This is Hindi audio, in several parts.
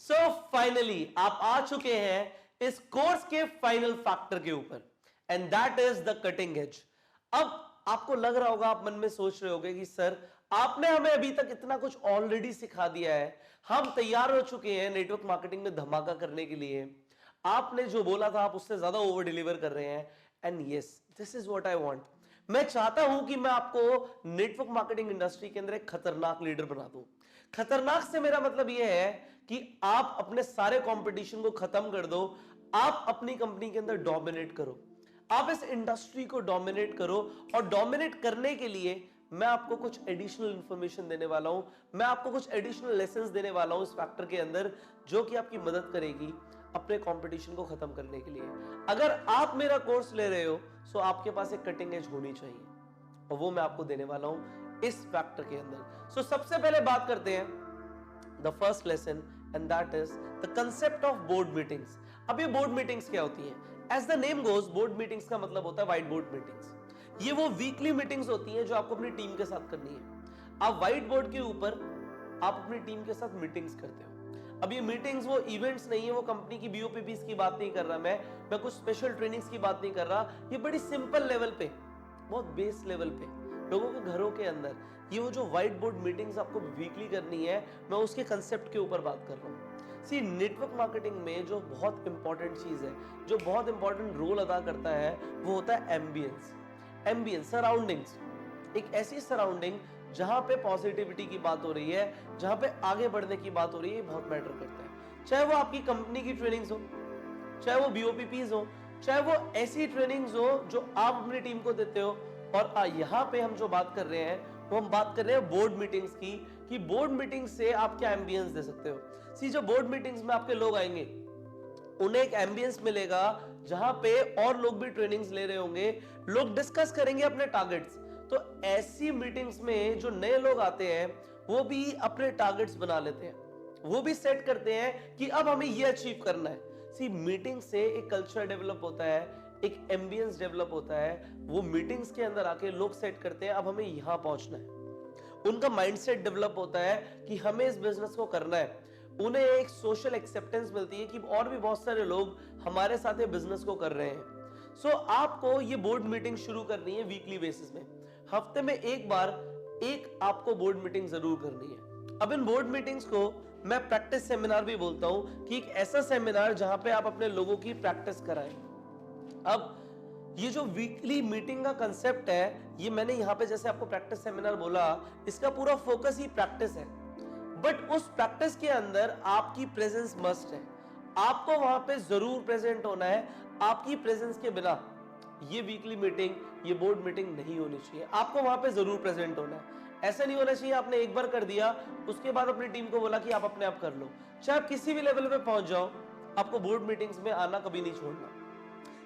सो फाइनली आप आ चुके हैं इस कोर्स के फाइनल फैक्टर के ऊपर, and that is the cutting edge. अब आपको लग रहा होगा, आप मन में सोच रहे होगे कि सर आपने हमें अभी तक इतना कुछ ऑलरेडी सिखा दिया है, हम तैयार हो चुके हैं नेटवर्क मार्केटिंग में धमाका करने के लिए, आपने जो बोला था आप उससे ज्यादा ओवर डिलीवर कर रहे हैं। And yes, this is what I want. मैं चाहता हूं कि मैं आपको नेटवर्क मार्केटिंग इंडस्ट्री के अंदर एक खतरनाक लीडर बना दूं। खतरनाक से मेरा मतलब यह है कि आप अपने सारे कंपटीशन को खत्म कर दो, आप अपनी कंपनी के अंदर डोमिनेट करो, आप इस इंडस्ट्री को डोमिनेट करो। और डोमिनेट करने के लिए मैं आपको कुछ एडिशनल इंफॉर्मेशन देने वाला हूं, मैं आपको कुछ एडिशनल लेसन्स देने वाला हूं इस फैक्टर के अंदर, जो कि आपकी मदद करेगी अपने कंपटीशन को खत्म करने के लिए। अगर आप मेरा कोर्स ले रहे हो तो आपके पास एक कटिंग एज होनी चाहिए, और वो मैं आपको देने वाला हूं इस फैक्टर के अंदर। सो सबसे पहले बात करते हैं the first lesson, and that is the concept of board meetings. अब ये बोर्ड मीटिंग्स क्या होती हैं? As the name goes, board meetings का मतलब होता है व्हाइट बोर्ड मीटिंग्स। ये वो वीकली मीटिंग्स होती हैं जो आपको अपनी टीम के साथ करनी है। आप व्हाइट बोर्ड के ऊपर आप अपनी टीम के साथ मीटिंग्स करते हो। अब ये मीटिंग्स वो इवेंट्स नहीं है, वो कंपनी की बीओपीपीस की बात नहीं कर रहा मैं कुछ स्पेशल ट्रेनिंग्स की बात नहीं कर रहा। ये बड़ी सिंपल लेवल पे, बहुत बेस लेवल पे, लोगों के घरों के अंदर ये वो जो व्हाइट बोर्ड मीटिंग्स आपको वीकली करनी है, मैं उसके कंसेप्ट के ऊपर बात कर रहा हूं। सी, नेटवर्क मार्केटिंग में जो बहुत इंपॉर्टेंट चीज है, जो बहुत इंपॉर्टेंट रोल अदा करता है, वो होता है एम्बियंस। एम्बियंस, सराउंडिंग्स, एक ऐसी सराउंडिंग जहां पे पॉजिटिविटी की बात हो रही है, जहां पे आगे बढ़ने की बात हो रही है, बहुत मैटर करता है। चाहे वो आपकी कंपनी की ट्रेनिंग्स हो, चाहे वो बीओपीपीज हो, चाहे वो ऐसी ट्रेनिंग्स हो जो आप अपनी टीम को देते हो। और यहां पे हम जो बात कर रहे हैं वो हम बात कर रहे हैं बोर्ड मीटिंग्स की, कि बोर्ड मीटिंग से आप क्या एम्बियंस दे सकते हो। सी, जो बोर्ड मीटिंग्स में आपके लोग आएंगे उन्हें एक एम्बियंस मिलेगा जहां पे और लोग भी ट्रेनिंग्स ले रहे होंगे, लोग डिस्कस करेंगे अपने टारगेट्स। तो ऐसी मीटिंग्स में जो नए लोग आते हैं वो भी अपने टारगेट्स बना लेते हैं, वो भी सेट करते हैं कि अब हमें ये अचीव करना है। सी, मीटिंग से एक कल्चर डेवलप होता है, एक एम्बियंस डेवलप होता है। वो मीटिंग्स के अंदर आके लोग सेट करते हैं अब हमें यहां पहुंचना है। उनका माइंडसेट डेवलप होता है कि हमें इस बिजनेस को करना है। उन्हें एक सोशल एक्सेप्टेंस मिलती है कि और भी बहुत सारे लोग हमारे साथ ये बिजनेस को कर रहे हैं। सो आपको ये बोर्ड मीटिंग शुरू करनी है वीकली बेसिस में, हफ्ते में एक बार एक आपको बोर्ड मीटिंग जरूर करनी है। अब इन बोर्ड मीटिंग्स को मैं प्रैक्टिस सेमिनार भी बोलता हूं, कि एक ऐसा सेमिनार जहां पे आप अपने लोगों की प्रैक्टिस कराएं। अब ये जो वीकली मीटिंग का कंसेप्ट है, ये मैंने यहां पे जैसे आपको प्रैक्टिस सेमिनार बोला, इसका पूरा फोकस ही प्रैक्टिस है। बट उस प्रैक्टिस के अंदर आपकी प्रेजेंस मस्ट है, आपको वहां पे जरूर प्रेजेंट होना है। आपकी प्रेजेंस के बिना ये वीकली मीटिंग, ये बोर्ड मीटिंग नहीं होनी चाहिए। आपको वहां पे जरूर प्रेजेंट होना है। ऐसा नहीं होना चाहिए आपने एक बार कर दिया, उसके बाद अपनी टीम को बोला कि आप अपने आप कर लो। चाहे आप किसी भी लेवल पे पहुंच जाओ, आपको बोर्ड मीटिंग्स में आना कभी नहीं छोड़ना।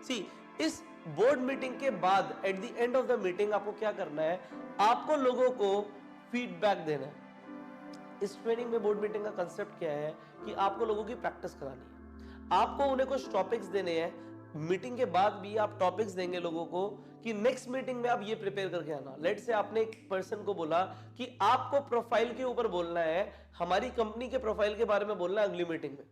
सी, इस बोर्ड मीटिंग के बाद at the end of the meeting आपको क्या करना है? आपको लोगों को फीडबैक देना है। इस ट्रेनिंग में बोर्ड मीटिंग का कंसेप्ट क्या है कि आपको लोगों की प्रैक्टिस करानी है, आपको उन्हें कुछ टॉपिक्स देने हैं। मीटिंग के बाद भी आप टॉपिक्स देंगे लोगों को कि नेक्स्ट मीटिंग में आप ये प्रिपेयर करके आना। लेट से आपने एक पर्सन को बोला कि आपको प्रोफाइल के ऊपर बोलना है, हमारी कंपनी के प्रोफाइल के बारे में बोलना है अगली मीटिंग में।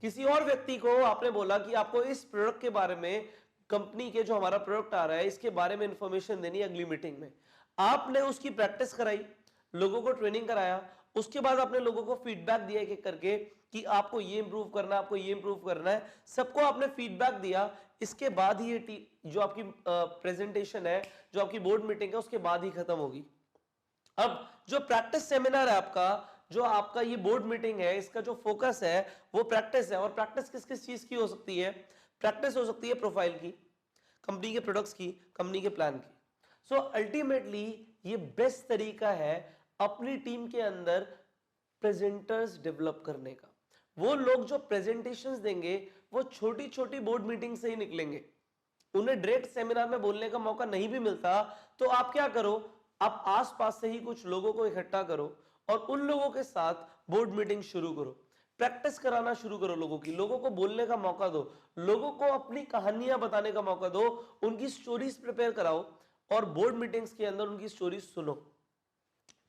किसी और व्यक्ति को आपने बोला कि आपको इस प्रोडक्ट के बारे में, कंपनी के जो हमारा प्रोडक्ट आ रहा है इसके बारे में इंफॉर्मेशन देनी है अगली मीटिंग में। आपने उसकी प्रैक्टिस कराई, लोगों को ट्रेनिंग कराया, उसके बाद आपने लोगों को फीडबैक दिया एक एक करके कि आपको ये इंप्रूव करना है, आपको ये इंप्रूव करना है। सबको आपने फीडबैक दिया। इसके बाद ही ये जो आपकी प्रेजेंटेशन है, जो आपकी बोर्ड मीटिंग है, उसके बाद ही खत्म होगी। अब जो प्रैक्टिस सेमिनार है आपका, जो आपका ये बोर्ड मीटिंग है, इसका जो फोकस है वो प्रैक्टिस है। और प्रैक्टिस किस किस चीज की हो सकती है? प्रैक्टिस हो सकती है प्रोफाइल की, कंपनी के प्रोडक्ट्स की, कंपनी के प्लान की। सो अल्टीमेटली ये बेस्ट तरीका है अपनी टीम के अंदर प्रेजेंटर्स डेवलप करने का। वो लोग जो प्रेजेंटेशंस देंगे वो छोटी छोटी बोर्ड मीटिंग से ही निकलेंगे। उन्हें डायरेक्ट सेमिनार में बोलने का मौका नहीं भी मिलता तो आप क्या करो, आप आसपास से ही कुछ लोगों को इकट्ठा करो और उन लोगों के साथ बोर्ड मीटिंग शुरू करो। प्रैक्टिस कराना शुरू करो लोगों की, लोगों को बोलने का मौका दो, लोगों को अपनी कहानियां बताने का मौका दो, उनकी स्टोरीज प्रिपेयर कराओ और बोर्ड मीटिंग्स के अंदर उनकी स्टोरीज सुनो।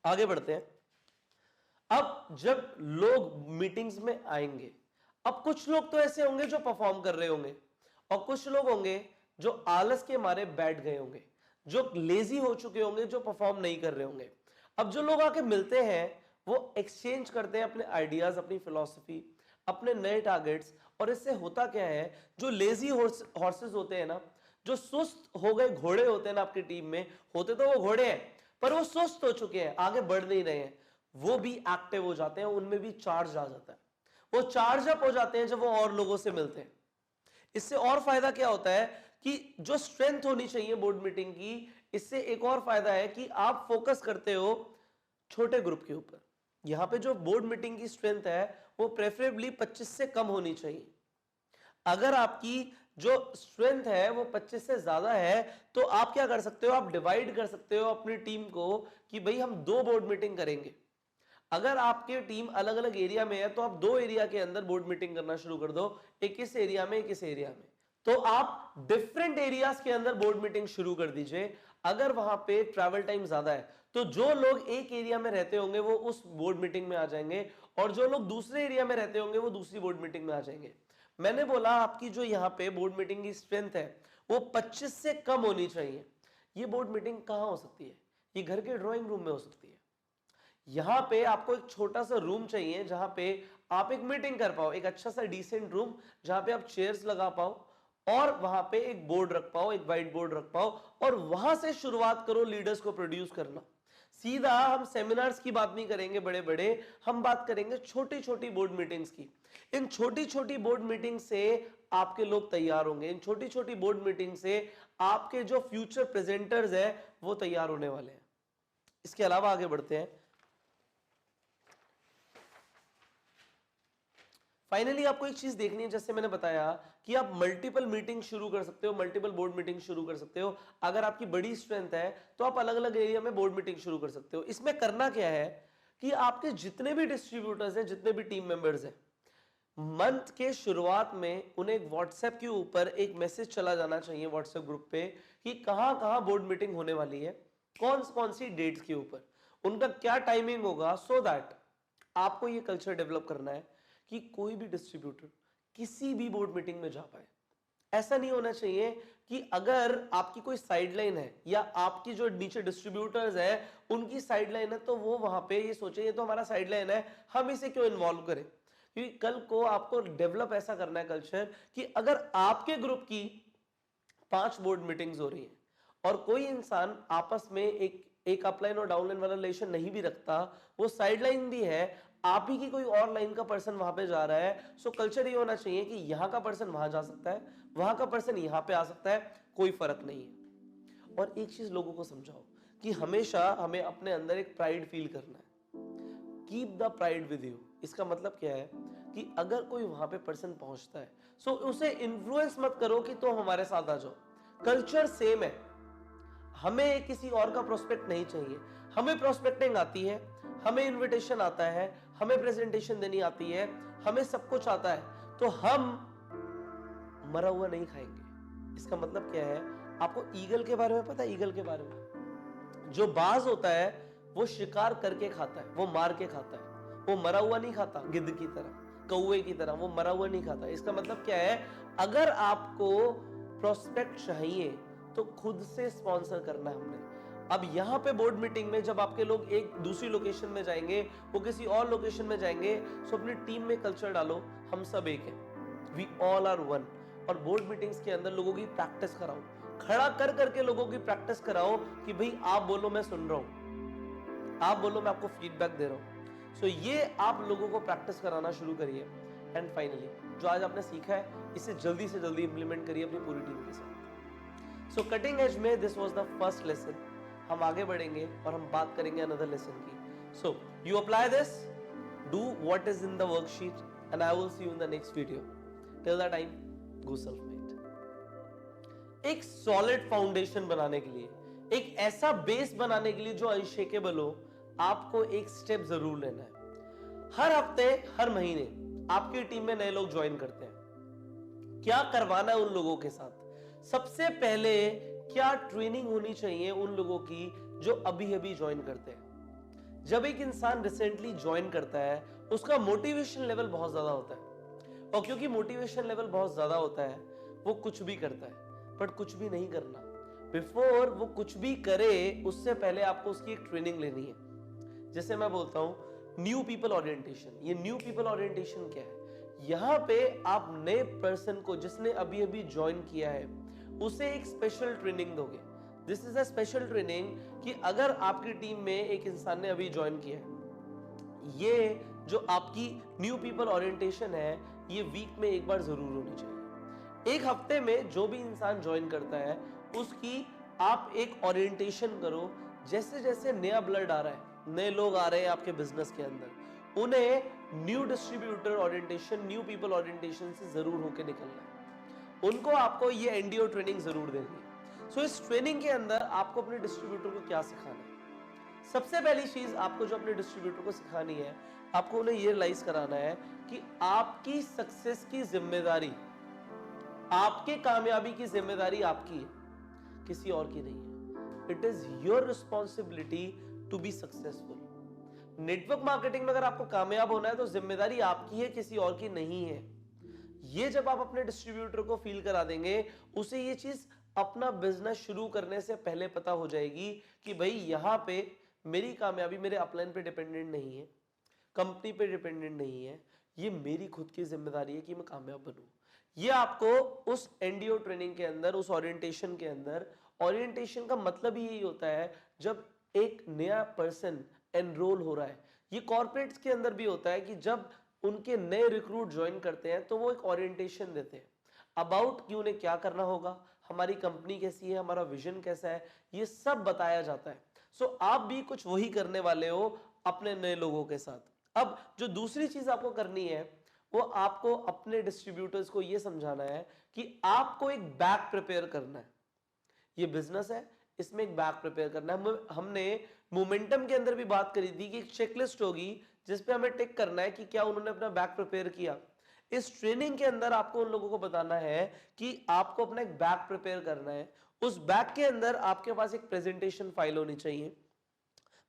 आगे बढ़ते हैं। अब जब लोग मीटिंग्स में आएंगे, अब कुछ लोग तो ऐसे होंगे जो परफॉर्म कर रहे होंगे और कुछ लोग होंगे जो आलस के मारे बैठ गए होंगे, जो लेजी हो चुके होंगे, जो परफॉर्म नहीं कर रहे होंगे। अब जो लोग आके मिलते हैं वो एक्सचेंज करते हैं अपने आइडियाज, अपनी फिलॉसफी, अपने नए टारगेट्स, और इससे होता क्या है, जो लेजी हॉर्सेस होते हैं ना, जो सुस्त हो गए घोड़े होते हैं ना आपकी टीम में, होते तो वो घोड़े हैं पर वो सुस्त हो चुके हैं, आगे बढ़ नहीं रहे हैं, वो भी एक्टिव हो जाते हैं, उनमें भी चार्ज आ जाता है, वो चार्ज अप हो जाते हैं जब वो और लोगों से मिलते हैं। इससे और फायदा क्या होता है कि जो स्ट्रेंथ होनी चाहिए बोर्ड मीटिंग की, इससे एक और फायदा है कि आप फोकस करते हो छोटे ग्रुप के ऊपर। यहां पे जो बोर्ड मीटिंग की स्ट्रेंथ है वो प्रेफरेबली 25 से कम होनी चाहिए। अगर आपकी जो स्ट्रेंथ है वो 25 से ज्यादा है तो आप क्या कर सकते हो, आप डिवाइड कर सकते हो अपनी टीम को कि भाई हम 2 बोर्ड मीटिंग करेंगे। अगर आपकी टीम अलग अलग एरिया में है तो आप 2 एरिया के अंदर बोर्ड मीटिंग करना शुरू कर दो, एक इस एरिया में, एक इस एरिया में। तो आप डिफरेंट एरियाज के अंदर बोर्ड मीटिंग शुरू कर दीजिए। अगर वहां पे ट्रैवल टाइम ज्यादा है तो जो लोग एक एरिया में रहते होंगे वो उस बोर्ड मीटिंग में आ जाएंगे और जो लोग दूसरे एरिया में रहते होंगे वो दूसरी बोर्ड मीटिंग में आ जाएंगे। मैंने बोला आपकी जो यहाँ पे बोर्ड मीटिंग की स्ट्रेंथ है वो 25 से कम होनी चाहिए। ये बोर्ड मीटिंग कहाँ हो सकती है? ये घर के ड्राइंग रूम में हो सकती है। यहां पे आपको एक छोटा सा रूम चाहिए जहां पे आप एक मीटिंग कर पाओ, एक अच्छा सा डिसेंट रूम जहां पे आप चेयर्स लगा पाओ और वहां पे एक बोर्ड रख पाओ, एक व्हाइट बोर्ड रख पाओ, और वहां से शुरुआत करो लीडर्स को प्रोड्यूस करना। सीधा हम सेमिनार्स की बात नहीं करेंगे बड़े बड़े, हम बात करेंगे छोटी छोटी बोर्ड मीटिंग्स की। इन छोटी छोटी बोर्ड मीटिंग से आपके लोग तैयार होंगे, इन छोटी छोटी बोर्ड मीटिंग से आपके जो फ्यूचर प्रेजेंटर्स है वो तैयार होने वाले हैं। इसके अलावा आगे बढ़ते हैं। फाइनली आपको एक चीज देखनी है, जैसे मैंने बताया कि आप मल्टीपल मीटिंग शुरू कर सकते हो, मल्टीपल बोर्ड मीटिंग शुरू कर सकते हो। अगर आपकी बड़ी स्ट्रेंथ है तो आप अलग अलग एरिया में बोर्ड मीटिंग शुरू कर सकते हो। इसमें करना क्या है कि आपके जितने भी डिस्ट्रीब्यूटर्स हैं, जितने भी टीम मेंबर्स हैं, मंथ के शुरुआत में उन्हें व्हाट्सएप के ऊपर एक मैसेज चला जाना चाहिए व्हाट्सएप ग्रुप पे कि कहां कहां बोर्ड मीटिंग होने वाली है, कौन सी डेट्स के ऊपर, उनका क्या टाइमिंग होगा, सो दैट आपको ये कल्चर डेवलप करना है कि कोई भी डिस्ट्रीब्यूटर किसी भी बोर्ड मीटिंग में जा पाए। ऐसा नहीं होना चाहिए कि अगर आपकी कोई साइडलाइन है या आपकी जो नीचे डिस्ट्रीब्यूटर्स है उनकी साइडलाइन है तो वो वहां पे ये सोचे ये तो हमारा साइडलाइन है, हम इसे क्यों इन्वॉल्व करें। क्योंकि कल को आपको डेवलप ऐसा करना है कल्चर कि अगर आपके ग्रुप की 5 बोर्ड मीटिंग्स हो रही हैं और कोई इंसान आपस में एक अपलाइन और डाउनलाइन वाला रिलेशन नहीं भी रखता, वो साइडलाइन भी है, आप ही की कोई और लाइन का पर्सन वहां पे जा रहा है, सो कल्चर ये होना चाहिए कि यहां का पर्सन वहां जा सकता है, वहां का पर्सन यहां पे आ सकता है, कोई फर्क नहीं है। और एक चीज लोगों को समझाओ कि हमेशा हमें अपने अंदर एक प्राइड फील करना है। Keep the pride with you. इसका मतलब क्या है कि अगर कोई वहां पे पर्सन पहुंचता है सो उसे इन्फ्लुएंस मत करो कि तुम हमारे साथ आ जाओ। कल्चर सेम है, हमें किसी और का प्रोस्पेक्ट नहीं चाहिए। हमें प्रोस्पेक्टिंग आती है, हमें इनविटेशन आता है, हमें प्रेजेंटेशन देनी आती है, हमें सब कुछ आता है, तो हम मरा हुआ नहीं खाएंगे। इसका मतलब क्या है, आपको ईगल के बारे में पता है? ईगल के बारे में, जो बाज होता है वो शिकार करके खाता है, वो मार के खाता है, वो मरा हुआ नहीं खाता। गिद्ध की तरह, कौवे की तरह वो मरा हुआ नहीं खाता। इसका मतलब क्या है, अगर आपको प्रोस्पेक्ट चाहिए तो खुद से स्पॉन्सर करना है हमने। अब यहां पे बोर्ड मीटिंग में जब आपके लोग एक दूसरी लोकेशन में जाएंगे, वो किसी और लोकेशन में जाएंगे, सो अपनी टीम में कल्चर डालो, हम सब एक हैं, वी ऑल आर वन। और बोर्ड मीटिंग्स के अंदर लोगों की प्रैक्टिस कराओ, खड़ा कर करके लोगों की प्रैक्टिस कराओ कि भाई आप बोलो मैं सुन रहा हूं, आप बोलो मैं आपको फीडबैक दे रहा हूं। सो ये आप लोगों को प्रैक्टिस कराना शुरू करिए। एंड फाइनली जो आज आपने सीखा है इसे जल्दी से जल्दी इंप्लीमेंट करिए अपनी पूरी टीम के साथ। सो कटिंग एज में this was the first lesson. हम आगे बढ़ेंगे और हम बात करेंगे अनदर लेसन की। So you apply this, do what is in the worksheet, and I will see you in the next video. Till that time, go self made. एक सॉलिड फाउंडेशन बनाने के लिए, एक ऐसा बेस बनाने के लिए जो अनशेकेबल हो, आपको एक स्टेप जरूर लेना है। हर हफ्ते, हर महीने आपकी टीम में नए लोग ज्वाइन करते हैं। क्या करवाना है उन लोगों के साथ? सबसे पहले क्या ट्रेनिंग होनी चाहिए उन लोगों की जो अभी अभी ज्वाइन करते हैं? जब एक इंसान रिसेंटली ज्वाइन करता है, उसका मोटिवेशन लेवल बहुत ज्यादा होता है, और क्योंकि मोटिवेशन लेवल बहुत ज्यादा होता है, वो कुछ भी करता है, बट कुछ भी नहीं करना। बिफोर वो कुछ भी करे, उससे पहले आपको उसकी एक ट्रेनिंग लेनी है। जैसे मैं बोलता हूं न्यू पीपल ओरिएंटेशन। ये न्यू पीपल ओरिएंटेशन क्या है? यहां पे आप नए पर्सन को, जिसने अभी अभी ज्वाइन किया है, उसे एक स्पेशल ट्रेनिंग दोगे। This is a special training कि अगर आपकी टीम में एक इंसान ने अभी ज्वाइन किया है, ये जो आपकी न्यू पीपल ओरिएंटेशन है, ये वीक में एक बार जरूर होनी चाहिए। एक हफ्ते में जो भी इंसान ज्वाइन करता है, उसकी आप एक ओरिएंटेशन करो। जैसे जैसे नया ब्लड आ रहा है, नए लोग आ रहे हैं आपके बिजनेस के अंदर, उन्हें new distributor orientation, new people orientation से जरूर होके निकलना है। उनको आपको ये एनडीओ ट्रेनिंग जरूर देनी है। सो इस ट्रेनिंग के अंदर आपको अपने डिस्ट्रीब्यूटर को क्या सिखाना है? सबसे पहली चीज आपको जो अपने डिस्ट्रीब्यूटर को सिखानी है, आपको उन्हें ये रियलाइज कराना है कि आपकी सक्सेस की जिम्मेदारी, आपके कामयाबी की जिम्मेदारी आपकी है, किसी और की नहीं है। It is your responsibility to be successful. Network marketing में अगर आपको कामयाब होना है, तो जिम्मेदारी आपकी है, किसी और की नहीं है। ये जब आप अपने डिस्ट्रीब्यूटर को फील करा देंगे, उसे ये चीज अपना बिजनेस शुरू करने से पहले पता हो जाएगी कि भाई यहां पे मेरी कामयाबी मेरे अपलाइन पे डिपेंडेंट नहीं है, कंपनी पे डिपेंडेंट नहीं है, ये मेरी खुद की जिम्मेदारी है कि मैं कामयाब बनूं। ये आपको उस एनडीओ ट्रेनिंग के अंदर, उस ओरिएंटेशन के अंदर, ओरिएंटेशन का मतलब ही यही होता है जब एक नया पर्सन एनरोल हो रहा है। ये कॉर्पोरेट्स के अंदर भी होता है कि जब उनके नए रिक्रूट ज्वाइन करते हैं, तो वो एक ओरिएंटेशन देते हैं अबाउट कि उन्हें क्या करना होगा, हमारी कंपनी कैसी है, हमारा विजन कैसा है, ये सब बताया जाता है। सो आप भी कुछ वही करने वाले हो अपने नए लोगों के साथ। अब जो दूसरी चीज आपको करनी है, वो आपको अपने डिस्ट्रीब्यूटर्स को ये समझाना है कि आपको एक बैग प्रिपेयर करना है। ये बिजनेस है, इसमें एक बैग प्रिपेयर करना है। हमने मोमेंटम के अंदर भी बात करी थी कि एक चेकलिस्ट होगी जिसपे हमें टिक करना है कि क्या उन्होंने अपना बैग प्रिपेयर किया। इस ट्रेनिंग के अंदर आपको उन लोगों को बताना है कि आपको अपना एक बैग प्रिपेयर करना है। उस बैग के अंदर आपके पास एक प्रेजेंटेशन फाइल होनी चाहिए,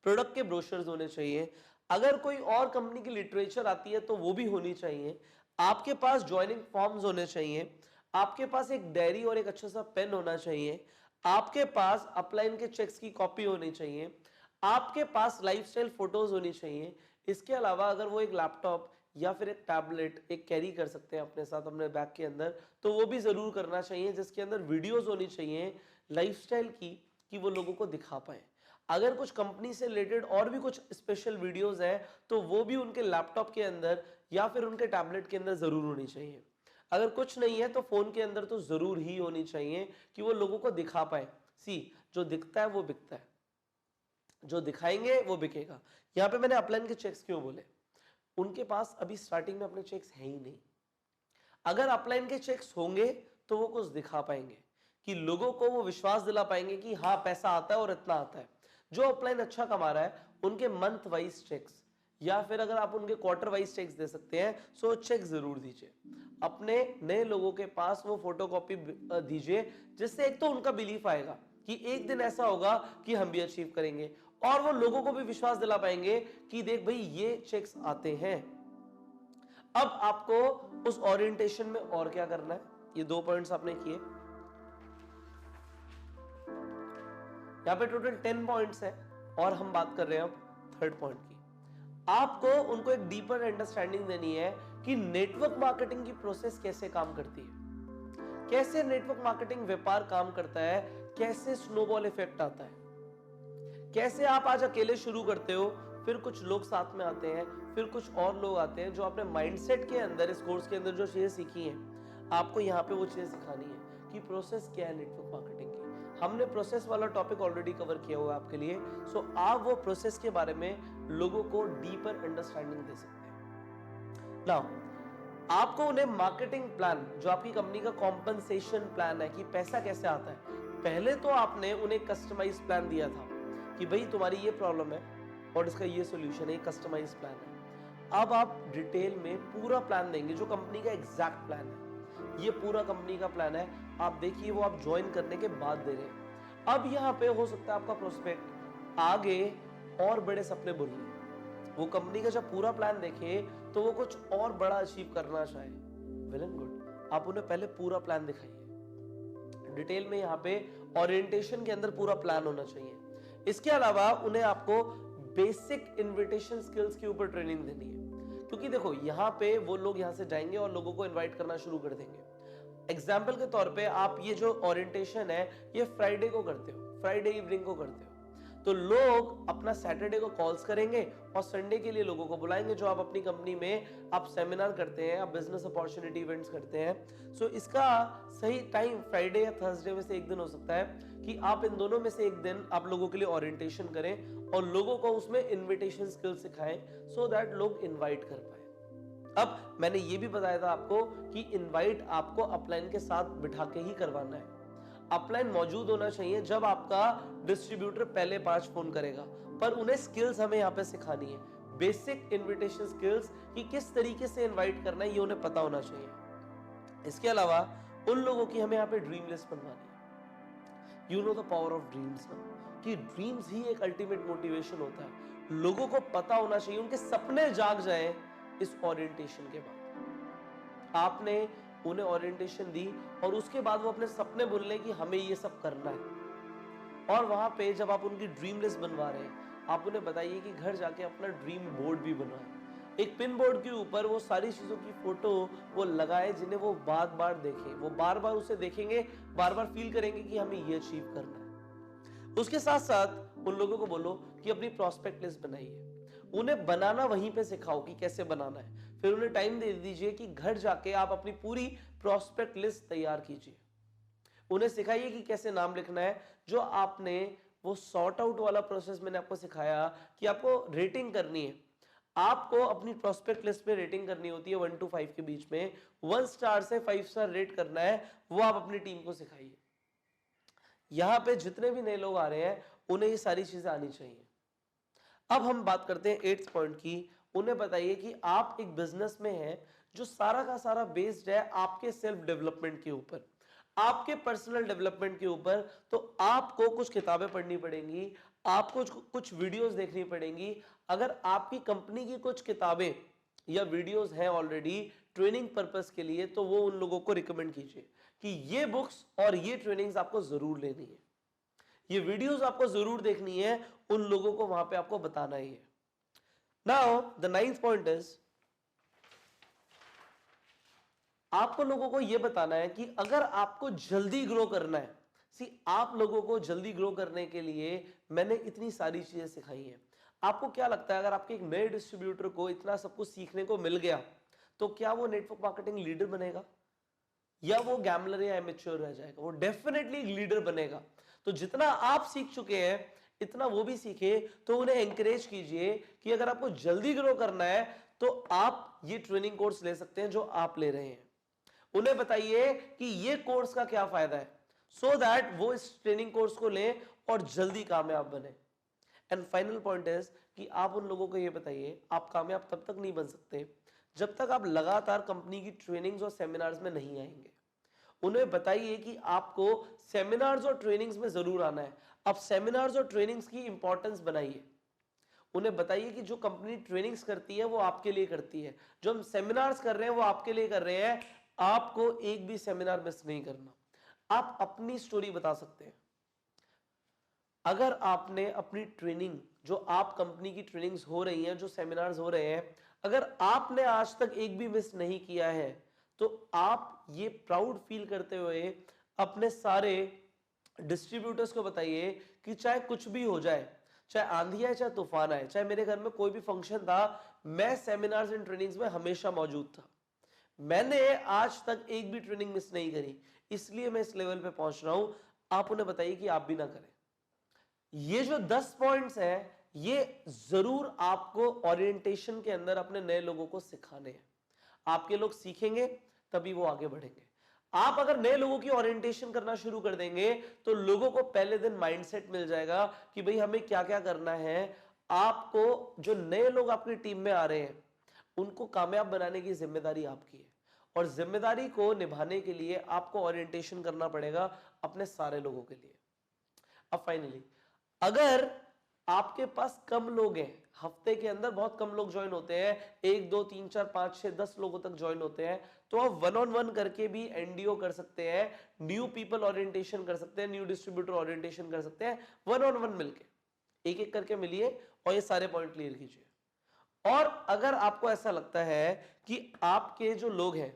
प्रोडक्ट के ब्रोशर्स होने चाहिए, अगर कोई और कंपनी की लिटरेचर आती है तो वो भी होनी चाहिए, आपके पास ज्वाइनिंग फॉर्म्स होने चाहिए, आपके पास एक डायरी और एक अच्छा सा पेन होना चाहिए, आपके पास अपलाइन के चेक्स की कॉपी होनी चाहिए, आपके पास लाइफस्टाइल फोटोज होनी चाहिए। इसके अलावा अगर वो एक लैपटॉप या फिर एक टैबलेट एक कैरी कर सकते हैं अपने साथ अपने बैग के अंदर, तो वो भी जरूर करना चाहिए, जिसके अंदर वीडियोस होनी चाहिए लाइफस्टाइल की, कि वो लोगों को दिखा पाए। अगर कुछ कंपनी से रिलेटेड और भी कुछ स्पेशल वीडियोस हैं, तो वो भी उनके लैपटॉप के अंदर या फिर उनके टैबलेट के अंदर जरूर होनी चाहिए। अगर कुछ नहीं है तो फोन के अंदर तो जरूर ही होनी चाहिए कि वो लोगों को दिखा पाए। सी, जो दिखता है वो बिकता है, जो दिखाएंगे वो बिकेगा। यहां पे मैंने अपलाइन के चेक्स क्यों बोले? उनके पास अभी स्टार्टिंग में अपने चेक्स है ही नहीं। अगर अपलाइन के चेक्स होंगे तो वो कुछ दिखा पाएंगे, कि लोगों को वो विश्वास दिला पाएंगे कि हाँ पैसा आता है और इतना आता है। जो अपलाइन अच्छा कमा रहा है, उनके मंथ वाइज चेक्स या फिर अगर आप उनके क्वार्टर वाइज चेक्स दे सकते हैं, सो चेक जरूर दीजिए। अपने नए लोगों के पास वो फोटोकॉपी दीजिए, जिससे एक तो उनका बिलीफ आएगा कि एक दिन ऐसा होगा कि हम भी अचीव करेंगे, और वो लोगों को भी विश्वास दिला पाएंगे कि देख भाई ये चेक्स आते हैं। अब आपको उस ओरिएंटेशन में और क्या करना है, ये 2 पॉइंट्स आपने किए। यहां पे टोटल 10 पॉइंट्स है, और हम बात कर रहे हैं अब थर्ड पॉइंट की। आपको उनको एक डीपर अंडरस्टैंडिंग देनी है कि नेटवर्क मार्केटिंग की प्रोसेस कैसे काम करती है, कैसे नेटवर्क मार्केटिंग व्यापार काम करता है, कैसे स्नोबॉल इफेक्ट आता है, कैसे आप आज अकेले शुरू करते हो, फिर कुछ लोग साथ में आते हैं, फिर कुछ और लोग आते हैं जो अपने माइंडसेट के अंदर, इस कोर्स के अंदर जो चीजें सीखी हैं, आपको यहाँ पे वो चीजें सिखानी है कि प्रोसेस क्या है नेटवर्क मार्केटिंग की। हमने प्रोसेस वाला टॉपिक ऑलरेडी कवर किया हुआ है आपके लिए, सो आप वो प्रोसेस के बारे में लोगों को डीपर अंडरस्टैंडिंग दे सकते हैं। नाउ आपको उन्हें मार्केटिंग प्लान, जो आपकी कंपनी का कॉम्पनसेशन प्लान है कि पैसा कैसे आता है, पहले तो आपने उन्हें कस्टमाइज प्लान दिया था कि भाई तुम्हारी ये प्रॉब्लम है और इसका ये सॉल्यूशन है, कस्टमाइज प्लान है। अब आप डिटेल में पूरा प्लान देंगे जो कंपनी का एग्जैक्ट प्लान है। ये पूरा कंपनी का प्लान है, आप देखिए वो आप ज्वाइन करने के बाद दे रहे हैं। अब यहाँ पे हो सकता है आपका प्रोस्पेक्ट आगे और बड़े सपने बुन ले, वो कंपनी का जब पूरा प्लान देखे तो वो कुछ और बड़ा अचीव करना चाहे, वेल एंड गुड, आप उन्हें पहले पूरा प्लान दिखाइए। डिटेल में यहाँ पे ओरिएंटेशन के अंदर पूरा प्लान होना चाहिए। इसके अलावा उन्हें आपको बेसिक इनविटेशन स्किल्स के ऊपर ट्रेनिंग देनी है, क्योंकि देखो यहाँ पे वो लोग यहाँ से जाएंगे और लोगों को इनवाइट करना शुरू कर देंगे। एग्जाम्पल के तौर पे आप ये जो ओरिएंटेशन है ये फ्राइडे को करते हो, फ्राइडे इवनिंग को करते हो, तो लोग अपना सैटरडे को कॉल्स करेंगे और संडे के लिए लोगों को बुलाएंगे जो आप अपनी कंपनी में आप सेमिनार करते हैं, आप बिजनेस अपॉर्चुनिटी इवेंट्स करते हैं। सो इसका सही टाइम फ्राइडे या थर्सडे में से एक दिन हो सकता है कि आप इन दोनों में से एक दिन आप लोगों के लिए ओरिएंटेशन करें और लोगों को उसमें इनविटेशन स्किल सिखाएं सो दैट लोग इनवाइट कर पाए। अब मैंने ये भी बताया था आपको कि इनवाइट आपको अपलाइन के साथ बिठा के ही करवाना है। अपलाइन मौजूद होना चाहिए जब आपका डिस्ट्रीब्यूटर पहले 5 फोन करेगा, पर उन्हें स्किल्स हमें यहाँ पे सिखानी है, बेसिक इनविटेशन स्किल्स कि किस तरीके से इनवाइट करना है ये उन्हें पता होना चाहिए। इसके अलावा उन लोगों की हमें यहाँ पे ड्रीम लिस्ट बनवानी है। You know the power of dreams ना, कि ड्रीम्स ही एक अल्टीमेट मोटिवेशन होता है। लोगों को पता होना चाहिए, उनके सपने जाग जाएं इस ओरिएंटेशन के बाद। आपने उन्हें ओरिएंटेशन दी और उसके बाद वो अपने सपने बोल रहे कि हमें ये सब करना है। और वहां पे जब आप उनकी ड्रीम लिस्ट बनवा रहे हैं, आप उन्हें बताइए कि घर जाके अपना ड्रीम बोर्ड भी बनवाएं। एक पिन बोर्ड के ऊपर वो सारी चीजों की फोटो वो लगाए जिन्हें वो बार बार देखें, वो बार बार उसे देखेंगे, बार बार फील करेंगे कि हमें ये अचीव करना है। उसके साथ साथ उन लोगों को बोलो कि अपनी प्रोस्पेक्ट लिस्ट बनाइए, उन्हें बनाना वहीं पे सिखाओ कि कैसे बनाना है। फिर उन्हें टाइम दे दीजिए कि घर जाके आप अपनी पूरी प्रोस्पेक्ट लिस्ट तैयार कीजिए। उन्हें सिखाइए कि कैसे नाम लिखना है। जो आपने वो सॉर्ट आउट वाला प्रोसेस मैंने आपको सिखाया कि आपको रेटिंग करनी है, आपको अपनी प्रोस्पेक्ट लिस्ट में रेटिंग करनी होती है 1 to 5 के बीच में, 1 स्टार से 5 स्टार रेट करना है, वो आप अपनी टीम को सिखाइए। यहां पे जितने भी नए लोग आ रहे हैं उन्हें ये सारी चीजें आनी चाहिए। अब हम बात करते हैं 8th पॉइंट की। उन्हें बताइए कि आप एक बिजनेस में हैं जो सारा का सारा बेस्ड है आपके सेल्फ डेवलपमेंट के ऊपर, आपके पर्सनल डेवलपमेंट के ऊपर। तो आपको कुछ किताबें पढ़नी पड़ेंगी, आपको कुछ वीडियोस देखनी पड़ेंगी। अगर आपकी कंपनी की कुछ किताबें या वीडियोस हैं ऑलरेडी ट्रेनिंग पर्पस के लिए, तो वो उन लोगों को रिकमेंड कीजिए कि ये बुक्स और ये ट्रेनिंग्स आपको जरूर लेनी है, ये वीडियोस आपको जरूर देखनी है, उन लोगों को वहां पे आपको बताना ही है। Now the 9th point is, आपको लोगों को यह बताना है कि अगर आपको जल्दी ग्रो करना है, आप लोगों को जल्दी ग्रो करने के लिए मैंने इतनी सारी चीजें सिखाई हैं। आपको क्या लगता है अगर आपके एक नए डिस्ट्रीब्यूटर को इतना सब कुछ सीखने को मिल गया तो क्या वो नेटवर्क मार्केटिंग लीडर बनेगा या वो गैम्बलर या एमेच्योर रह जाएगा? वो डेफिनेटली लीडर बनेगा। तो जितना आप सीख चुके हैं इतना वो भी सीखे। तो उन्हें एंकरेज कीजिए कि अगर आपको जल्दी ग्रो करना है तो आप ये ट्रेनिंग कोर्स ले सकते हैं जो आप ले रहे हैं। उन्हें बताइए कि ये कोर्स का क्या फायदा है, सो दैट वो इस ट्रेनिंग कोर्स को लें और जल्दी कामयाब बने। एंड फाइनल पॉइंट इज कि आप उन लोगों को ये बताइए, आप कामयाब तब तक नहीं बन सकते जब तक आप लगातार कंपनी की ट्रेनिंग्स और सेमिनार्स में नहीं आएंगे। उन्हें बताइए कि आपको सेमिनार्स और ट्रेनिंग्स में जरूर आना है। अब सेमिनार्स और ट्रेनिंग्स की इंपॉर्टेंस बनाइए। उन्हें बताइए कि जो कंपनी ट्रेनिंग्स करती है वो आपके लिए करती है, जो हम सेमिनार्स कर रहे हैं वो आपके लिए कर रहे हैं। आपको एक भी सेमिनार मिस नहीं करना। आप अपनी स्टोरी बता सकते हैं। अगर आपने अपनी ट्रेनिंग, जो आप कंपनी की ट्रेनिंग्स हो रही हैं, जो सेमिनार्स हो रहे हैं, अगर आपने आज तक एक भी मिस नहीं किया है तो आप ये प्राउड फील करते हुए अपने सारे डिस्ट्रीब्यूटर्स को बताइए कि चाहे कुछ भी हो जाए, चाहे आंधी आए, चाहे तूफान आए, चाहे मेरे घर में कोई भी फंक्शन था, मैं सेमिनार्स एंड ट्रेनिंग्स में हमेशा मौजूद था। मैंने आज तक एक भी ट्रेनिंग मिस नहीं करी, इसलिए मैं इस लेवल पे पहुंच रहा हूं। आप उन्हें बताइए कि आप भी ना करें। ये जो 10 पॉइंट्स हैं ये जरूर आपको ओरिएंटेशन के अंदर अपने नए लोगों को सिखाने हैं। आपके लोग सीखेंगे तभी वो आगे बढ़ेंगे। आप अगर नए लोगों की ओरिएंटेशन करना शुरू कर देंगे तो लोगों को पहले दिन माइंडसेट मिल जाएगा कि भाई हमें क्या क्या करना है। आपको जो नए लोग आपकी टीम में आ रहे हैं उनको कामयाब बनाने की जिम्मेदारी आपकी है, और जिम्मेदारी को निभाने के लिए आपको ओरिएंटेशन करना पड़ेगा अपने सारे लोगों के लिए। अब फाइनली, अगर आपके पास कम लोग हैं, हफ्ते के अंदर बहुत कम लोग ज्वाइन होते हैं, 1 2 3 4 5 6 10 लोगों तक ज्वाइन होते हैं, तो आप वन ऑन वन करके भी एनडीओ कर सकते हैं, न्यू पीपल ओरिएंटेशन कर सकते हैं, न्यू डिस्ट्रीब्यूटर ओरिएंटेशन कर सकते हैं, वन ऑन वन मिलके एक एक करके मिलिए और ये सारे पॉइंट क्लियर कीजिए। और अगर आपको ऐसा लगता है कि आपके जो लोग हैं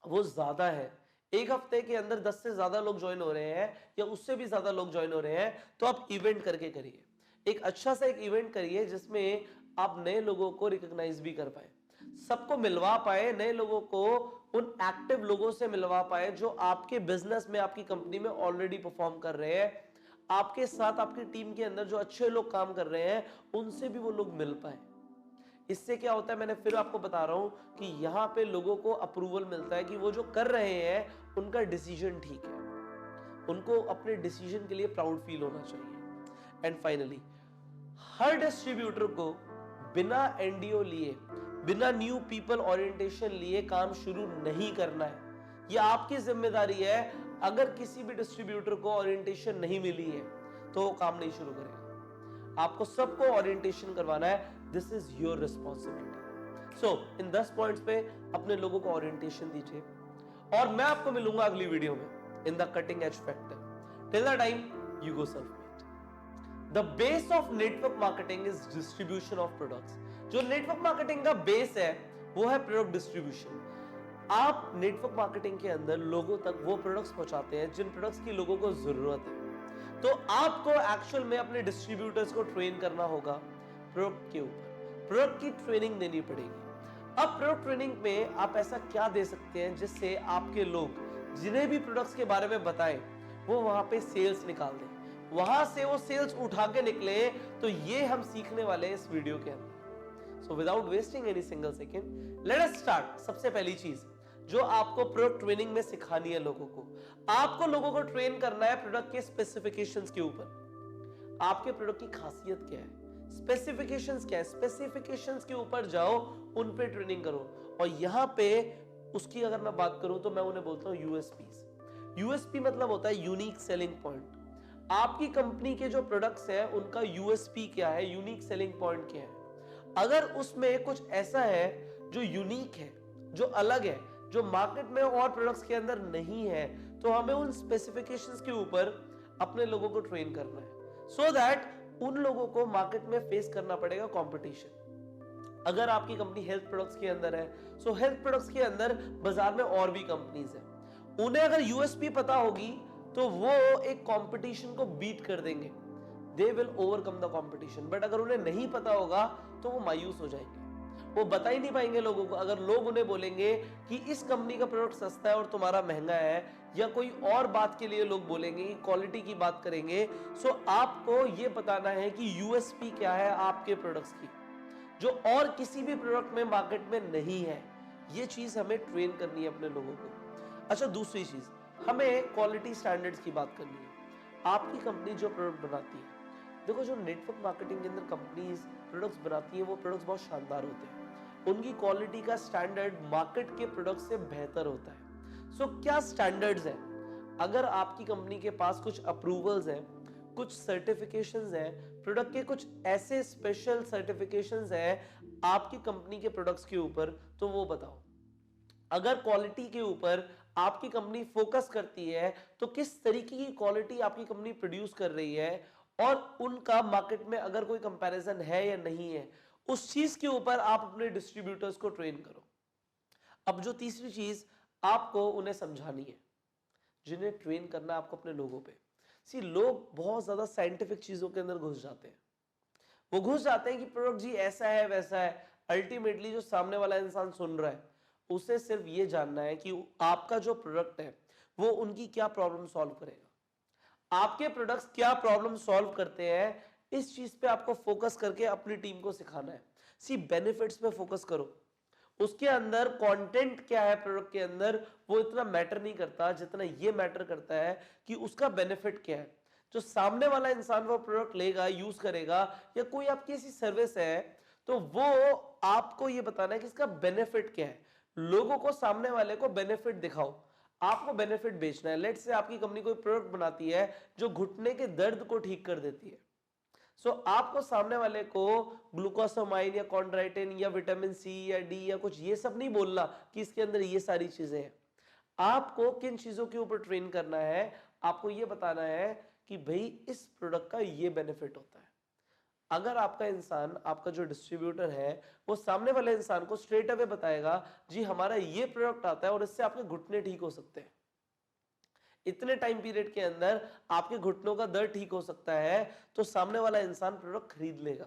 वो ज्यादा है, एक हफ्ते के अंदर 10 से ज्यादा लोग ज्वाइन हो रहे हैं या उससे भी ज्यादा लोग ज्वाइन हो रहे हैं, तो आप इवेंट करके करिए, एक अच्छा सा एक इवेंट करिए जिसमें आप नए लोगों को रिकॉग्नाइज भी कर पाए, सबको मिलवा पाए, नए लोगों को उन एक्टिव लोगों से मिलवा पाए जो आपके बिजनेस में, आपकी कंपनी में ऑलरेडी परफॉर्म कर रहे हैं, आपके साथ आपकी टीम के अंदर जो अच्छे लोग काम कर रहे हैं उनसे भी वो लोग मिल पाए। इससे क्या होता है, मैंने फिर आपको बता रहा हूं कि यहां पे लोगों को अप्रूवल मिलता है कि वो जो कर रहे हैं उनका डिसीजन ठीक है, उनको अपने डिसीजन के लिए प्राउड फील होना चाहिए। एंड फाइनली, हर डिस्ट्रीब्यूटर को बिना एनडीओ लिए, बिना न्यू पीपल ओरिएंटेशन लिए काम शुरू नहीं करना है। यह आपकी जिम्मेदारी है। अगर किसी भी डिस्ट्रीब्यूटर को ओरिएंटेशन नहीं मिली है तो वो काम नहीं शुरू करेगा। आपको सबको ओरिएंटेशन करवाना है, this is your responsibility. So in 10 points पे अपने लोगों को ओरिएंटेशन दीजिए और मैं आपको मिलूंगा अगली वीडियो में in the cutting age factor. Till the time, you go self made. The base of network marketing is distribution of products. जो नेटवर्क मार्केटिंग का बेस है वो है प्रोडक्ट डिस्ट्रीब्यूशन। आप नेटवर्क मार्केटिंग के अंदर लोगों तक वो प्रोडक्ट्स पहुंचाते हैं जिन प्रोडक्ट्स की लोगों को जरूरत है, तो आपको एक्चुअल में अपने डिस्ट्रीब्यूटर्स को ट्रेन करना होगा प्रोडक्ट के ऊपर, प्रोडक्ट की ट्रेनिंग देनी पड़ेगी। अब प्रोडक्ट ट्रेनिंग में आप ऐसा क्या दे सकते हैं जिससे आपके लोग जिन्हें भी प्रोडक्ट्स के बारे में बताएं वो वहां पे सेल्स निकाल दें, वहां से वो सेल्स उठा के निकले। तो ये हम सीखने वाले हैं इस वीडियो के अंदर। So without wasting any single second, let us start. सबसे पहली चीज जो आपको प्रोडक्ट ट्रेनिंग में सिखानी है लोगों को, आपको लोगों को ट्रेन करना है प्रोडक्ट के स्पेसिफिकेशंस के ऊपर। आपके प्रोडक्ट की खासियत क्या है, स्पेसिफिकेशंस क्या है, स्पेसिफिकेशंस के ऊपर जाओ, उन पे ट्रेनिंग करो। और यहां पे उसकी अगर मैं बात करूं तो मैं उन्हें बोलता हूं यूएसपी। यूएसपी मतलब होता है यूनिक सेलिंग पॉइंट। आपकी कंपनी के जो प्रोडक्ट्स हैं उनका यूएसपी क्या है, यूनिक सेलिंग पॉइंट क्या है। अगर उसमें कुछ ऐसा है जो यूनिक है, जो अलग है, जो मार्केट में और प्रोडक्ट्स के अंदर नहीं है, तो हमें उन स्पेसिफिकेशंस के ऊपर अपने लोगों को ट्रेन करना है, सो दैट उन लोगों को मार्केट में फेस करना पड़ेगा कंपटीशन। अगर आपकी कंपनी हेल्थ प्रोडक्ट्स के अंदर है, सो हेल्थ प्रोडक्ट्स के अंदर बाजार में और भी कंपनीज है, उन्हें अगर यूएसपी पता होगी तो वो एक कंपटीशन को बीट कर देंगे, they will overcome the competition. But अगर उन्हें नहीं पता होगा तो वो मायूस हो जाएंगे, वो बता ही नहीं पाएंगे लोगों को। अगर लोग उन्हें बोलेंगे कि इस कंपनी का प्रोडक्ट सस्ता है और तुम्हारा महंगा है, या कोई और बात के लिए लोग बोलेंगे, क्वालिटी की बात करेंगे, सो आपको यह बताना है कि यूएसपी क्या है आपके प्रोडक्ट्स की, जो और किसी भी प्रोडक्ट में मार्केट में नहीं है। ये चीज हमें ट्रेन करनी है अपने लोगों को। अच्छा, दूसरी चीज, हमें क्वालिटी स्टैंडर्ड्स की बात करनी है। आपकी कंपनी जो प्रोडक्ट बनाती है, देखो जो नेटवर्क मार्केटिंग के अंदर कंपनीज प्रोडक्ट्स बनाती है वो प्रोडक्ट्स बहुत शानदार होते हैं, उनकी क्वालिटी का स्टैंडर्ड मार्केट के प्रोडक्ट से बेहतर होता है। सो क्या स्टैंडर्ड्स हैं? अगर आपकी कंपनी के पास कुछ अप्रूवल्स हैं, कुछ सर्टिफिकेशंस हैं, प्रोडक्ट के कुछ ऐसे स्पेशल सर्टिफिकेशंस हैं आपकी कंपनी के प्रोडक्ट्स के ऊपर, तो वो बताओ। अगर क्वालिटी के ऊपर आपकी कंपनी फोकस करती है तो किस तरीके की क्वालिटी आपकी कंपनी प्रोड्यूस कर रही है, और उनका मार्केट में अगर कोई कंपैरिजन है या नहीं है, उस चीज के ऊपर आप अपने डिस्ट्रीब्यूटर्स को ट्रेन करो। अब जो तीसरी चीज आपको उन्हें समझानी है, जिन्हें ट्रेन करना है आपको अपने लोगों पे। सी, लोग बहुत ज्यादा साइंटिफिक चीजों के अंदर घुस जाते हैं। वो घुस जाते हैं कि प्रोडक्ट जी ऐसा है वैसा है। अल्टीमेटली जो सामने वाला इंसान सुन रहा है उसे सिर्फ ये जानना है कि आपका जो प्रोडक्ट है वो उनकी क्या प्रॉब्लम सॉल्व करेगा, आपके प्रोडक्ट्स क्या प्रॉब्लम सॉल्व करते हैं। इस चीज पे आपको फोकस करके अपनी टीम को सिखाना है। सी, बेनिफिट्स पे फोकस करो, उसके अंदर कंटेंट क्या है प्रोडक्ट के अंदर वो इतना मैटर नहीं करता जितना ये मैटर करता है कि उसका बेनिफिट क्या है। जो सामने वाला इंसान वो प्रोडक्ट लेगा, यूज करेगा, या कोई आपकी ऐसी सर्विस है, तो वो आपको ये बताना है कि इसका बेनिफिट क्या है। लोगों को, सामने वाले को बेनिफिट दिखाओ, आपको बेनिफिट बेचना है। लेट्स से आपकी कंपनी कोई प्रोडक्ट बनाती है जो घुटने के दर्द को ठीक कर देती है, सो आपको सामने वाले को ग्लूकोसामाइन या कॉन्ड्राइटिन या विटामिन सी या डी या कुछ ये सब नहीं बोलना कि इसके अंदर ये सारी चीजें हैं। आपको किन चीजों के ऊपर ट्रेन करना है, आपको ये बताना है कि भाई इस प्रोडक्ट का ये बेनिफिट होता है। अगर आपका इंसान, आपका जो डिस्ट्रीब्यूटर है, वो सामने वाले इंसान को स्ट्रेट अवे बताएगा जी हमारा ये प्रोडक्ट आता है और इससे आपके घुटने ठीक हो सकते हैं, इतने टाइम पीरियड के अंदर आपके घुटनों का दर्द ठीक हो सकता है, तो सामने वाला इंसान प्रोडक्ट खरीद लेगा।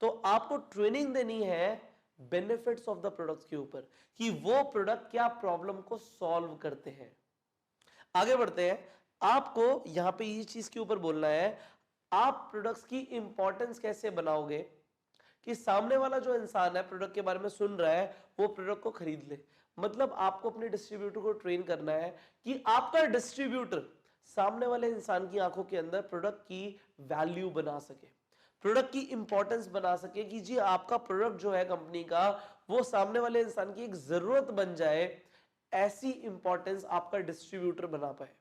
तो आपको ट्रेनिंग देनी है बेनिफिट्स ऑफ द प्रोडक्ट्स के ऊपर कि वो प्रोडक्ट क्या प्रॉब्लम को सॉल्व करते हैं। आगे बढ़ते हैं, आपको यहां पे ये चीज के ऊपर बोलना है, आप प्रोडक्ट्स की इंपॉर्टेंस कैसे बनाओगे कि सामने वाला जो इंसान है प्रोडक्ट के बारे में सुन रहा है वो प्रोडक्ट को खरीद ले। मतलब आपको अपने डिस्ट्रीब्यूटर को ट्रेन करना है कि आपका डिस्ट्रीब्यूटर सामने वाले इंसान की आंखों के अंदर प्रोडक्ट की वैल्यू बना सके, प्रोडक्ट की इंपॉर्टेंस बना सके कि जी आपका प्रोडक्ट जो है कंपनी का वो सामने वाले इंसान की एक जरूरत बन जाए, ऐसी इंपॉर्टेंस आपका डिस्ट्रीब्यूटर बना पाए।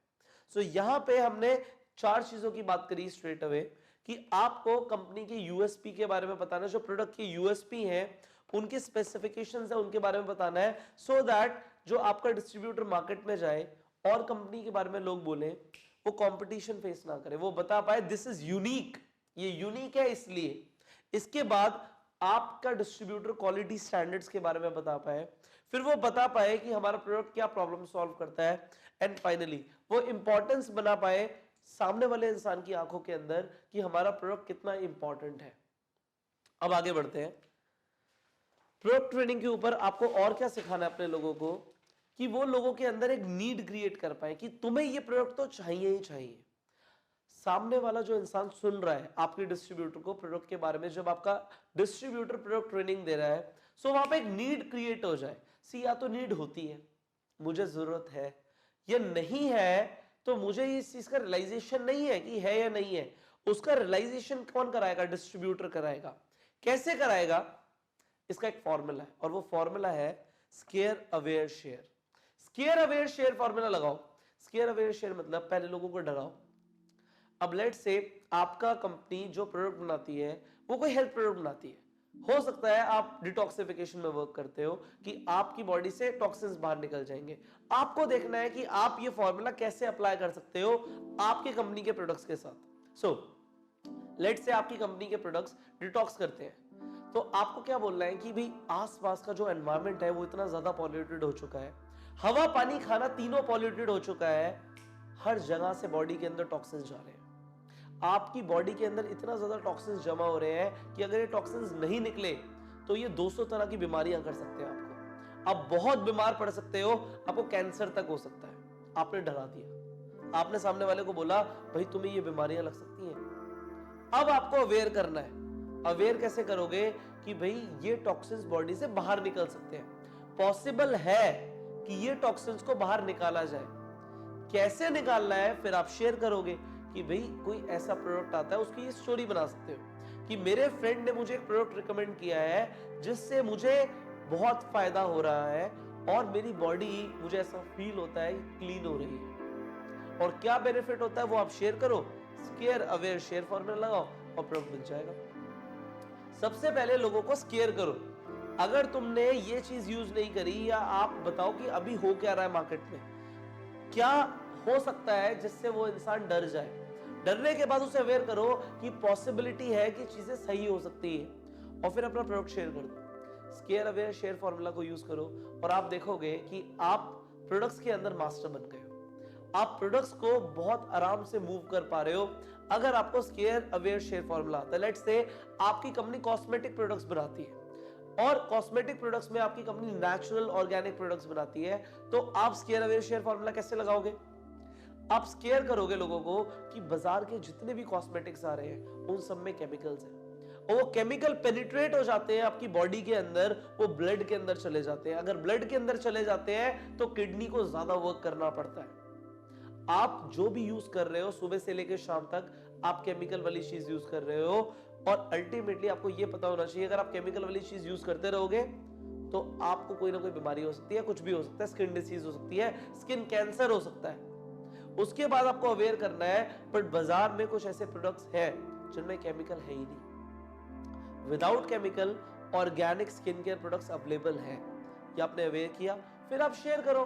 सो यहां पे हमने 4 चीजों की बात करी स्ट्रेट अवे कि आपको कंपनी के यूएसपी के बारे में बताना है, जो प्रोडक्ट के यूएसपी हैं उनके स्पेसिफिकेशंस है उनके बारे में बताना है, सो दैट जो आपका डिस्ट्रीब्यूटर मार्केट में जाए और कंपनी के बारे में लोग बोले, वो कंपटीशन फेस ना करे, वो बता पाए दिस इज यूनिक, ये यूनिक है इसलिए। इसके बाद आपका डिस्ट्रीब्यूटर क्वालिटी स्टैंडर्ड्स के बारे में बता पाए, फिर वो बता पाए कि हमारा प्रोडक्ट क्या प्रॉब्लम सॉल्व करता है, एंड फाइनली वो इंपॉर्टेंस बना पाए सामने वाले इंसान की आंखों के अंदर कि हमारा प्रोडक्ट कितना इंपॉर्टेंट है। अब आगे बढ़ते हैं, प्रोडक्ट ट्रेनिंग के ऊपर आपको और क्या सिखाना है अपने लोगों को कि वो लोगों के अंदर एक नीड क्रिएट कर पाए कि तुम्हें ये प्रोडक्ट तो चाहिए ही चाहिए। सामने वाला जो इंसान सुन रहा है आपके डिस्ट्रीब्यूटर को प्रोडक्ट के बारे में, जब आपका डिस्ट्रीब्यूटर प्रोडक्ट ट्रेनिंग दे रहा है, सो वहां पे एक नीड क्रिएट हो जाए। सी या तो नीड होती है, मुझे जरूरत है, या नहीं है तो मुझे इस चीज का रियलाइजेशन नहीं है कि है या नहीं है। उसका रियलाइजेशन कौन कराएगा? डिस्ट्रीब्यूटर कराएगा। कैसे कराएगा? इसका एक फॉर्मूला है और वो फॉर्मूला है square aware share. Square aware share formula लगाओ। स्केयर अवेयर शेयर मतलब पहले लोगों को डराओ। अब लेट से आपका कंपनी जो प्रोडक्ट बनाती है वो कोई हेल्थ प्रोडक्ट बनाती है, हो सकता है आप डिटॉक्सिफिकेशन में वर्क करते हो कि आपकी बॉडी से टॉक्सिन्स बाहर निकल जाएंगे। आपको देखना है कि आप ये फॉर्मूला कैसे अप्लाई कर सकते हो आपकी कंपनी के प्रोडक्ट्स के साथ। सो लेट से आपकी कंपनी के प्रोडक्ट्स डिटॉक्स करते हैं, तो आपको क्या बोलना है कि भाई आसपास का जो एनवायरनमेंट है वो इतना ज्यादा पॉल्यूटेड हो चुका है, हवा पानी खाना तीनों पॉल्यूटेड हो चुका है, हर जगह से बॉडी के अंदर टॉक्सिन्स जा रहे हैं, आपकी बॉडी के अंदर इतना ज्यादा टॉक्सिन्स जमा हो रहे हैं कि अगर ये टॉक्सिन्स नहीं निकले तो ये 200 तरह की बीमारियां कर सकते हैं आपको। आप बहुत बीमार पड़ सकते हो, आपको कैंसर तक हो सकता है। आपने डरा दिया, आपने सामने वाले को बोला भाई तुम्हें ये बीमारियां लग सकती हैं। अब आपको अवेयर करना है। अवेयर कैसे करोगे कि भाई ये टॉक्सिन्स बॉडी से बाहर निकल सकते हैं, पॉसिबल है कि ये टॉक्सिन्स को बाहर निकाला जाए। कैसे निकालना है फिर आप शेयर करोगे कि भाई कोई ऐसा प्रोडक्ट आता है, उसकी स्टोरी बना सकते हो कि मेरे फ्रेंड ने मुझे एक प्रोडक्ट रिकमेंड किया है जिससे मुझे बहुत फायदा हो रहा है और मेरी बॉडी, मुझे ऐसा फील होता है क्लीन हो रही है, और क्या बेनिफिट होता है वो आप शेयर करो। स्केयर अवेयर शेयर फॉर्मूला लगाओ और प्रोडक्ट मिल जाएगा। सबसे पहले लोगों को स्केयर करो। अगर तुमने ये चीज यूज नहीं करी, या आप बताओ कि अभी हो क्या रहा है मार्केट में, क्या हो सकता है जिससे वो इंसान डर जाए। डरने के बाद उसे अवेयर करो कि पॉसिबिलिटी है कि चीजें सही हो सकती है, और फिर अपना प्रोडक्ट शेयर कर दो। स्केयर अवेयर शेयर फॉर्मूला को यूज करो और आप देखोगे कि आप प्रोडक्ट्स के अंदर मास्टर बन गए हो। आप प्रोडक्ट्स को बहुत आराम से मूव कर पा रहे हो अगर आपको स्केयर अवेयर शेयर फॉर्मूला आता है। लेट्स से आपकी कंपनी कॉस्मेटिक प्रोडक्ट्स बनाती है और कॉस्मेटिक प्रोडक्ट्स में आपकी कंपनी नेचुरल ऑर्गेनिक प्रोडक्ट्स बनाती है, तो आप स्केयर अवेयर शेयर फॉर्मूला कैसे लगाओगे? आप स्केयर करोगे लोगों को कि बाजार के जितने भी कॉस्मेटिक्स आ रहे हैं उन सब में केमिकल्स हैं, और वो केमिकल पेनिट्रेट हो जाते हैं आपकी बॉडी के अंदर, वो ब्लड के अंदर चले जाते हैं। अगर ब्लड के अंदर चले जाते हैं तो किडनी को ज्यादा वर्क करना पड़ता है। आप जो भी यूज कर रहे हो सुबह से लेकर शाम तक आप केमिकल वाली चीज यूज कर रहे हो, और अल्टीमेटली आपको यह पता होना चाहिए अगर आप केमिकल वाली चीज यूज करते रहोगे तो आपको कोई ना कोई बीमारी हो सकती है, कुछ भी हो सकता है, स्किन डिसीज हो सकती है, स्किन कैंसर हो सकता है। उसके बाद आपको अवेयर करना है, बट बाजार में कुछ ऐसे प्रोडक्ट्स हैं जिनमें केमिकल है ही नहीं। Without chemical organic skin care products available है, ये आपने अवेयर किया, फिर आप शेयर करो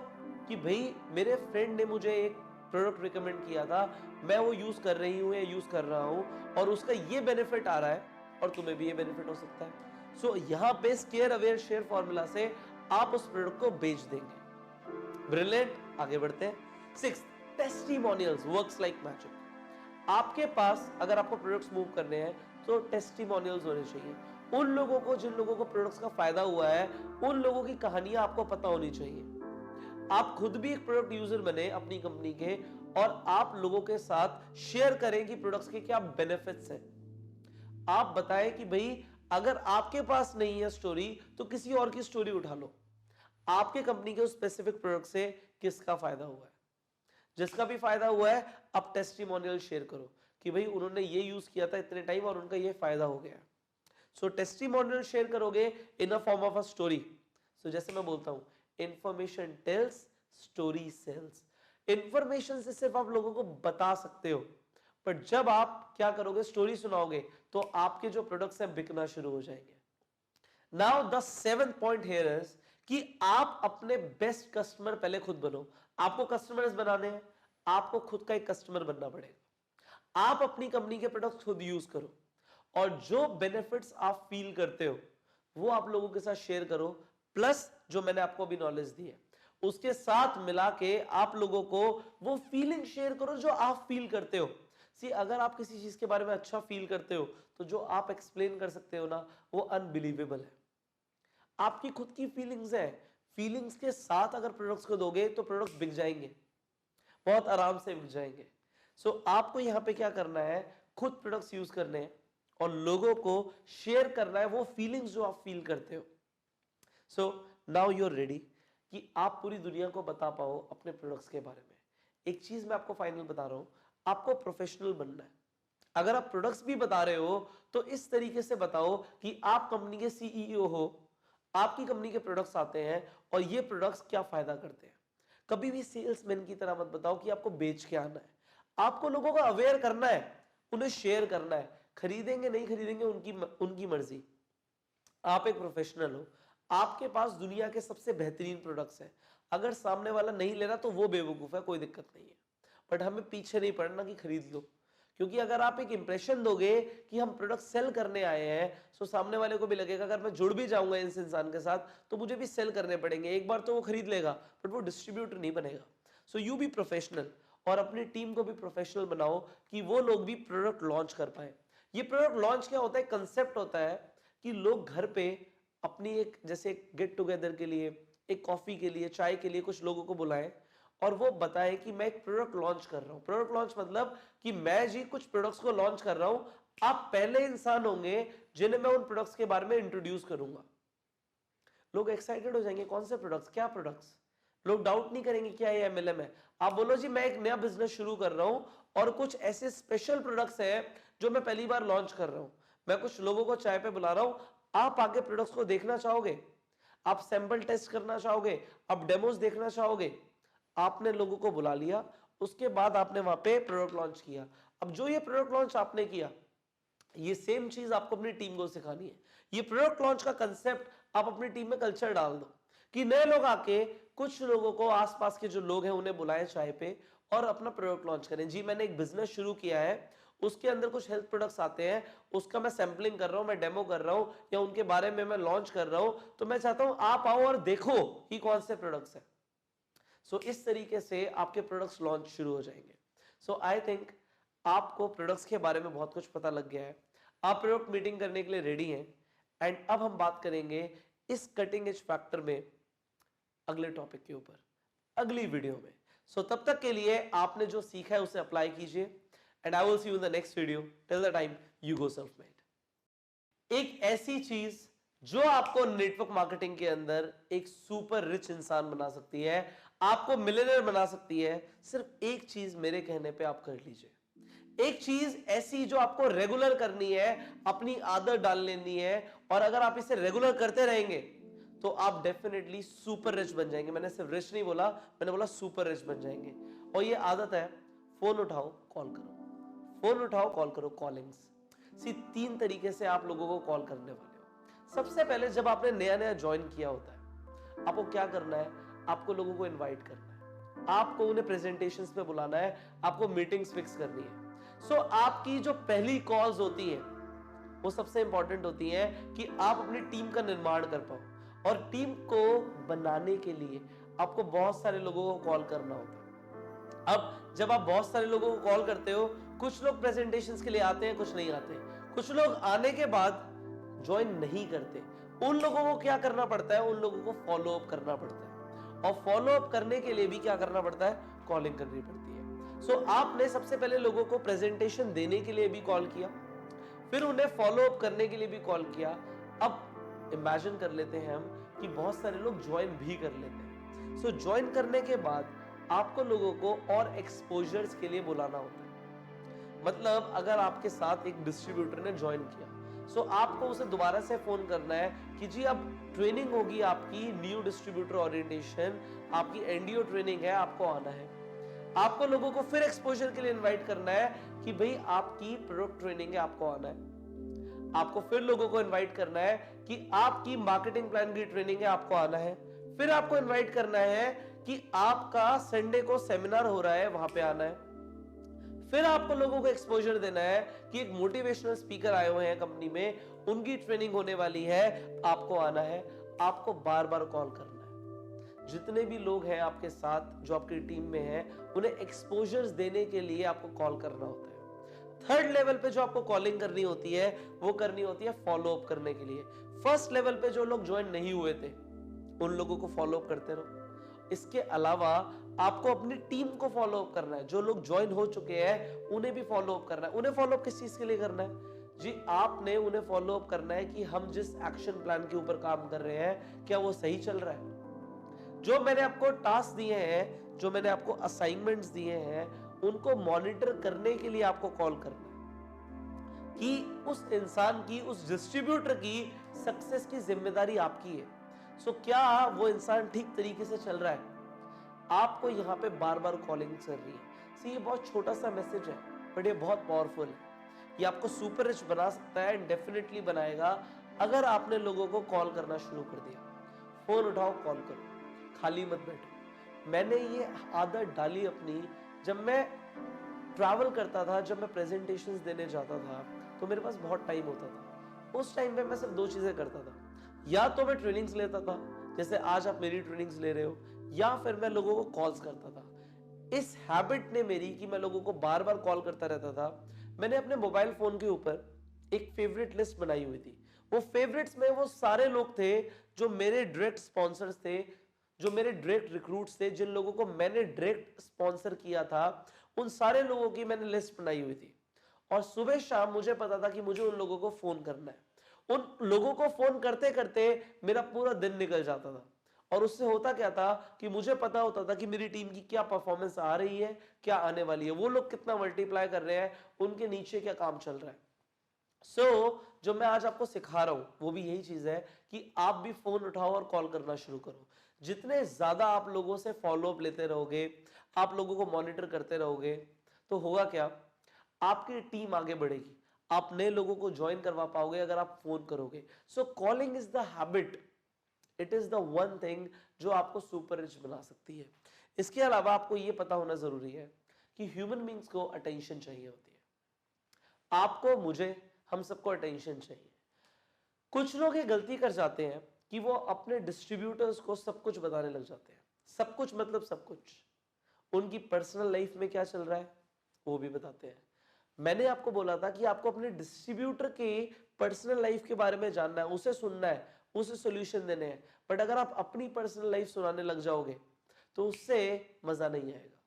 कि भाई मेरे फ्रेंड ने मुझे एक प्रोडक्ट रिकमेंड किया था, मैं वो यूज कर रही हूँ या यूज कर रहा हूँ और उसका ये बेनिफिट आ रहा है और तुम्हें भी ये बेनिफिट हो सकता है। सो यहाँ पे स्केयर अवेयर शेयर फॉर्मूला से आप उस प्रोडक्ट को बेच देंगे। ब्रिलियंट, आगे बढ़ते हैं। 6, टेस्टिमोनियल्स वर्क्स लाइक मैजिक। आपके पास अगर आपको प्रोडक्ट्स मूव करने हैं तो टेस्टिमोनियल्स होने चाहिए। उन लोगों को जिन लोगों को प्रोडक्ट्स का फायदा हुआ है, उन लोगों की कहानियां आपको पता होनी चाहिए। आप खुद भी एक प्रोडक्ट यूजर बने अपनी कंपनी के और आप लोगों के साथ शेयर करें कि प्रोडक्ट्स के क्या बेनिफिट्स हैं। आप बताएं कि भाई अगर आपके पास नहीं है स्टोरी तो किसी और की स्टोरी उठा लो, आपके कंपनी के उस स्पेसिफिक प्रोडक्ट से किसका फायदा हुआ है। जिसका भी फायदा हुआ है आप टेस्टिमोनियल शेयर करो कि भाई उन्होंने ये यूज किया था इतने टाइम और उनका ये फायदा हो गया। सो टेस्टिमोनियल शेयर करोगे in a form of a story. So जैसे मैं बोलता हूं, information tells, story sells. Information से सिर्फ आप लोगों को बता सकते हो, पर जब आप क्या करोगे, स्टोरी सुनाओगे, तो आपके जो प्रोडक्ट्स हैं बिकना शुरू हो जाएंगे। Now the 7th point here is कि आप अपने बेस्ट कस्टमर पहले खुद बनो। आपको कस्टमर्स बनाने हैं, आपको खुद का एक कस्टमर बनना पड़ेगा। आप अपनी कंपनी के प्रोडक्ट्स खुद यूज करो और जो बेनिफिट्स आप फील करते हो वो आप लोगों के साथ शेयर करो, प्लस जो मैंने आपको अभी नॉलेज दी है उसके साथ मिला के आप लोगों को वो फीलिंग शेयर करो जो आप फील करते हो। सी, अगर आप किसी चीज के बारे में अच्छा फील करते हो तो जो आप एक्सप्लेन कर सकते हो ना, वो अनबिलीवेबल है। आपकी खुद की फीलिंग्स है, फीलिंग्स के साथ अगर प्रोडक्ट्स को दोगे तो प्रोडक्ट्स बिक जाएंगे, बहुत आराम से बिक जाएंगे। सो आपको यहां पे क्या करना है, खुद प्रोडक्ट्स यूज करने हैं और लोगों को शेयर करना है वो फीलिंग्स जो आप फील करते हो। So now you are ready कि आप पूरी दुनिया को बता पाओ अपने प्रोडक्ट्स के बारे में। एक चीज मैं आपको फाइनल बता रहा हूं, आपको प्रोफेशनल बनना है। अगर आप प्रोडक्ट्स भी बता रहे हो तो इस तरीके से बताओ कि आप कंपनी के सीईओ हो, आपकी कंपनी के प्रोडक्ट्स आते हैं और ये प्रोडक्ट्स क्या फायदा करते हैं। कभी भी सेल्समैन की तरह मत बताओ कि आपको बेच के आना है। आपको लोगों को अवेयर करना है, उन्हें शेयर करना है। खरीदेंगे नहीं खरीदेंगे उनकी मर्जी। आप एक प्रोफेशनल हो, आपके पास दुनिया के सबसे बेहतरीन प्रोडक्ट्स हैं। अगर सामने वाला नहीं ले रहा तो वो बेवकूफ है, कोई दिक्कत नहीं है, बट हमें पीछे नहीं पड़ना कि खरीद लो। क्योंकि अगर आप एक इंप्रेशन दोगे कि हम प्रोडक्ट सेल करने आए हैं, तो सामने वाले को भी लगेगा अगर मैं जुड़ भी जाऊंगा इस इंसान के साथ तो मुझे भी सेल करने पड़ेंगे। एक बार तो वो खरीद लेगा बट वो डिस्ट्रीब्यूटर नहीं बनेगा। सो यू बी प्रोफेशनल और अपनी टीम को भी प्रोफेशनल बनाओ कि वो लोग भी प्रोडक्ट लॉन्च कर पाए। ये प्रोडक्ट लॉन्च क्या होता है, कंसेप्ट होता है कि लोग घर पे अपनी एक जैसे गेट टुगेदर के लिए, एक कॉफी के लिए, चाय के लिए कुछ लोगों को बुलाएं और वो बताएं कि मैं एक प्रोडक्ट लॉन्च कर रहा हूं। प्रोडक्ट लॉन्च मतलब कि मैं जी कुछ प्रोडक्ट्स को लॉन्च कर रहा हूं, आप पहले इंसान होंगे जिन्हें मैं उन प्रोडक्ट्स के बारे में इंट्रोड्यूस करूंगा। लोग एक्साइटेड हो जाएंगे, कौन से प्रोडक्ट्स, क्या प्रोडक्ट्स। लोग डाउट नहीं करेंगे क्या ये एमएलएम है। आप बोलो जी मैं एक नया बिजनेस शुरू कर रहा हूं और कुछ ऐसे स्पेशल प्रोडक्ट्स हैं जो मैं पहली बार लॉन्च कर रहा हूं, मैं कुछ लोगों को चाय पे बुला रहा हूं, आप आके प्रोडक्ट्स को देखना चाहोगे, आप सैंपल टेस्ट करना चाहोगे, आप डेमोस देखना चाहोगे। आपने लोगों को बुला लिया, उसके बाद आपने वहां पे प्रोडक्ट लॉन्च किया। अब जो ये प्रोडक्ट लॉन्च आपने किया, ये सेम चीज आपको अपनी टीम को सिखानी है। ये प्रोडक्ट लॉन्च का कंसेप्ट आप अपनी टीम में कल्चर डाल दो कि नए लोग आके कुछ लोगों को, आसपास के जो लोग हैं उन्हें बुलाएं चाय पे और अपना प्रोडक्ट लॉन्च करें। जी मैंने एक बिजनेस शुरू किया है, उसके अंदर कुछ हेल्थ प्रोडक्ट्स आते हैं, उसका मैं सैंपलिंग कर रहा हूं, मैं डेमो कर रहा हूं या उनके बारे में मैं लॉन्च कर रहा हूं, तो मैं चाहता हूं आप आओ और देखो कि कौन से प्रोडक्ट्स हैं। सो इस तरीके से आपके प्रोडक्ट्स लॉन्च शुरू हो जाएंगे। सो आई थिंक आपको प्रोडक्ट्स के बारे में बहुत कुछ पता लग गया है, आप प्रोडक्ट मीटिंग करने के लिए रेडी हैं। एंड अब हम बात करेंगे इस कटिंग एज फैक्टर में अगले टॉपिक के ऊपर, अगली वीडियो में। सो तब तक के लिए आपने जो सीखा है उसे अप्लाई कीजिए and I will see you in the next video. Till the time you go self made. एक ऐसी चीज जो आपको नेटवर्क मार्केटिंग के अंदर एक सुपर रिच इंसान बना सकती है, आपको मिलियनेयर बना सकती है, सिर्फ एक चीज मेरे कहने पे आप कर लीजिए। एक चीज ऐसी जो आपको रेगुलर करनी है, अपनी आदत डाल लेनी है, और अगर आप इसे रेगुलर करते रहेंगे तो आप डेफिनेटली सुपर रिच बन जाएंगे। मैंने सिर्फ रिच नहीं बोला, मैंने बोला सुपर रिच बन जाएंगे। और ये आदत है, फोन उठाओ कॉल करो, फोन उठाओ कॉल करो, कॉलिंग्स। सी 3 तरीके से आप लोगों को कॉल करने वाले हो। सबसे पहले जब आपने नया नया ज्वाइन किया होता है, आपको क्या करना है, आपको लोगों को इनवाइट करना है, आपको उन्हें प्रेजेंटेशंस पे बुलाना है, आपको मीटिंग्स फिक्स करनी है। सो आपकी जो पहली कॉल्स होती है वो सबसे इंपॉर्टेंट होती है कि आप अपनी टीम का निर्माण कर पाओ, और टीम को बनाने के लिए आपको बहुत सारे लोगों को कॉल करना होता है। अब जब आप बहुत सारे लोगों को कॉल करते हो, कुछ लोग प्रेजेंटेशंस के लिए आते हैं, कुछ नहीं आते, कुछ लोग आने के बाद ज्वाइन नहीं करते। उन लोगों को क्या करना पड़ता है, उन लोगों को फॉलो अप करना पड़ता है, और फॉलो अप करने के लिए भी क्या करना पड़ता है, कॉलिंग करनी पड़ती है। सो आपने सबसे पहले लोगों को प्रेजेंटेशन देने के लिए भी कॉल किया, फिर उन्हें फॉलो अप करने के लिए भी कॉल किया। अब इमेजिन कर लेते हैं हम कि बहुत सारे लोग ज्वाइन भी कर लेते हैं। सो ज्वाइन करने के बाद आपको लोगों को और एक्सपोजर्स के लिए बुलाना होता है। मतलब अगर आपके साथ एक डिस्ट्रीब्यूटर ने ज्वाइन किया, सो आपको उसे दोबारा से फोन करना है कि जी अब ट्रेनिंग होगी आपकी, न्यू डिस्ट्रीब्यूटर ओरिएंटेशन, आपकी एनडीओ ट्रेनिंग है, आपको आना है। आपको लोगों को फिर एक्सपोजर के लिए इनवाइट करना है कि भाई आपकी प्रोडक्ट ट्रेनिंग है, आपको आना है। आपको फिर लोगों को इनवाइट करना है कि आपकी मार्केटिंग प्लान की ट्रेनिंग है, आपको आना है। फिर आपको इनवाइट करना है कि आपका संडे को सेमिनार हो रहा है, वहां पे आना है। फिर आपको लोगों को एक्सपोजर देना है कि एक मोटिवेशनल स्पीकर आए हुए हैं कंपनी में, उनकी ट्रेनिंग होने वाली है, आपको आना है। आपको बार बार कॉल करना है। जितने भी लोग हैं आपके साथ जो आपकी टीम में हैं, उन्हें एक्सपोजर्स देने के लिए आपको कॉल करना होता है। थर्ड लेवल पे जो आपको कॉलिंग करनी होती है, वो करनी होती है फॉलो अप करने के लिए। फर्स्ट लेवल पे जो लोग ज्वाइन नहीं हुए थे, उन लोगों को फॉलो अप करते रहो। इसके अलावा आपको अपनी टीम को फॉलो अप करना है। जो लोग ज्वाइन हो चुके हैं उन्हें भी फॉलो अप करना है। उन्हें फॉलो अप किस चीज के लिए करना है जी, आपने उन्हें फॉलो अप करना है कि हम जिस एक्शन प्लान के ऊपर काम कर रहे हैं, क्या वो सही चल रहा है। जो मैंने आपको टास्क दिए हैं, जो मैंने आपको असाइनमेंट्स दिए हैं, उनको मॉनिटर करने के लिए आपको कॉल करना है कि उस इंसान की, उस डिस्ट्रीब्यूटर की सक्सेस की जिम्मेदारी आपकी है। सो क्या वो इंसान ठीक तरीके से चल रहा है। आपको यहाँ पे बार बार कॉलिंग चल रही है। ये बहुत छोटा सा मैसेज है, बट ये बहुत पावरफुल है। ये आपको सुपर रिच बना सकता है, डेफिनेटली बनाएगा, अगर आपने लोगों को कॉल करना शुरू कर दिया। फोन उठाओ, कॉल करो, खाली मत बैठो। मैंने ये आदत डाली अपनी, जब मैं ट्रैवल करता था, जब मैं प्रेजेंटेशंस देने जाता था, तो मेरे पास बहुत टाइम होता था। उस टाइम पे मैं सिर्फ 2 चीजें करता था, या तो मैं ट्रेनिंग्स लेता था, जैसे आज आप मेरी ट्रेनिंग्स ले रहे हो, या फिर मैं लोगों को कॉल्स करता था। इस हैबिट ने मेरी कि मैं लोगों को बार बार कॉल करता रहता था। मैंने अपने मोबाइल फोन के ऊपर एक फेवरेट लिस्ट बनाई हुई थी। वो फेवरेट्स में वो सारे लोग थे जो मेरे डायरेक्ट स्पॉन्सर्स थे, जो मेरे डायरेक्ट रिक्रूट्स थे, जिन लोगों को मैंने डायरेक्ट स्पॉन्सर किया था। उन सारे लोगों की मैंने लिस्ट बनाई हुई थी, और सुबह शाम मुझे पता था कि मुझे उन लोगों को फोन करना है। उन लोगों को फोन करते करते मेरा पूरा दिन निकल जाता था, और उससे होता क्या था कि मुझे पता होता था कि मेरी टीम की क्या परफॉर्मेंस आ रही है, क्या आने वाली है, वो लोग कितना मल्टीप्लाई कर रहे हैं, उनके नीचे क्या काम चल रहा है। जो मैं आज आपको सिखा रहा हूं वो भी यही चीज है कि आप भी फोन उठाओ और कॉल करना शुरू करो। जितने ज्यादा आप लोगों से फॉलो अप लेते रहोगे, आप लोगों को मॉनिटर करते रहोगे, तो होगा क्या, आपकी टीम आगे बढ़ेगी, आप नए लोगों को ज्वाइन करवा पाओगे अगर आप फोन करोगे। So calling is the habit, it is the one thing जो आपको सुपर रिच बना सकती है। इसके अलावा आपको यह पता होना जरूरी है कि ह्यूमन बींग्स को अटेंशन चाहिए होती है। आपको, मुझे, हम सबको अटेंशन चाहिए। कुछ लोग ये गलती कर जाते हैं कि वो अपने डिस्ट्रीब्यूटर्स को सब कुछ बताने लग जाते हैं। सब कुछ मतलब सब कुछ, उनकी पर्सनल लाइफ में क्या चल रहा है वो भी बताते हैं। मैंने आपको बोला था कि आपको अपने डिस्ट्रीब्यूटर के पर्सनल लाइफ के बारे में जानना है, उसे सुनना है, उसे सॉल्यूशन देने हैं। बट अगर आप अपनी पर्सनल लाइफ सुनाने लग जाओगे तो उससे मजा नहीं आएगा।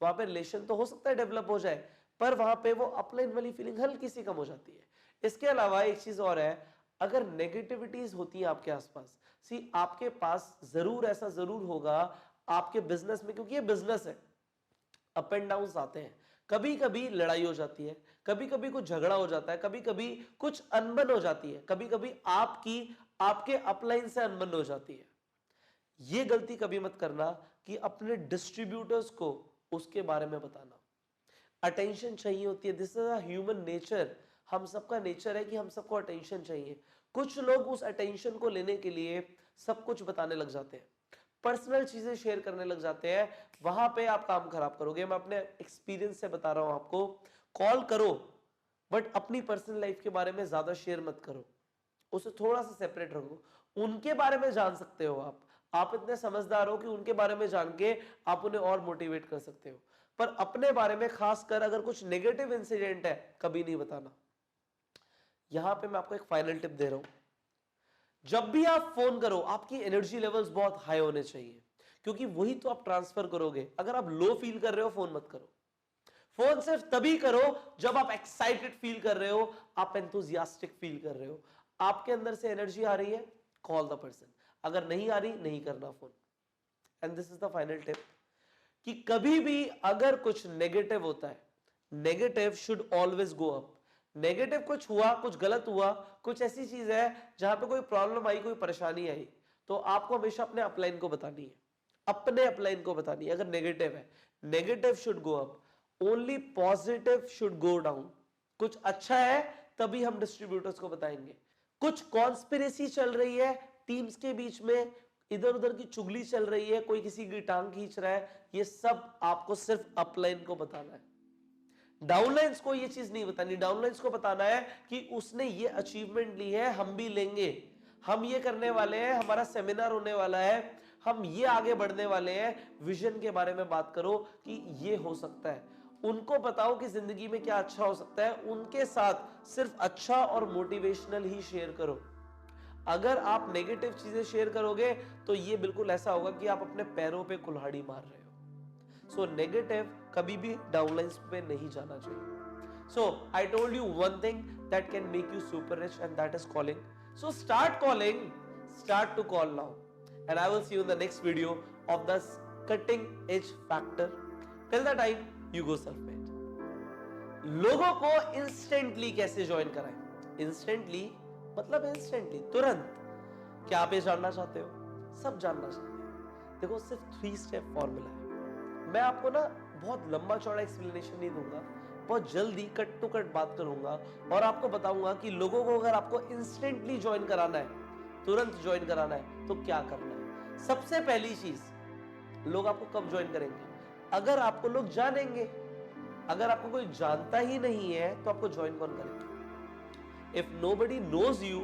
वहां पे रिलेशन तो हो सकता है डेवलप हो जाए, पर वहां पे वो अपलाइन वाली फीलिंग हल्की सी कम हो जाती है। इसके अलावा एक चीज और है, अगर नेगेटिविटीज होती है आपके आसपास, आपके पास जरूर ऐसा जरूर होगा आपके बिजनेस में, क्योंकि ये बिजनेस है, अप एंड डाउन आते हैं। कभी कभी लड़ाई हो जाती है, कभी कभी कुछ झगड़ा हो जाता है, कभी कभी कुछ अनबन हो जाती है, कभी कभी आपके अपलाइन से अनबन हो जाती है। ये गलती कभी मत करना कि अपने डिस्ट्रीब्यूटर्स को उसके बारे में बताना। अटेंशन चाहिए होती है, this is a human nature. हम सबका नेचर है कि हम सबको अटेंशन चाहिए। कुछ लोग उस अटेंशन को लेने के लिए सब कुछ बताने लग जाते हैं, पर्सनल चीजें शेयर करने लग जाते हैं, वहां पे आप काम खराब करोगे। मैं अपने एक्सपीरियंस से बता रहा हूं आपको, कॉल करो बट अपनी पर्सनल लाइफ के बारे में ज्यादा शेयर मत करो, उसे थोड़ा सा सेपरेट रखो। उनके बारे में जान सकते हो आप इतने समझदार हो कि उनके बारे में जान के आप उन्हें और मोटिवेट कर सकते हो, पर अपने बारे में खासकर अगर कुछ नेगेटिव इंसिडेंट है कभी नहीं बताना। यहां पे मैं आपको एक फाइनल टिप दे रहा हूं, जब भी आप फोन करो आपकी एनर्जी लेवल्स बहुत हाई होने चाहिए, क्योंकि वही तो आप ट्रांसफर करोगे। अगर आप लो फील कर रहे हो फोन मत करो। फोन सिर्फ तभी करो जब आप एक्साइटेड फील कर रहे हो, आप एंथुजियास्टिक फील कर रहे हो, आपके अंदर से एनर्जी आ रही है, कॉल द पर्सन। अगर नहीं आ रही, नहीं करना phone. And this is the final tip कि कभी भी अगर कुछ नेगेटिव होता है, negative should always go up. Negative कुछ हुआ, कुछ गलत हुआ, कुछ ऐसी चीज है जहां पे कोई प्रॉब्लम आई, कोई परेशानी आई, तो आपको हमेशा अपने अपलाइन को बतानी है, अपने अपलाइन को बतानी है। अगर नेगेटिव है, negative should go up, only positive should go down. कुछ अच्छा है तभी हम डिस्ट्रीब्यूटर्स को बताएंगे। कुछ कॉन्स्पिरेसी चल रही है टीम्स के बीच में, इधर उधर की चुगली चल रही है, कोई किसी की टांग खींच रहा है, ये सब आपको सिर्फ अपलाइन को बताना है। डाउनलाइंस को ये चीज नहीं बतानी। डाउनलाइंस को बताना है कि उसने ये अचीवमेंट ली है, हम भी लेंगे, हम ये करने वाले हैं, हमारा सेमिनार होने वाला है, हम ये आगे बढ़ने वाले हैं। विजन के बारे में बात करो कि ये हो सकता है। उनको बताओ कि जिंदगी में क्या अच्छा हो सकता है, उनके साथ सिर्फ अच्छा और मोटिवेशनल ही शेयर करो। अगर आप नेगेटिव चीजें शेयर करोगे तो ये बिल्कुल ऐसा होगा कि आप अपने पैरों पे कुल्हाड़ी मार रहे हो। सो नेगेटिव कभी भी डाउनलाइंस पे नहीं जाना चाहिए। So I told you one thing that can make you super rich, and that is calling. So start calling, start to call now, and I will see you in the next video of the cutting edge factor. Till the time, you go self-made. लोगों को इंस्टेंटली कैसे ज्वाइन कराएं? इंस्टेंटली मतलब इंस्टेंटली, तुरंत। क्या आप ये जानना चाहते हो? सब जानना चाहते हैं। देखो, सिर्फ 3 स्टेप फॉर्मूला है। मैं आपको ना बहुत लंबा चौड़ा एक्सप्लेनेशन नहीं दूंगा, बहुत जल्दी कट टू कट बात करूंगा और आपको बताऊंगा कि लोगों को अगर आपको इंस्टेंटली ज्वाइन कराना है, तुरंत ज्वाइन कराना है, तो क्या करना है। सबसे पहली चीज, लोग आपको कब ज्वाइन करेंगे? अगर आपको लोग जानेंगे। अगर आपको कोई जानता ही नहीं है तो आपको ज्वाइन कौन करेंगे? If nobody knows you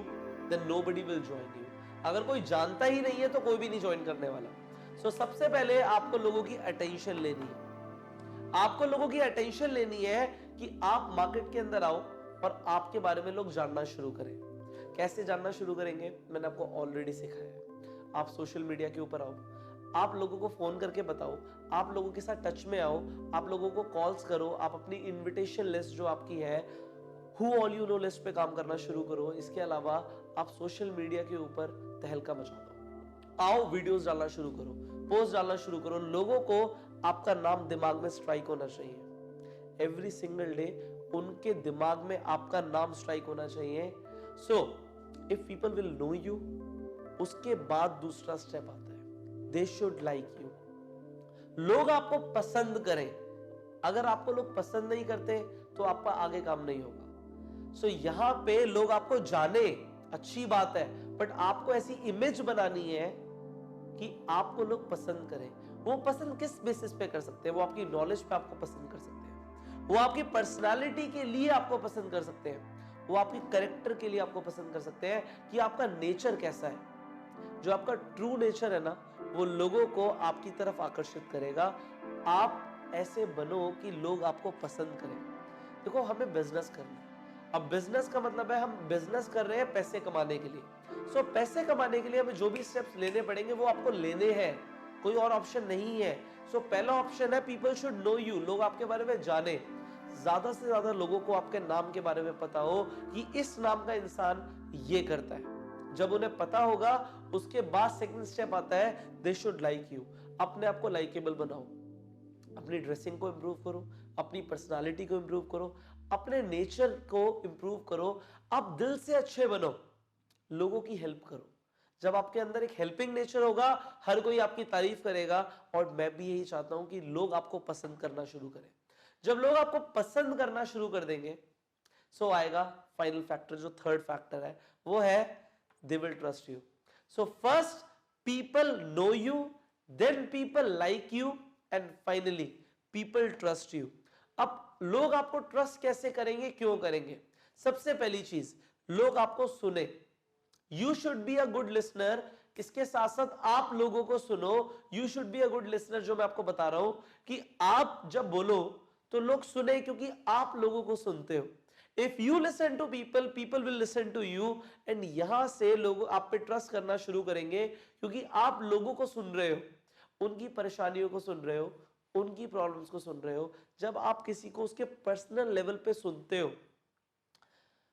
then nobody will join you. अगर कोई जानता ही नहीं है तो कोई भी नहीं ज्वाइन करने वाला। सो सबसे पहले आपको लोगों की अटेंशन लेनी है। आपको लोगों की अटेंशन लेनी है कि आप मार्केट के अंदर आओ और आपके बारे में लोग जानना शुरू करें। कैसे जानना शुरू करेंगे? मैंने आपको ऑलरेडी सिखाया है। आप सोशल मीडिया के ऊपर आओ, आप लोगों को फोन करके बताओ, आप लोगों के साथ टच में आओ, आप लोगों को कॉल्स करो, आप अपनी इनविटेशन लिस्ट जो आपकी है, who all you know list पे काम करना शुरू करो। इसके अलावा आप सोशल मीडिया के ऊपर तहलका मचा दो। आओ, वीडियोस डालना शुरू करो, पोस्ट डालना शुरू करो। लोगों को आपका नाम दिमाग में स्ट्राइक होना चाहिए। एवरी सिंगल डे उनके दिमाग में आपका नाम स्ट्राइक होना चाहिए। So if people will know you, उसके बाद दूसरा स्टेप आता है, दे शुड लाइक यू। लोग आपको पसंद करें। अगर आपको लोग पसंद नहीं करते तो आपका आगे काम नहीं होगा। सो यहां पे लोग आपको जाने, अच्छी बात है, बट आपको ऐसी इमेज बनानी है कि आपको लोग पसंद करें। वो पसंद किस बेसिस पे कर सकते हैं? वो आपकी नॉलेज पे आपको पसंद कर सकते हैं, वो आपकी पर्सनालिटी के लिए आपको पसंद कर सकते हैं, वो आपकी कैरेक्टर के लिए आपको पसंद कर सकते हैं कि आपका नेचर कैसा है। जो आपका ट्रू नेचर है ना, वो लोगों को आपकी तरफ आकर्षित करेगा। आप ऐसे बनो कि लोग आपको पसंद करें। देखो, हमें बिजनेस करना है। अब बिजनेस का मतलब है हम बिजनेस कर रहे हैं पैसे कमाने के लिए। सो पैसे कमाने के लिए हमें जो भी स्टेप्स लेने पड़ेंगे वो आपको लेने हैं, कोई और ऑप्शन नहीं है। सो पहला ऑप्शन है, पीपल शुड नो यू। लोग आपके बारे में जाने, ज्यादा से ज्यादा लोगों को आपके नाम के बारे में पता हो कि इस नाम का इंसान ये करता है। जब उन्हें पता होगा, उसके बाद सेकंड स्टेप आता है, दे शुड लाइक यू। अपने आप को लाइकेबल बनाओ, अपनी ड्रेसिंग को इंप्रूव करो, अपनी पर्सनालिटी को इंप्रूव करो, अपने नेचर को इंप्रूव करो। आप दिल से अच्छे बनो, लोगों की हेल्प करो। जब आपके अंदर एक हेल्पिंग नेचर होगा, हर कोई आपकी तारीफ करेगा। और मैं भी यही चाहता हूं कि लोग आपको पसंद करना शुरू करें। जब लोग आपको पसंद करना शुरू कर देंगे, सो आएगा फाइनल फैक्टर, जो थर्ड फैक्टर है वो है they will trust you. So first people know you, then people like you, and finally people trust you. अब लोग आपको ट्रस्ट कैसे करेंगे, क्यों करेंगे? सबसे पहली चीज, लोग आपको सुने. You should be a good listener. इसके साथ साथ आप लोगों को सुनो. You should be a good listener. जो मैं आपको बता रहा हूं कि आप जब बोलो तो लोग सुने, क्योंकि आप लोगों को सुनते हो. If you listen to people, people will listen to you. And यहां से लोग आप पे ट्रस्ट करना शुरू करेंगे, क्योंकि आप लोगों को सुन रहे हो, उनकी परेशानियों को सुन रहे हो, उनकी प्रॉब्लम्स को सुन रहे हो. जब आप किसी को उसके पर्सनल लेवल पे सुनते हो,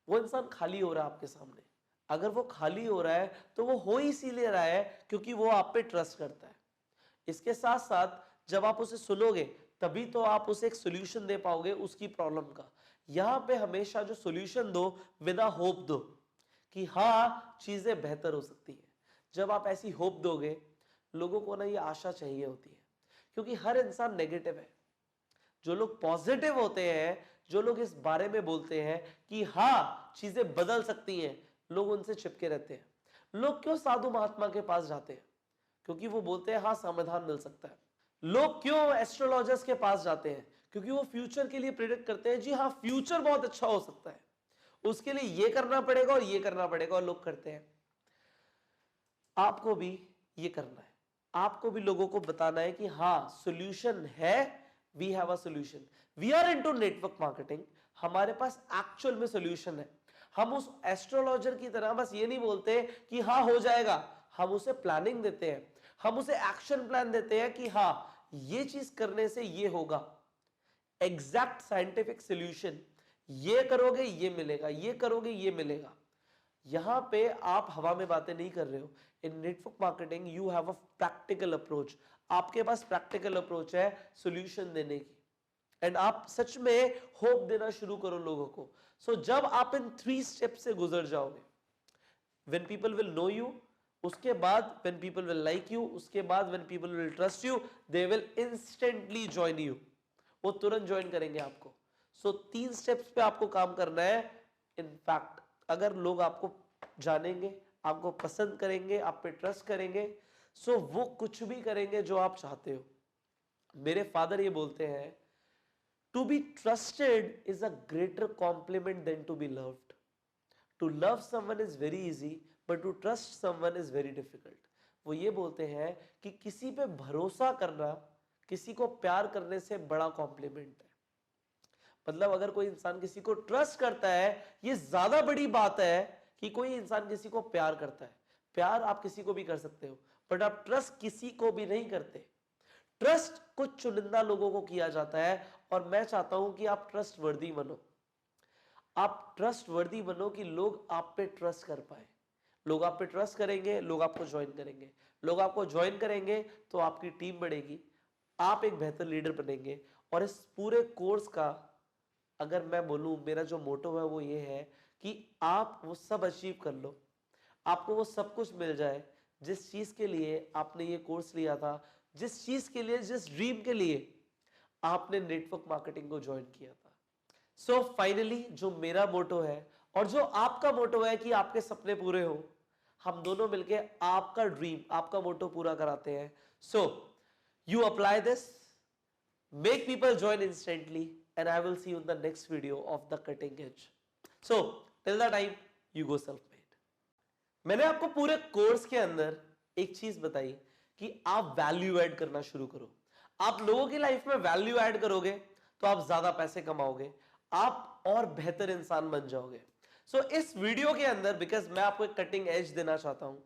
वो इंसान खाली हो रहा है आपके सामने. अगर वो खाली हो रहा है तो वो हो इसीलिए रहा है क्योंकि वो आप पे ट्रस्ट करता है. इसके साथ साथ जब आप उसे सुनोगे तभी तो आप उसे एक सोल्यूशन दे पाओगे उसकी प्रॉब्लम का. यहां पे हमेशा जो सोल्यूशन दो, विदा होप दो कि हाँ चीजें बेहतर हो सकती है. जब आप ऐसी होप दोगे, लोगों को ना ये आशा चाहिए होती है, क्योंकि हर इंसान नेगेटिव है. जो लोग पॉजिटिव होते हैं, जो लोग इस बारे में बोलते हैं कि हाँ चीजें बदल सकती हैं, लोग उनसे चिपके रहते हैं. लोग क्यों साधु महात्मा के पास जाते हैं? क्योंकि वो बोलते हैं हाँ समाधान मिल सकता है. लोग क्यों एस्ट्रोलॉजर्स के पास जाते हैं? क्योंकि वो फ्यूचर के लिए प्रेडिक्ट करते हैं, जी हाँ फ्यूचर बहुत अच्छा हो सकता है, उसके लिए ये करना पड़ेगा और ये करना पड़ेगा, और लोग करते हैं. आपको भी ये करना है. आपको भी लोगों को बताना है कि हाँ सॉल्यूशन है. We have a solution. We are into network marketing. हमारे पास एक्चुअल में सॉल्यूशन है. हम उस एस्ट्रोलॉजर की तरह बस ये नहीं बोलते कि हाँ हो जाएगा. हम उसे प्लानिंग देते हैं, हम उसे एक्शन प्लान देते हैं कि हाँ ये चीज करने से ये होगा. Exact scientific solution. ये करोगे ये मिलेगा, ये करोगे ये मिलेगा. यहां पे आप हवा में बातें नहीं कर रहे हो. In network marketing you have a practical approach. आपके पास प्रैक्टिकल अप्रोच है सॉल्यूशन देने की, एंड आप सच में होप देना शुरू करो लोगों को. सो जब आप इन 3 स्टेप से गुजर जाओगे, when people will know you, उसके बाद when people will like you, उसके बाद when people will trust you, they will instantly join you. वो तुरंत ज्वाइन करेंगे आपको. सो 3 स्टेप्स पे आपको काम करना है. इनफैक्ट अगर लोग आपको जानेंगे, आपको पसंद करेंगे, आप पे ट्रस्ट करेंगे, सो वो कुछ भी करेंगे जो आप चाहते हो. मेरे फादर ये बोलते हैं, to be trusted is a greater compliment than to be loved. To love someone is very easy, but to trust someone is very difficult. वो ये बोलते हैं कि किसी पे भरोसा करना किसी को प्यार करने से बड़ा कॉम्प्लीमेंट है. मतलब अगर कोई इंसान किसी को ट्रस्ट करता है, ये ज्यादा बड़ी बात है कि कोई इंसान किसी को प्यार करता है. प्यार आप किसी को भी कर सकते हो, बट आप ट्रस्ट किसी को भी नहीं करते. ट्रस्ट कुछ चुनिंदा लोगों को किया जाता है, और मैं चाहता हूं कि आप ट्रस्ट वर्दी बनो. आप ट्रस्ट वर्दी बनो कि लोग आप पे ट्रस्ट कर पाए. लोग आप पे ट्रस्ट करेंगे, लोग आपको ज्वाइन करेंगे. लोग आपको ज्वाइन करेंगे तो आपकी टीम बढ़ेगी, आप एक बेहतर लीडर बनेंगे. और इस पूरे कोर्स का अगर मैं बोलूं, मेरा जो मोटो है वो ये है कि आप वो सब अचीव कर लो, आपको वो सब कुछ मिल जाए जिस चीज के लिए आपने ये कोर्स लिया था, जिस चीज के लिए, जिस ड्रीम के लिए आपने नेटवर्क मार्केटिंग को ज्वाइन किया था. सो फाइनली जो मेरा मोटो है और जो आपका मोटो है कि आपके सपने पूरे हो, हम दोनों मिलके आपका ड्रीम, आपका मोटो पूरा कराते हैं. So you apply this, make people join instantly, and I will see you in the next video of the cutting edge. So till the time you go self-made. मैंने आपको पूरे कोर्स के अंदर एक चीज बताई कि आप वैल्यू ऐड करना शुरू करो. आप लोगों की लाइफ में वैल्यू ऐड करोगे तो आप ज्यादा पैसे कमाओगे, आप और बेहतर इंसान बन जाओगे. सो इस वीडियो के अंदर, बिकॉज मैं आपको एक कटिंग एज देना चाहता हूं,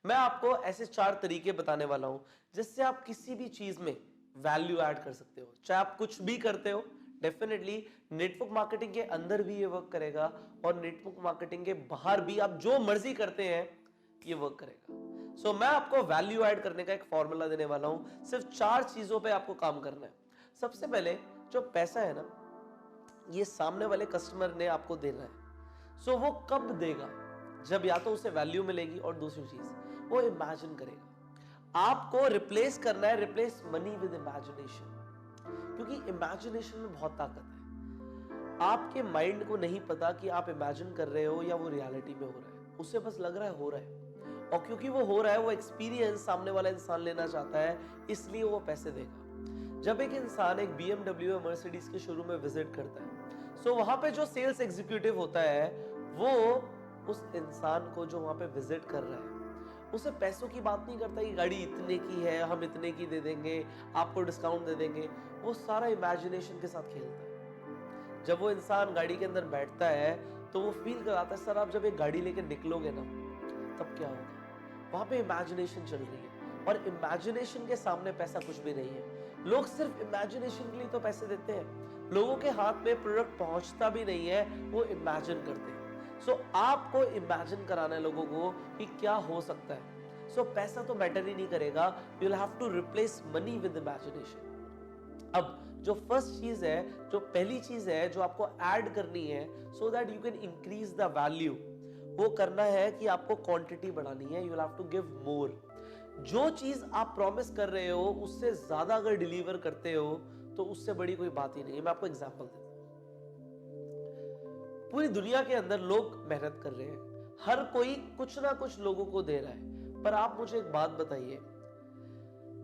मैं आपको ऐसे 4 तरीके बताने वाला हूं जिससे आप किसी भी चीज में वैल्यू ऐड कर सकते हो. चाहे आप कुछ भी करते हो, डेफिनेटली नेटवर्क मार्केटिंग के अंदर भी ये वर्क करेगा, और नेटवर्क मार्केटिंग के बाहर भी आप जो मर्जी करते हैं ये वर्क करेगा. सो मैं आपको वैल्यू ऐड करने का एक फॉर्मूला देने वाला हूं. सिर्फ 4 चीजों पे आपको काम करना है. सबसे पहले जो पैसा है ना, ये सामने वाले कस्टमर ने आपको देना है. सो वो कब देगा? जब या तो उसे वैल्यू मिलेगी, और दूसरी चीज वो इमेजिन करेगा. आपको रिप्लेस करना है, रिप्लेस मनी विद इमेजिनेशन, क्योंकि इमेजिनेशन में बहुत ताकत है. आपके माइंड को नहीं पता कि आप इमेजिन कर रहे हो या वो रियलिटी में हो रहा है, उसे बस लग रहा है हो रहा है। और क्योंकि वो हो रहा है, वो एक्सपीरियंस सामने वाला इंसान लेना चाहता है, इसलिए वो पैसे देगा। जब एक इंसान एक BMW या मर्सिडीज के शोरूम में विजिट करता है, सो वहां पे जो सेल्स एग्जीक्यूटिव होता है, वो उस इंसान को जो वहां पे विजिट कर रहा है, उसे पैसों की बात नहीं करता कि गाड़ी इतने की है, हम इतने की दे देंगे, आपको डिस्काउंट दे देंगे। वो सारा इमेजिनेशन के साथ खेलता है। जब वो इंसान गाड़ी के अंदर बैठता है, तो वो फील कराता है, सर आप जब एक गाड़ी लेके निकलोगे ना, तब क्या होगा। वहां पे इमेजिनेशन चल रही है, और इमेजिनेशन के सामने पैसा कुछ भी नहीं है। लोग सिर्फ इमेजिनेशन के लिए तो पैसे देते हैं, लोगों के हाथ में प्रोडक्ट पहुंचता भी नहीं है, वो इमेजिन करते हैं। सो आपको इमेजिन कराना है लोगों को कि क्या हो सकता है। सो पैसा तो मैटर ही नहीं करेगा, you will have to replace money with imagination. अब जो फर्स्ट चीज है, जो पहली चीज है जो आपको ऐड करनी है so that you can increase the value, वो करना है कि आपको क्वांटिटी बढ़ानी है। You will have to give more. जो चीज आप प्रॉमिस कर रहे हो उससे ज्यादा अगर डिलीवर करते हो तो उससे बड़ी कोई बात ही नहीं है। मैं आपको एग्जांपल देता हूं। पूरी दुनिया के अंदर लोग मेहनत कर रहे हैं, हर कोई कुछ ना कुछ लोगों को दे रहा है, पर आप मुझे एक बात बताइए,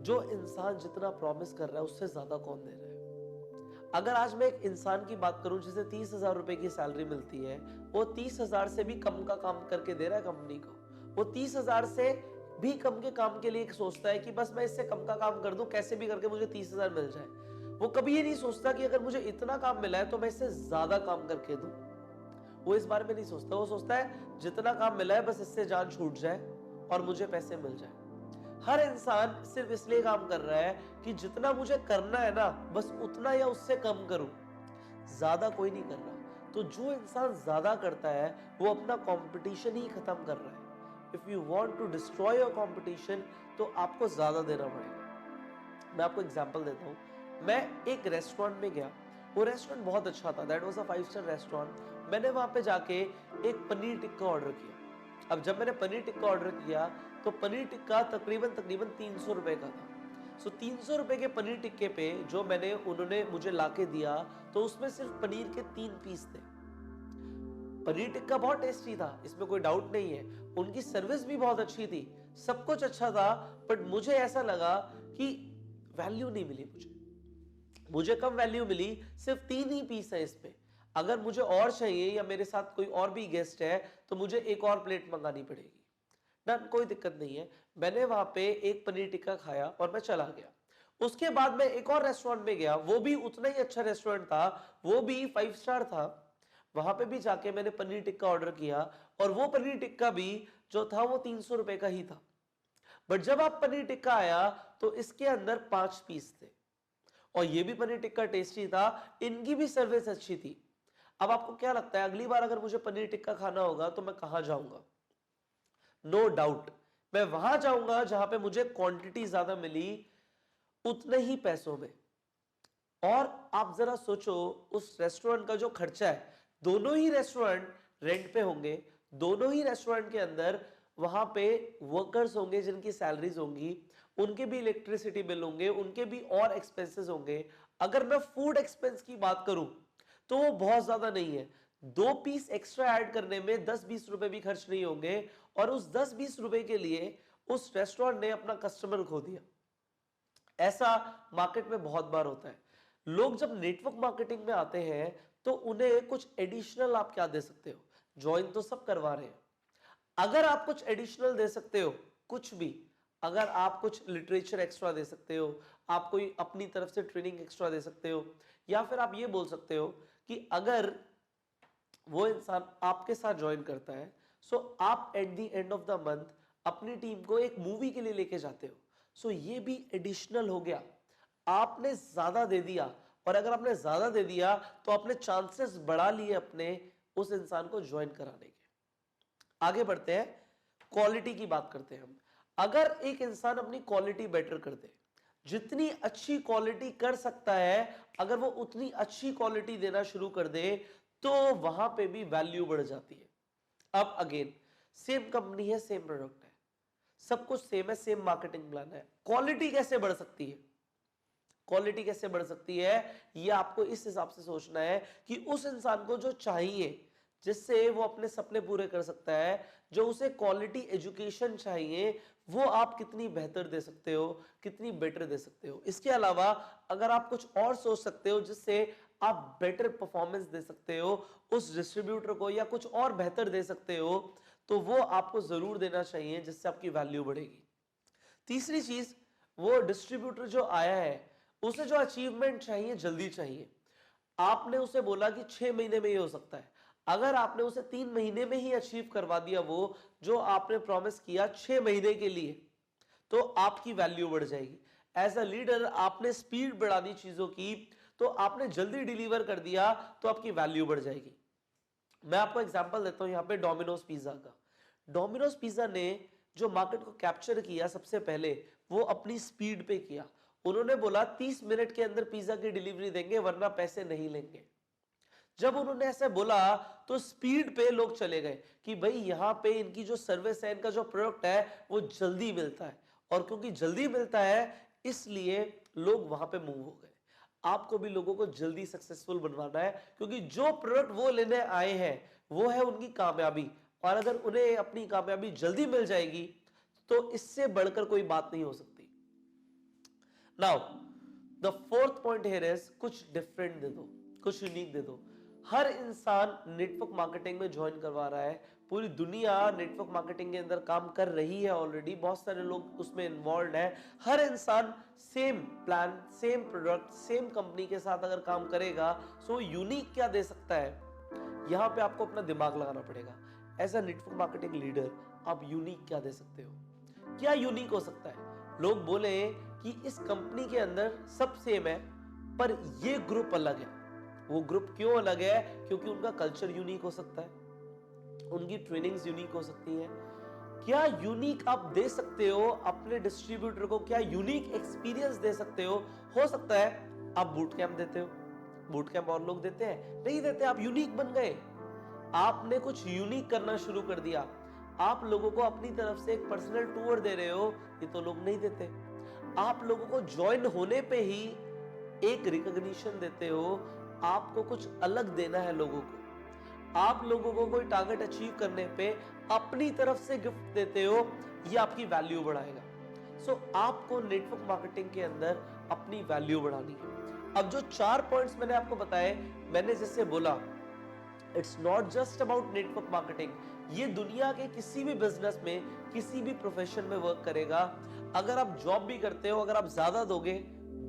जो इंसान जितना प्रॉमिस कर रहा है उससे ज्यादा कौन दे रहा है। अगर आज मैं एक इंसान की बात करूं जिसे 30,000 रुपए की सैलरी मिलती है, वो 30,000 से भी कम का काम करके दे रहा है कंपनी को। वो 30,000 से भी कम के काम के लिए सोचता है कि बस मैं इससे कम का काम कर दूं, कैसे भी करके मुझे 30,000 मिल जाए। वो कभी ये नहीं सोचता कि अगर मुझे इतना काम मिला है तो मैं इससे ज्यादा काम करके दूं। वो इस बारे में नहीं सोचता। वो सोचता है जितना काम मिला है बस इससे जान छूट जाए और मुझे पैसे मिल जाए। हर इंसान सिर्फ इसलिए काम कर रहा है कि जितना मुझे करना है ना, बस उतना या उससे कम करूं, ज्यादा कोई नहीं कर रहा। तो जो इंसान ज्यादा करता है वो अपना कंपटीशन ही खत्म कर रहा है। If you want to destroy your competition, तो आपको ज्यादा देना पड़ेगा। मैं आपको एग्जांपल देता हूं। मैं एक रेस्टोरेंट में गया, वो रेस्टोरेंट बहुत अच्छा था, that was a 5 star restaurant. मैंने वहां पे जाके एक पनीर टिक्का ऑर्डर किया। अब जब मैंने पनीर टिक्का ऑर्डर किया तो पनीर टिक्का तकरीबन 300 रुपए का था। सो 300 रुपए के पनीर टिक्के पे जो उन्होंने मुझे लाके दिया, तो उसमें सिर्फ पनीर के 3 पीस थे। पनीर टिक्का बहुत टेस्टी था, इसमें कोई डाउट नहीं है। उनकी सर्विस भी बहुत अच्छी थी, सब कुछ अच्छा था, बट मुझे ऐसा लगा कि वैल्यू नहीं मिली। मुझे कम वैल्यू मिली, सिर्फ 3 ही पीस है इसमें। अगर मुझे और चाहिए या मेरे साथ कोई और भी गेस्ट है तो मुझे एक और प्लेट मंगानी पड़ेगी ना, कोई दिक्कत नहीं है। मैंने वहां पे एक पनीर टिक्का खाया और मैं चला गया। उसके बाद मैं एक और रेस्टोरेंट में गया, वो भी उतना ही अच्छा रेस्टोरेंट था, वो भी 5 स्टार था। वहां पे भी जाके मैंने पनीर टिक्का ऑर्डर किया, और वो पनीर टिक्का भी जो था वो 300 रुपए का ही था। बट जब आप पनीर टिक्का आया तो इसके अंदर 5 पीस थे, और ये भी पनीर टिक्का टेस्टी था, इनकी भी सर्विस अच्छी थी। अब आपको क्या लगता है, अगली बार अगर मुझे पनीर टिक्का खाना होगा तो मैं कहां जाऊंगा? नो डाउट मैं वहां जाऊंगा जहां पे मुझे क्वांटिटी ज्यादा मिली उतने ही पैसों में। और आप जरा सोचो, उस रेस्टोरेंट का जो खर्चा है, दोनों ही रेस्टोरेंट रेंट पे होंगे, दोनों ही रेस्टोरेंट के अंदर वहां पे वर्कर्स होंगे जिनकी सैलरीज होंगी, उनके भी इलेक्ट्रिसिटी बिल होंगे, उनके भी और एक्सपेंसेस होंगे। अगर मैं फूड एक्सपेंस की बात करूं तो वो बहुत ज्यादा नहीं है। 2 पीस एक्स्ट्रा ऐड करने में 10-20 रुपए भी खर्च नहीं होंगे, और उस 10-20 रुपए के लिए उस रेस्टोरेंट ने अपना कस्टमर खो दिया। ऐसा मार्केट में बहुत बार होता है। लोग जब नेटवर्क मार्केटिंग में आते हैं तो उन्हें कुछ एडिशनल आप क्या दे सकते हो? ज्वाइन तो सब करवा रहे हैं। अगर आप कुछ एडिशनल दे सकते हो, कुछ भी, अगर आप कुछ लिटरेचर एक्स्ट्रा दे सकते हो, आप कोई अपनी तरफ से ट्रेनिंग एक्स्ट्रा दे सकते हो, या फिर आप ये बोल सकते हो कि अगर वो इंसान आपके साथ ज्वाइन करता है, सो आप at the end of the month अपनी टीम को एक मूवी के लिए लेके जाते हो। सो ये भी एडिशनल हो गया, आपने ज्यादा दे दिया। और अगर आपने ज्यादा दे दिया तो आपने चांसेस बढ़ा लिए अपने उस इंसान को ज्वाइन कराने के। आगे बढ़ते हैं, क्वालिटी की बात करते हैं हम। अगर एक इंसान अपनी क्वालिटी बेटर कर दे, जितनी अच्छी क्वालिटी कर सकता है, अगर वो उतनी अच्छी क्वालिटी देना शुरू कर दे, तो वहां पे भी वैल्यू बढ़ जाती है। अब अगेन सेम कंपनी है, सेम प्रोडक्ट है, सब कुछ सेम है, सेम मार्केटिंग प्लान है, क्वालिटी कैसे बढ़ सकती है? क्वालिटी कैसे बढ़ सकती है, ये आपको इस हिसाब से सोचना है कि उस इंसान को जो चाहिए, जिससे वो अपने सपने पूरे कर सकता है, जो उसे क्वालिटी एजुकेशन चाहिए, वो आप कितनी बेहतर दे सकते हो, कितनी बेटर दे सकते हो। इसके अलावा अगर आप कुछ और सोच सकते हो जिससे आप बेटर परफॉर्मेंस दे सकते हो उस डिस्ट्रीब्यूटर को, या कुछ और बेहतर दे सकते हो, तो वो आपको जरूर देना चाहिए, जिससे आपकी वैल्यू बढ़ेगी। तीसरी चीज, वो डिस्ट्रीब्यूटर जो आया है उसे जो अचीवमेंट चाहिए जल्दी चाहिए। आपने उसे बोला कि 6 महीने में ये हो सकता है, अगर आपने उसे 3 महीने में ही अचीव करवा दिया वो जो आपने प्रॉमिस किया 6 महीने के लिए, तो आपकी वैल्यू बढ़ जाएगी। एज अ लीडर आपने स्पीड बढ़ा दी चीजों की, तो आपने जल्दी डिलीवर कर दिया, तो आपकी वैल्यू बढ़ जाएगी। मैं आपको एग्जांपल देता हूं यहां पे डोमिनोज पिज्जा का। डोमिनोज पिज्जा ने जो मार्केट को कैप्चर किया सबसे पहले, वो अपनी स्पीड पे किया। उन्होंने बोला 30 मिनट के अंदर पिज्जा की डिलीवरी देंगे, वरना पैसे नहीं लेंगे। जब उन्होंने ऐसे बोला तो स्पीड पे लोग चले गए कि भाई यहां पे इनकी जो सर्विस है, इनका जो प्रोडक्ट है वो जल्दी मिलता है, और क्योंकि जल्दी मिलता है इसलिए लोग वहां पे मूव हो गए। आपको भी लोगों को जल्दी सक्सेसफुल बनवाना है, क्योंकि जो प्रोडक्ट वो लेने आए हैं वो है उनकी कामयाबी, और अगर उन्हें अपनी कामयाबी जल्दी मिल जाएगी तो इससे बढ़कर कोई बात नहीं हो सकती। Now the fourth point here is, कुछ डिफरेंट दे दो, कुछ यूनिक दे दो। हर इंसान नेटवर्क मार्केटिंग में ज्वाइन करवा रहा है, पूरी दुनिया नेटवर्क मार्केटिंग के अंदर काम कर रही है ऑलरेडी, बहुत सारे लोग उसमें इन्वॉल्व है। हर इंसान same plan, same product, same company के साथ अगर काम करेगा, सो यूनिक क्या दे सकता है, यहां पे आपको अपना दिमाग लगाना पड़ेगा। As a network marketing leader आप यूनिक क्या दे सकते हो, क्या यूनिक हो सकता है। लोग बोले कि इस कंपनी के अंदर सब सेम है, पर ये ग्रुप अलग है। वो ग्रुप क्यों अलग है? क्योंकि उनका कल्चर यूनिक हो सकता है, उनकी ट्रेनिंग्स यूनिक हो सकती हैं। क्या यूनिक आप दे सकते हो अपने डिस्ट्रीब्यूटर को? क्या यूनिक एक्सपीरियंस दे सकते हो सकता है आप बूट कैंप देते हो, बूट कैंप और लोग देते हैं, नहीं देते, आप यूनिक बन गए। आपने कुछ यूनिक करना शुरू कर दिया, आप लोगों को अपनी तरफ से एक पर्सनल टूर दे रहे हो, ये तो लोग नहीं देते। आप लोगों को ज्वाइन होने पे ही एक रिकॉग्निशन देते हो, आपको कुछ अलग देना है लोगों को। आप लोगों को कोई टारगेट अचीव करने पे अपनी तरफ से गिफ्ट देते हो, ये आपकी वैल्यू बढ़ाएगा। आपको नेटवर्क मार्केटिंग के अंदर अपनी वैल्यू बढ़ानी है। अब जो 4 पॉइंट्स मैंने आपको बताए, मैंने जैसे बोला, it's not just about network marketing, ये दुनिया के किसी भी बिजनेस में, किसी भी प्रोफेशन में वर्क करेगा। अगर आप जॉब भी करते हो, अगर आप ज्यादा दोगे,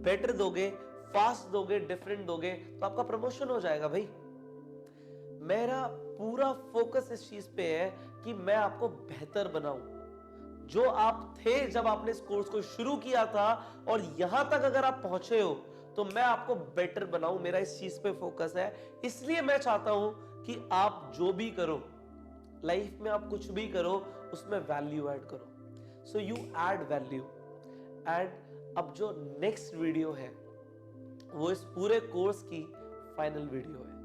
बेटर दोगे, फास्ट दोगे, डिफरेंट दोगे, तो आपका प्रमोशन हो जाएगा। भाई मेरा पूरा फोकस इस चीज पे है कि मैं आपको बेहतर बनाऊं। जो आप थे जब आपने इस कोर्स को शुरू किया था, और यहां तक अगर आप पहुंचे हो, तो मैं आपको बेटर बनाऊं। मेरा इस चीज पे फोकस है, इसलिए मैं चाहता हूं कि आप जो भी करो लाइफ में, आप कुछ भी करो, उसमें वैल्यू ऐड करो। So you add value. And अब जो नेक्स्ट वीडियो है वो इस पूरे कोर्स की फाइनल वीडियो है।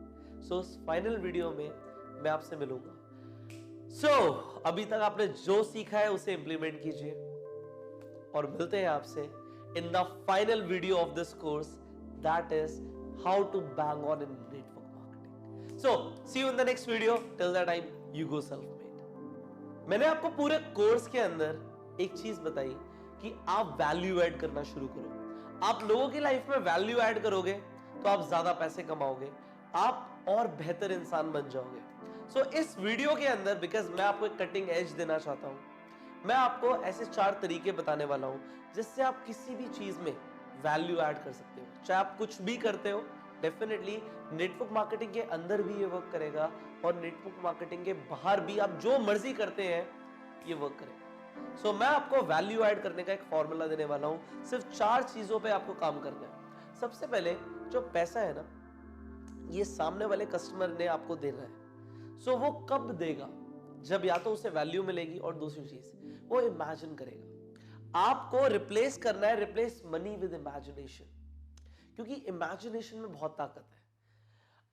उस फाइनल वीडियो में मैं आपसे मिलूंगा। अभी तक आपने जो सीखा है उसे इंप्लीमेंट कीजिए, और मिलते हैं आपसे in the final video of this course, that is how to bang on in network marketing. See you in the next video. Till that time you go self made. मैंने आपको पूरे कोर्स के अंदर एक चीज बताई कि आप वैल्यू ऐड करना शुरू करो। आप लोगों की लाइफ में वैल्यू ऐड करोगे तो आप ज्यादा पैसे कमाओगे, आप और बेहतर इंसान बन जाओगे। इस वीडियो के अंदर, बिकॉज मैं आपको एक कटिंग एज देना चाहता हूं, मैं आपको ऐसे 4 तरीके बताने वाला हूं जिससे आप किसी भी चीज में वैल्यू ऐड कर सकते हो। चाहे आप कुछ भी करते हो, डेफिनेटली नेटवर्क मार्केटिंग के अंदर भी ये वर्क करेगा, और नेटवर्क मार्केटिंग के बाहर भी आप जो मर्जी करते हैं ये वर्क करेगा। मैं आपको वैल्यू ऐड करने का एक फॉर्मूला देने वाला हूं। सिर्फ 4 चीजों पे आपको काम करना है। सबसे पहले, जो पैसा है ना, ये सामने वाले कस्टमर ने आपको देना है। वो कब देगा? जब या तो उसे वैल्यू मिलेगी, और दूसरी चीज वो इमेजिन करेगा। आपको रिप्लेस करना है, रिप्लेस मनी विद इमेजिनेशन, क्योंकि इमेजिनेशन में बहुत ताकत है।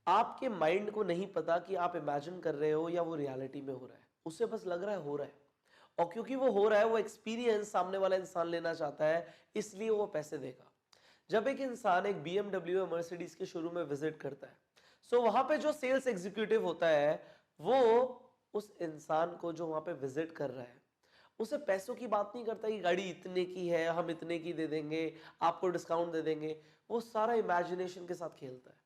आपके माइंड को नहीं पता कि आप इमेजिन कर रहे हो या वो रियलिटी में हो रहा है, उसे बस लग रहा है हो रहा है, और क्योंकि वो हो रहा है, वो एक्सपीरियंस सामने वाला इंसान लेना चाहता है, इसलिए वो पैसे देगा। जब एक इंसान एक BMW या मर्सिडीज के शोरूम में विजिट करता है, सो वहां पे जो सेल्स एग्जीक्यूटिव होता है वो उस इंसान को जो वहां पे विजिट कर रहा है उसे पैसों की बात नहीं करता कि गाड़ी इतने की है, हम इतने की दे देंगे, आपको डिस्काउंट दे देंगे। वो सारा इमेजिनेशन के साथ खेलता है।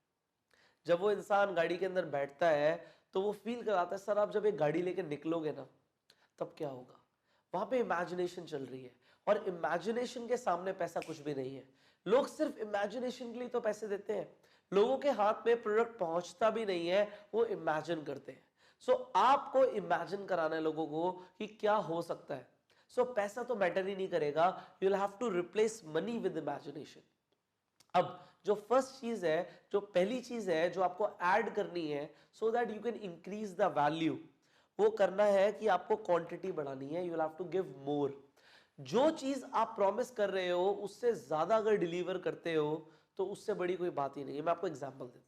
जब वो इंसान गाड़ी के अंदर बैठता है तो वो फील कराता है, सर आप जब एक गाड़ी लेके निकलोगे ना तब क्या होगा। वहां पे इमेजिनेशन चल रही है, और इमेजिनेशन के सामने पैसा कुछ भी नहीं है। लोग सिर्फ इमेजिनेशन के लिए तो पैसे देते हैं, लोगों के हाथ में प्रोडक्ट पहुंचता भी नहीं है, वो इमेजिन करते हैं। सो आपको इमेजिन कराना है लोगों को कि क्या हो सकता है। सो पैसा तो मैटर ही नहीं करेगा, you will have to replace money with imagination. अब जो फर्स्ट चीज है, जो पहली चीज है जो आपको ऐड करनी है so that you can increase the value, वो करना है कि आपको क्वांटिटी बढ़ानी है। You will have to give more. जो चीज आप प्रॉमिस कर रहे हो उससे ज्यादा अगर डिलीवर करते हो तो उससे बड़ी कोई बात ही नहीं है। मैं आपको एग्जांपल देता हूं।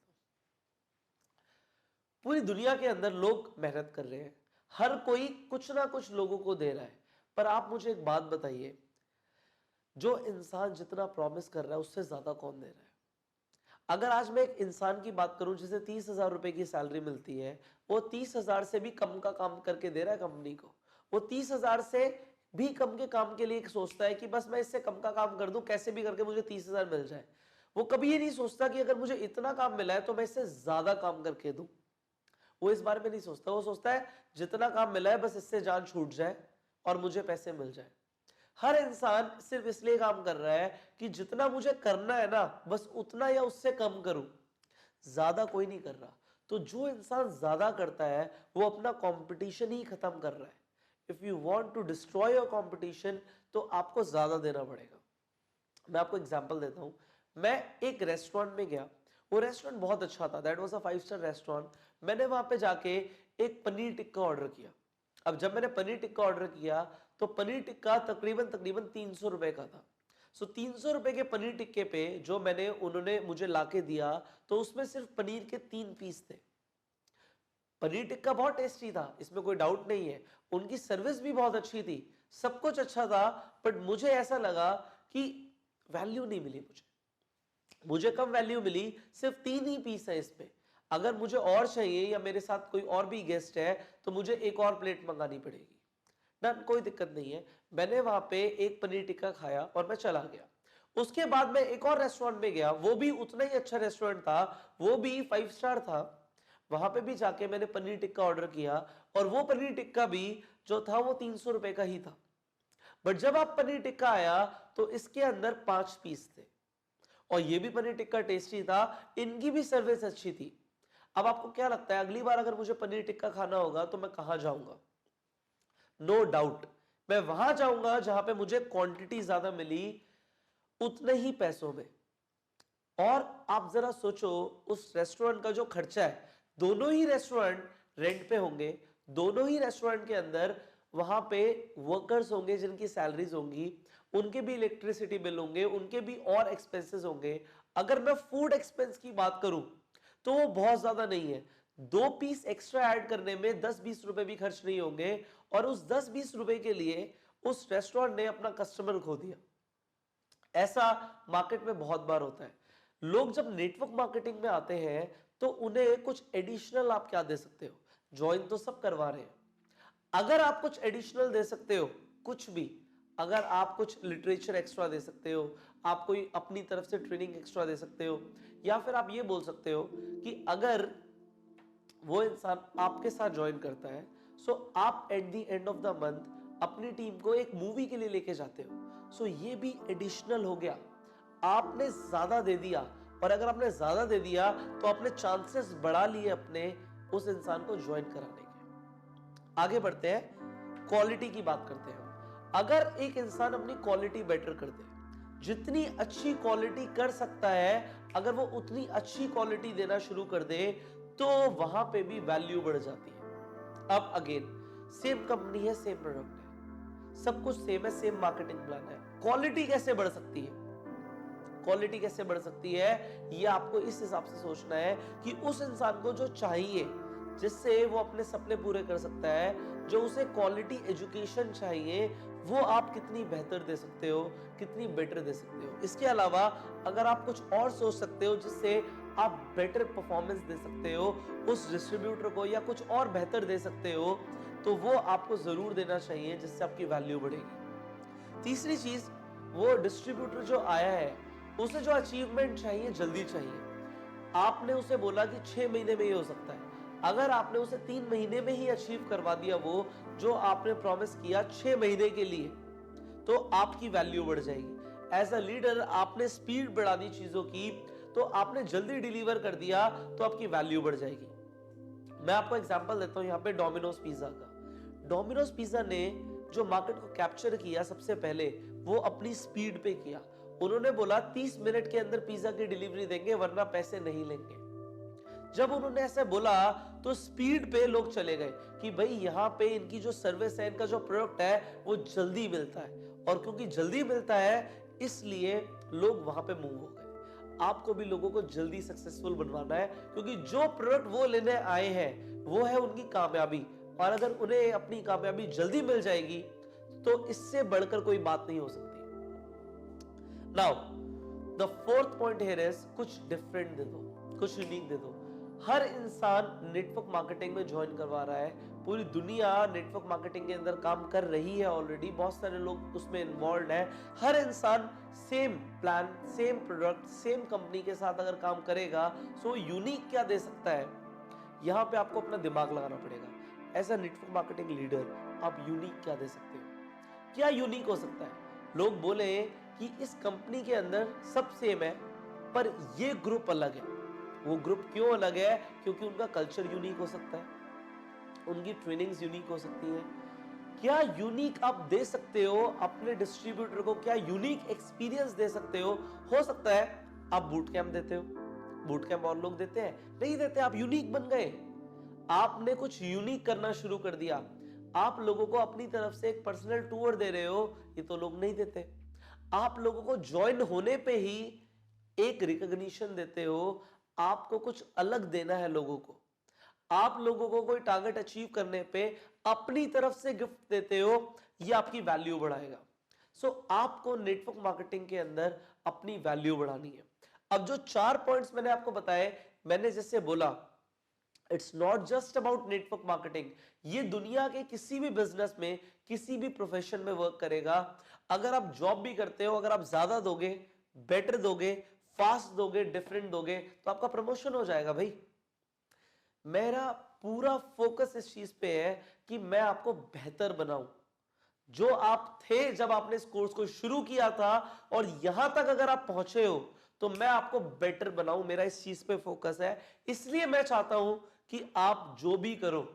पूरी दुनिया के अंदर लोग मेहनत कर रहे हैं, हर कोई कुछ ना कुछ लोगों को दे रहा है, पर आप मुझे एक बात बताइए, जो इंसान जितना प्रॉमिस कर रहा है उससे ज्यादा कौन दे रहा है। अगर आज मैं एक इंसान की बात करूं जिसे 30,000 रुपए की सैलरी मिलती है, वो 30,000 से भी कम का काम करके दे रहा है कंपनी को। वो 30,000 से भी कम के काम के लिए सोचता है कि बस मैं इससे कम का काम कर दूं, कैसे भी करके मुझे 30,000 मिल जाए। वो कभी ये नहीं सोचता कि अगर मुझे इतना काम मिला है तो मैं इससे ज्यादा काम करके दूं। वो इस बारे में नहीं सोचता। वो सोचता है जितना काम मिला है बस इससे जान छूट जाए और मुझे पैसे मिल जाए। हर इंसान सिर्फ इसलिए काम कर रहा है कि जितना मुझे करना है ना बस उतना या उससे कम करूं, ज्यादा कोई नहीं कर रहा। तो जो इंसान ज्यादा करता है वो अपना कंपटीशन ही खत्म कर रहा है। If you want to destroy your competition तो आपको ज्यादा देना पड़ेगा। मैं आपको एग्जांपल देता हूं। मैं एक रेस्टोरेंट में गया, वो रेस्टोरेंट बहुत अच्छा था, that was a 5 star restaurant. मैंने वहां पे जाके एक पनीर टिक्का ऑर्डर किया। अब जब मैंने पनीर टिक्का ऑर्डर किया तो पनीर टिक्का तकरीबन तकरीबन 300 रुपए का था। सो 300 रुपए के पनीर टिक्के पे जो मैंने उन्होंने मुझे लाके दिया तो उसमें सिर्फ पनीर के 3 पीस थे। पनीर टिक्का बहुत टेस्टी था, इसमें कोई डाउट नहीं है। उनकी सर्विस भी बहुत अच्छी थी, सब कुछ अच्छा था, बट मुझे ऐसा लगा कि वैल्यू नहीं मिली। मुझे कम वैल्यू मिली, सिर्फ 3 ही पीस है इसमें। अगर मुझे और चाहिए या मेरे साथ कोई और भी गेस्ट है तो मुझे एक और प्लेट मंगानी पड़ेगी ना, कोई दिक्कत नहीं है। मैंने वहां पे एक पनीर टिक्का खाया और मैं चला गया। उसके बाद मैं एक और रेस्टोरेंट में गया, वो भी उतना ही अच्छा रेस्टोरेंट था, वो भी 5 स्टार था। वहां पे भी जाके मैंने पनीर टिक्का ऑर्डर किया और वो पनीर टिक्का भी जो था वो 300 रुपए का ही था। बट जब आप पनीर टिक्का आया तो इसके अंदर 5 पीस थे और ये भी पनीर टिक्का टेस्टी था, इनकी भी सर्विस अच्छी थी। अब आपको क्या लगता है अगली बार अगर मुझे पनीर टिक्का खाना होगा तो मैं कहां जाऊंगा? नो डाउट मैं वहां जाऊंगा जहां पे मुझे क्वांटिटी ज्यादा मिली उतने ही पैसों में। और आप जरा सोचो उस रेस्टोरेंट का जो खर्चा है, दोनों ही रेस्टोरेंट रेंट पे होंगे, दोनों ही रेस्टोरेंट के अंदर वहां पे वर्कर्स होंगे जिनकी सैलरीज होंगी, उनके भी इलेक्ट्रिसिटी बिल होंगे, उनके भी और एक्सपेंसेस होंगे। अगर मैं फूड एक्सपेंस की बात करूं तो वो बहुत ज्यादा नहीं है। 2 पीस एक्स्ट्रा ऐड करने में 10-20 रुपए भी खर्च नहीं होंगे और उस 10-20 रुपए के लिए उस रेस्टोरेंट ने अपना कस्टमर खो दिया। ऐसा मार्केट में बहुत बार होता है। लोग जब नेटवर्क मार्केटिंग में आते हैं तो उन्हें कुछ एडिशनल आप क्या दे सकते हो? ज्वाइन तो सब करवा रहे हैं, अगर आप कुछ एडिशनल दे सकते हो, कुछ भी, अगर आप कुछ लिटरेचर एक्स्ट्रा दे सकते हो, आप कोई अपनी तरफ से ट्रेनिंग एक्स्ट्रा दे सकते हो, या फिर आप ये बोल सकते हो कि अगर वो इंसान आपके साथ ज्वाइन करता है सो आप at the end of the month अपनी टीम को एक मूवी के लिए लेके जाते हो। सो ये भी एडिशनल हो गया, आपने ज्यादा दे दिया। और अगर आपने ज्यादा दे दिया तो आपने चांसेस बढ़ा लिए अपने उस इंसान को ज्वाइन कराने के। आगे बढ़ते हैं, क्वालिटी की बात करते हैं। अगर एक इंसान अपनी क्वालिटी बेटर कर दे, जितनी अच्छी क्वालिटी कर सकता है, अगर वो उतनी अच्छी क्वालिटी देना शुरू कर दे तो वहां पे भी वैल्यू बढ़ जाती है। अब अगेन सेम कंपनी है, सेम प्रोडक्ट है, सब कुछ सेम है, सेम मार्केटिंग प्लान है, क्वालिटी कैसे बढ़ सकती है? क्वालिटी कैसे बढ़ सकती है ये आपको इस हिसाब से सोचना है कि उस इंसान को जो चाहिए, जिससे वो अपने सपने पूरे कर सकता है, जो उसे क्वालिटी एजुकेशन चाहिए, वो आप कितनी बेहतर दे सकते हो, कितनी बेटर दे सकते हो। इसके अलावा अगर आप कुछ और सोच सकते हो जिससे आप बेटर परफॉर्मेंस दे सकते हो उस डिस्ट्रीब्यूटर को, या कुछ और बेहतर दे सकते हो, तो वो आपको जरूर देना चाहिए, जिससे आपकी वैल्यू बढ़ेगी। तीसरी चीज, वो डिस्ट्रीब्यूटर जो आया है उसे जो अचीवमेंट चाहिए जल्दी चाहिए। आपने उसे बोला कि 6 महीने में ही हो सकता है, अगर आपने उसे 3 महीने में ही अचीव करवा दिया वो जो आपने प्रॉमिस किया 6 महीने के लिए, तो आपकी वैल्यू बढ़ जाएगी। एज अ लीडर आपने स्पीड बढ़ा दी चीजों की, तो आपने जल्दी डिलीवर कर दिया, तो आपकी वैल्यू बढ़ जाएगी। मैं आपको एग्जांपल देता हूं यहां पे डोमिनोज पिज्जा का। डोमिनोज पिज्जा ने जो मार्केट को कैप्चर किया सबसे पहले, वो अपनी स्पीड पे किया। उन्होंने बोला 30 मिनट के अंदर पिज्जा की डिलीवरी देंगे, वरना पैसे नहीं लेंगे। जब उन्होंने ऐसे बोला तो स्पीड पे लोग चले गए कि भाई यहाँ पे इनकी जो सर्विस है, इनका जो प्रोडक्ट है वो जल्दी मिलता है, और क्योंकि जल्दी मिलता है इसलिए लोग वहां पे मूव हो गए। आपको भी लोगों को जल्दी सक्सेसफुल बनवाना है, क्योंकि जो प्रोडक्ट वो लेने आए हैं वो है उनकी कामयाबी, और अगर उन्हें अपनी कामयाबी जल्दी मिल जाएगी तो इससे बढ़कर कोई बात नहीं हो सकती। Now the fourth point here is, कुछ डिफरेंट दे दो, कुछ यूनिक दे दो। हर इंसान नेटवर्क मार्केटिंग में ज्वाइन करवा रहा है, पूरी दुनिया नेटवर्क मार्केटिंग के अंदर काम कर रही है ऑलरेडी, बहुत सारे लोग उसमें इन्वॉल्व है। हर इंसान same plan, same product, same company के साथ अगर काम करेगा, सो यूनिक क्या दे सकता है, यहां पे आपको अपना दिमाग लगाना पड़ेगा। As a network marketing leader आप यूनिक क्या दे सकते हो? क्या यूनिक हो सकता है? लोग बोले कि इस कंपनी के अंदर सब सेम है, पर ये ग्रुप अलग है। वो ग्रुप क्यों अलग है? क्योंकि उनका कल्चर यूनिक हो सकता है, उनकी ट्रेनिंग्स यूनिक हो सकती है। क्या यूनिक आप दे सकते हो अपने डिस्ट्रीब्यूटर को? क्या यूनिक एक्सपीरियंस दे सकते हो? हो सकता है आप बूट कैंप देते हो, बूट कैंप और लोग देते हैं, नहीं देते, आप यूनिक बन गए। आपने कुछ यूनिक करना शुरू कर दिया, आप लोगों को अपनी तरफ से एक पर्सनल टूर दे रहे हो, ये तो लोग नहीं देते। आप लोगों को ज्वाइन होने पे ही एक रिकॉग्निशन देते हो, आपको कुछ अलग देना है लोगों को। आप लोगों को कोई टारगेट अचीव करने पे अपनी तरफ से गिफ्ट देते हो, ये आपकी वैल्यू बढ़ाएगा। सो आपको नेटवर्क मार्केटिंग के अंदर अपनी वैल्यू बढ़ानी है। अब जो 4 पॉइंट्स मैंने आपको बताए, मैंने जैसे बोला, it's not just about network marketing, ये दुनिया के किसी भी बिजनेस में, किसी भी प्रोफेशन में वर्क करेगा। अगर आप जॉब भी करते हो, अगर आप ज्यादा दोगे, बेटर दोगे, फास्ट दोगे, डिफरेंट दोगे, तो आपका प्रमोशन हो जाएगा भाई। मेरा पूरा फोकस इस चीज पे है कि मैं आपको बेहतर बनाऊं। जो आप थे जब आपने इस कोर्स को शुरू किया था, और यहां तक अगर आप पहुंचे हो, तो मैं आपको बेटर बनाऊं। मेरा इस चीज पे फोकस है। इसलिए मैं चाहता हूं कि आप जो भी करो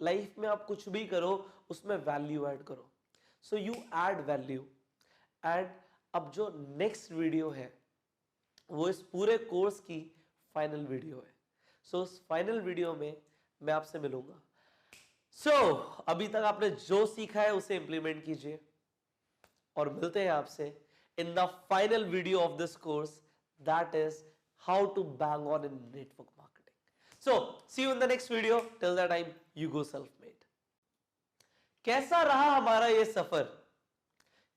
लाइफ में, आप कुछ भी करो, उसमें वैल्यू ऐड करो। So you add value. And अब जो नेक्स्ट वीडियो है वो इस पूरे कोर्स की फाइनल वीडियो है। सो उस फाइनल वीडियो में मैं आपसे मिलूंगा। अभी तक आपने जो सीखा है उसे इंप्लीमेंट कीजिए, और मिलते हैं आपसे in the final video of this course, that is how to bang on in network marketing. See you in the next video. Till that time you go self made. कैसा रहा हमारा ये सफर?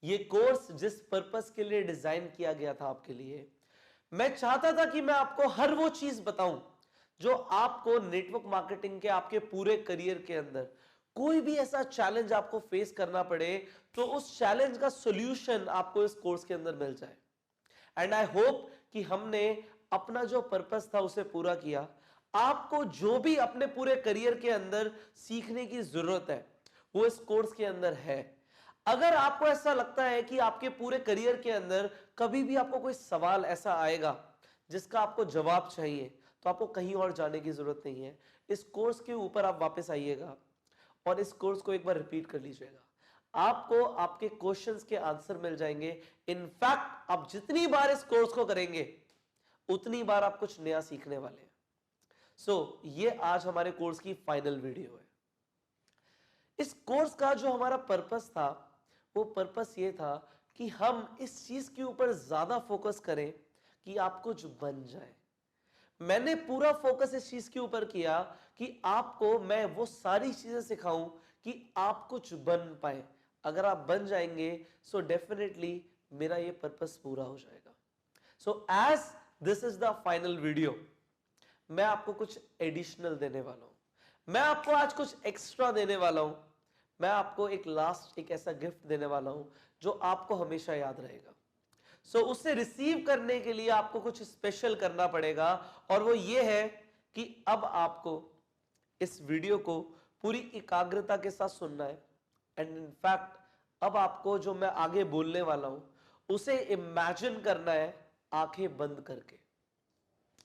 ये कोर्स जिस पर्पस के लिए डिजाइन किया गया था आपके लिए, मैं चाहता था कि मैं आपको हर वो चीज बताऊं जो आपको नेटवर्क मार्केटिंग के आपके पूरे करियर के अंदर, कोई भी ऐसा चैलेंज आपको फेस करना पड़े, तो उस चैलेंज का सॉल्यूशन आपको इस कोर्स के अंदर मिल जाए। एंड आई होप कि हमने अपना जो पर्पस था उसे पूरा किया। आपको जो भी अपने पूरे करियर के अंदर सीखने की जरूरत है, वो इस कोर्स के अंदर है। अगर आपको ऐसा लगता है कि आपके पूरे करियर के अंदर कभी भी आपको कोई सवाल ऐसा आएगा जिसका आपको जवाब चाहिए, तो आपको कहीं और जाने की जरूरत नहीं है। इस कोर्स के ऊपर आप वापस आइएगा और इस कोर्स को एक बार रिपीट कर लीजिएगा। आपको आपके क्वेश्चंस के आंसर मिल जाएंगे। इनफैक्ट आप जितनी बार इस कोर्स को करेंगे, उतनी बार आप कुछ नया सीखने वाले हैं। ये आज हमारे कोर्स की फाइनल वीडियो है। इस कोर्स का जो हमारा पर्पस था, वो पर्पस ये था कि हम इस चीज के ऊपर ज्यादा फोकस करें कि आप कुछ बन जाए। मैंने पूरा फोकस इस चीज के ऊपर किया कि आपको मैं वो सारी चीजें सिखाऊं कि आप कुछ बन पाए। अगर आप बन जाएंगे सो डेफिनेटली मेरा ये पर्पस पूरा हो जाएगा। So as this is the final video, मैं आपको कुछ एडिशनल देने वाला हूं, मैं आपको आज कुछ एक्स्ट्रा देने वाला हूं, मैं आपको एक लास्ट एक ऐसा गिफ्ट देने वाला हूं जो आपको हमेशा याद रहेगा। सो उसे रिसीव करने के लिए आपको कुछ स्पेशल करना पड़ेगा, और वो ये है कि अब आपको इस वीडियो को पूरी एकाग्रता के साथ सुनना है। एंड इनफैक्ट अब आपको जो मैं आगे बोलने वाला हूं उसे इमेजिन करना है आंखें बंद करके।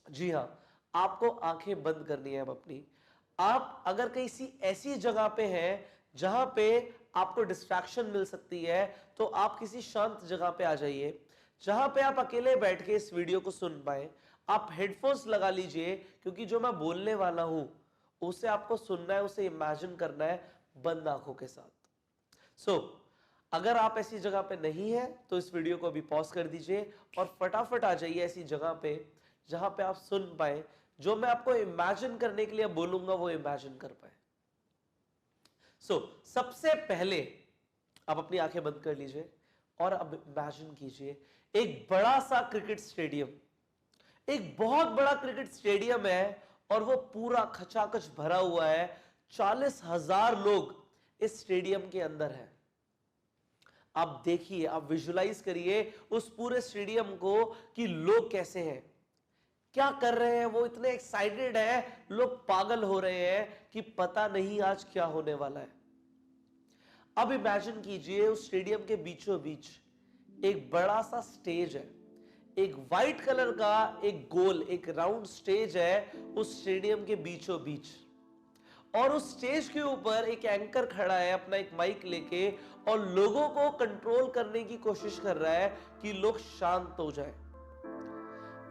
जी हां, आपको आंखें बंद करनी है अब अपनी। आप अगर किसी ऐसी जगह पे हैं जहां पे आपको डिस्ट्रैक्शन मिल सकती है, तो आप किसी शांत जगह पे आ जाइए जहां पे आप अकेले बैठ के इस वीडियो को सुन पाए। आप हेडफोन्स लगा लीजिए, क्योंकि जो मैं बोलने वाला हूं उसे आपको सुनना है, उसे इमेजिन करना है बंद आंखों के साथ। सो अगर आप ऐसी जगह पे नहीं है तो इस वीडियो को अभी पॉज कर दीजिए और फटाफट आ जाइए ऐसी जगह पे जहां पे आप सुन पाए, जो मैं आपको इमेजिन करने के लिए बोलूंगा वो इमेजिन कर पाए। सबसे पहले आप अपनी आंखें बंद कर लीजिए और अब इमेजिन कीजिए एक बड़ा सा क्रिकेट स्टेडियम, एक बहुत बड़ा क्रिकेट स्टेडियम है और वो पूरा खचाखच भरा हुआ है। 40,000 लोग इस स्टेडियम के अंदर हैं। आप देखिए, आप विजुलाइज करिए उस पूरे स्टेडियम को कि लोग कैसे हैं, क्या कर रहे हैं। वो इतने एक्साइटेड है, लोग पागल हो रहे हैं कि पता नहीं आज क्या होने वाला है। अब इमेजिन कीजिए उस स्टेडियम के बीचों बीच एक बड़ा सा स्टेज है, एक वाइट कलर का एक गोल एक राउंड स्टेज है उस स्टेडियम के बीचों बीच, और उस स्टेज के ऊपर एक एंकर खड़ा है अपना एक माइक लेके और लोगों को कंट्रोल करने की कोशिश कर रहा है कि लोग शांत हो जाएं।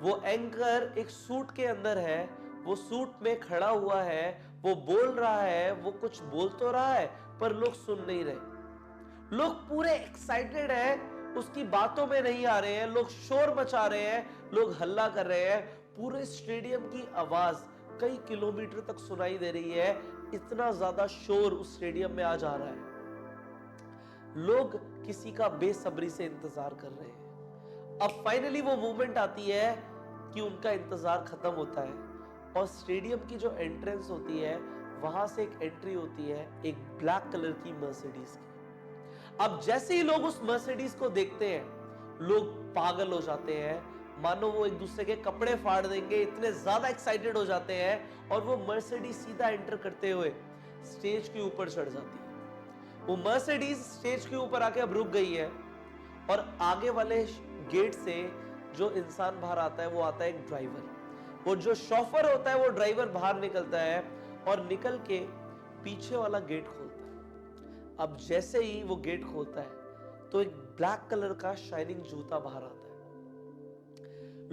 वो एंकर एक सूट के अंदर है, वो सूट में खड़ा हुआ है, वो बोल रहा है, वो कुछ बोल तो रहा है पर लोग सुन नहीं रहे। लोग पूरे एक्साइटेड हैं, उसकी बातों में नहीं आ रहे हैं, लोग शोर मचा रहे हैं, लोग हल्ला कर रहे हैं। पूरे स्टेडियम की आवाज कई किलोमीटर तक सुनाई दे रही है, इतना ज्यादा शोर उस स्टेडियम में आ जा रहा है। लोग किसी का बेसब्री से इंतजार कर रहे हैं। अब फाइनली वो मोमेंट आती है कि उनका इंतजार खत्म होता है और स्टेडियम की जो एंट्रेंस होती है वहां से एक एंट्री होती है एक ब्लैक कलर की मर्सिडीज की। अब जैसे ही लोग उस मर्सिडीज को देखते हैं लोग पागल हो जाते हैं, मानो वो एक दूसरे के कपड़े फाड़ देंगे, इतने ज्यादा एक्साइटेड हो जाते हैं। और वो मर्सिडीज सीधा एंटर करते हुए स्टेज के ऊपर चढ़ जाती है। वो मर्सिडीज स्टेज के ऊपर आके अब रुक गई है और आगे वाले गेट से जो इंसान बाहर आता है वो आता है एक ड्राइवर। वो जो शॉफर होता है वो ड्राइवर बाहर निकलता है और निकल के पीछे वाला गेट खोलता है। अब जैसे ही वो गेट खोलता है तो एक ब्लैक कलर का शाइनिंग जूता बाहर आता है।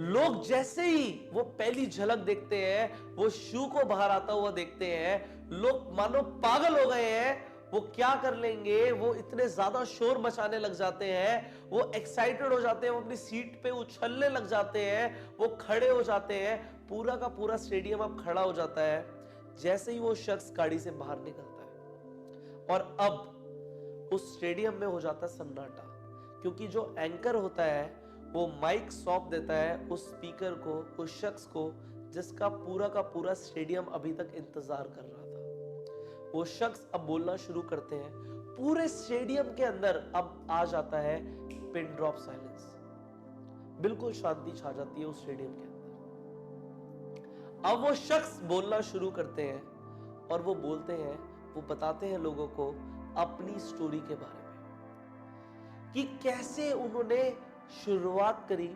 लोग जैसे ही वो पहली झलक देखते हैं, वो शू को बाहर आता हुआ देखते हैं, लोग मानो पागल हो गए हैं। वो क्या कर लेंगे, वो इतने ज्यादा शोर मचाने लग जाते हैं, वो एक्साइटेड हो जाते हैं, वो अपनी सीट पे उछलने लग जाते हैं, वो खड़े हो जाते हैं। पूरा का पूरा स्टेडियम अब खड़ा हो जाता है जैसे ही वो शख्स गाड़ी से बाहर निकलता है। और अब उस स्टेडियम में हो जाता है सन्नाटा, क्योंकि जो एंकर होता है वो माइक सौंप देता है उस स्पीकर को, उस शख्स को जिसका पूरा का पूरा स्टेडियम अभी तक इंतजार कर रहा था। वो शख्स अब बोलना शुरू करते हैं। पूरे स्टेडियम के अंदर अब आ जाता है पिन ड्रॉप साइलेंस, बिल्कुल शांति छा जाती है उस स्टेडियम के अंदर। अब वो शख्स बोलना शुरू करते हैं और वो बोलते हैं, वो बताते हैं लोगों को अपनी स्टोरी के बारे में कि कैसे उन्होंने शुरुआत करी,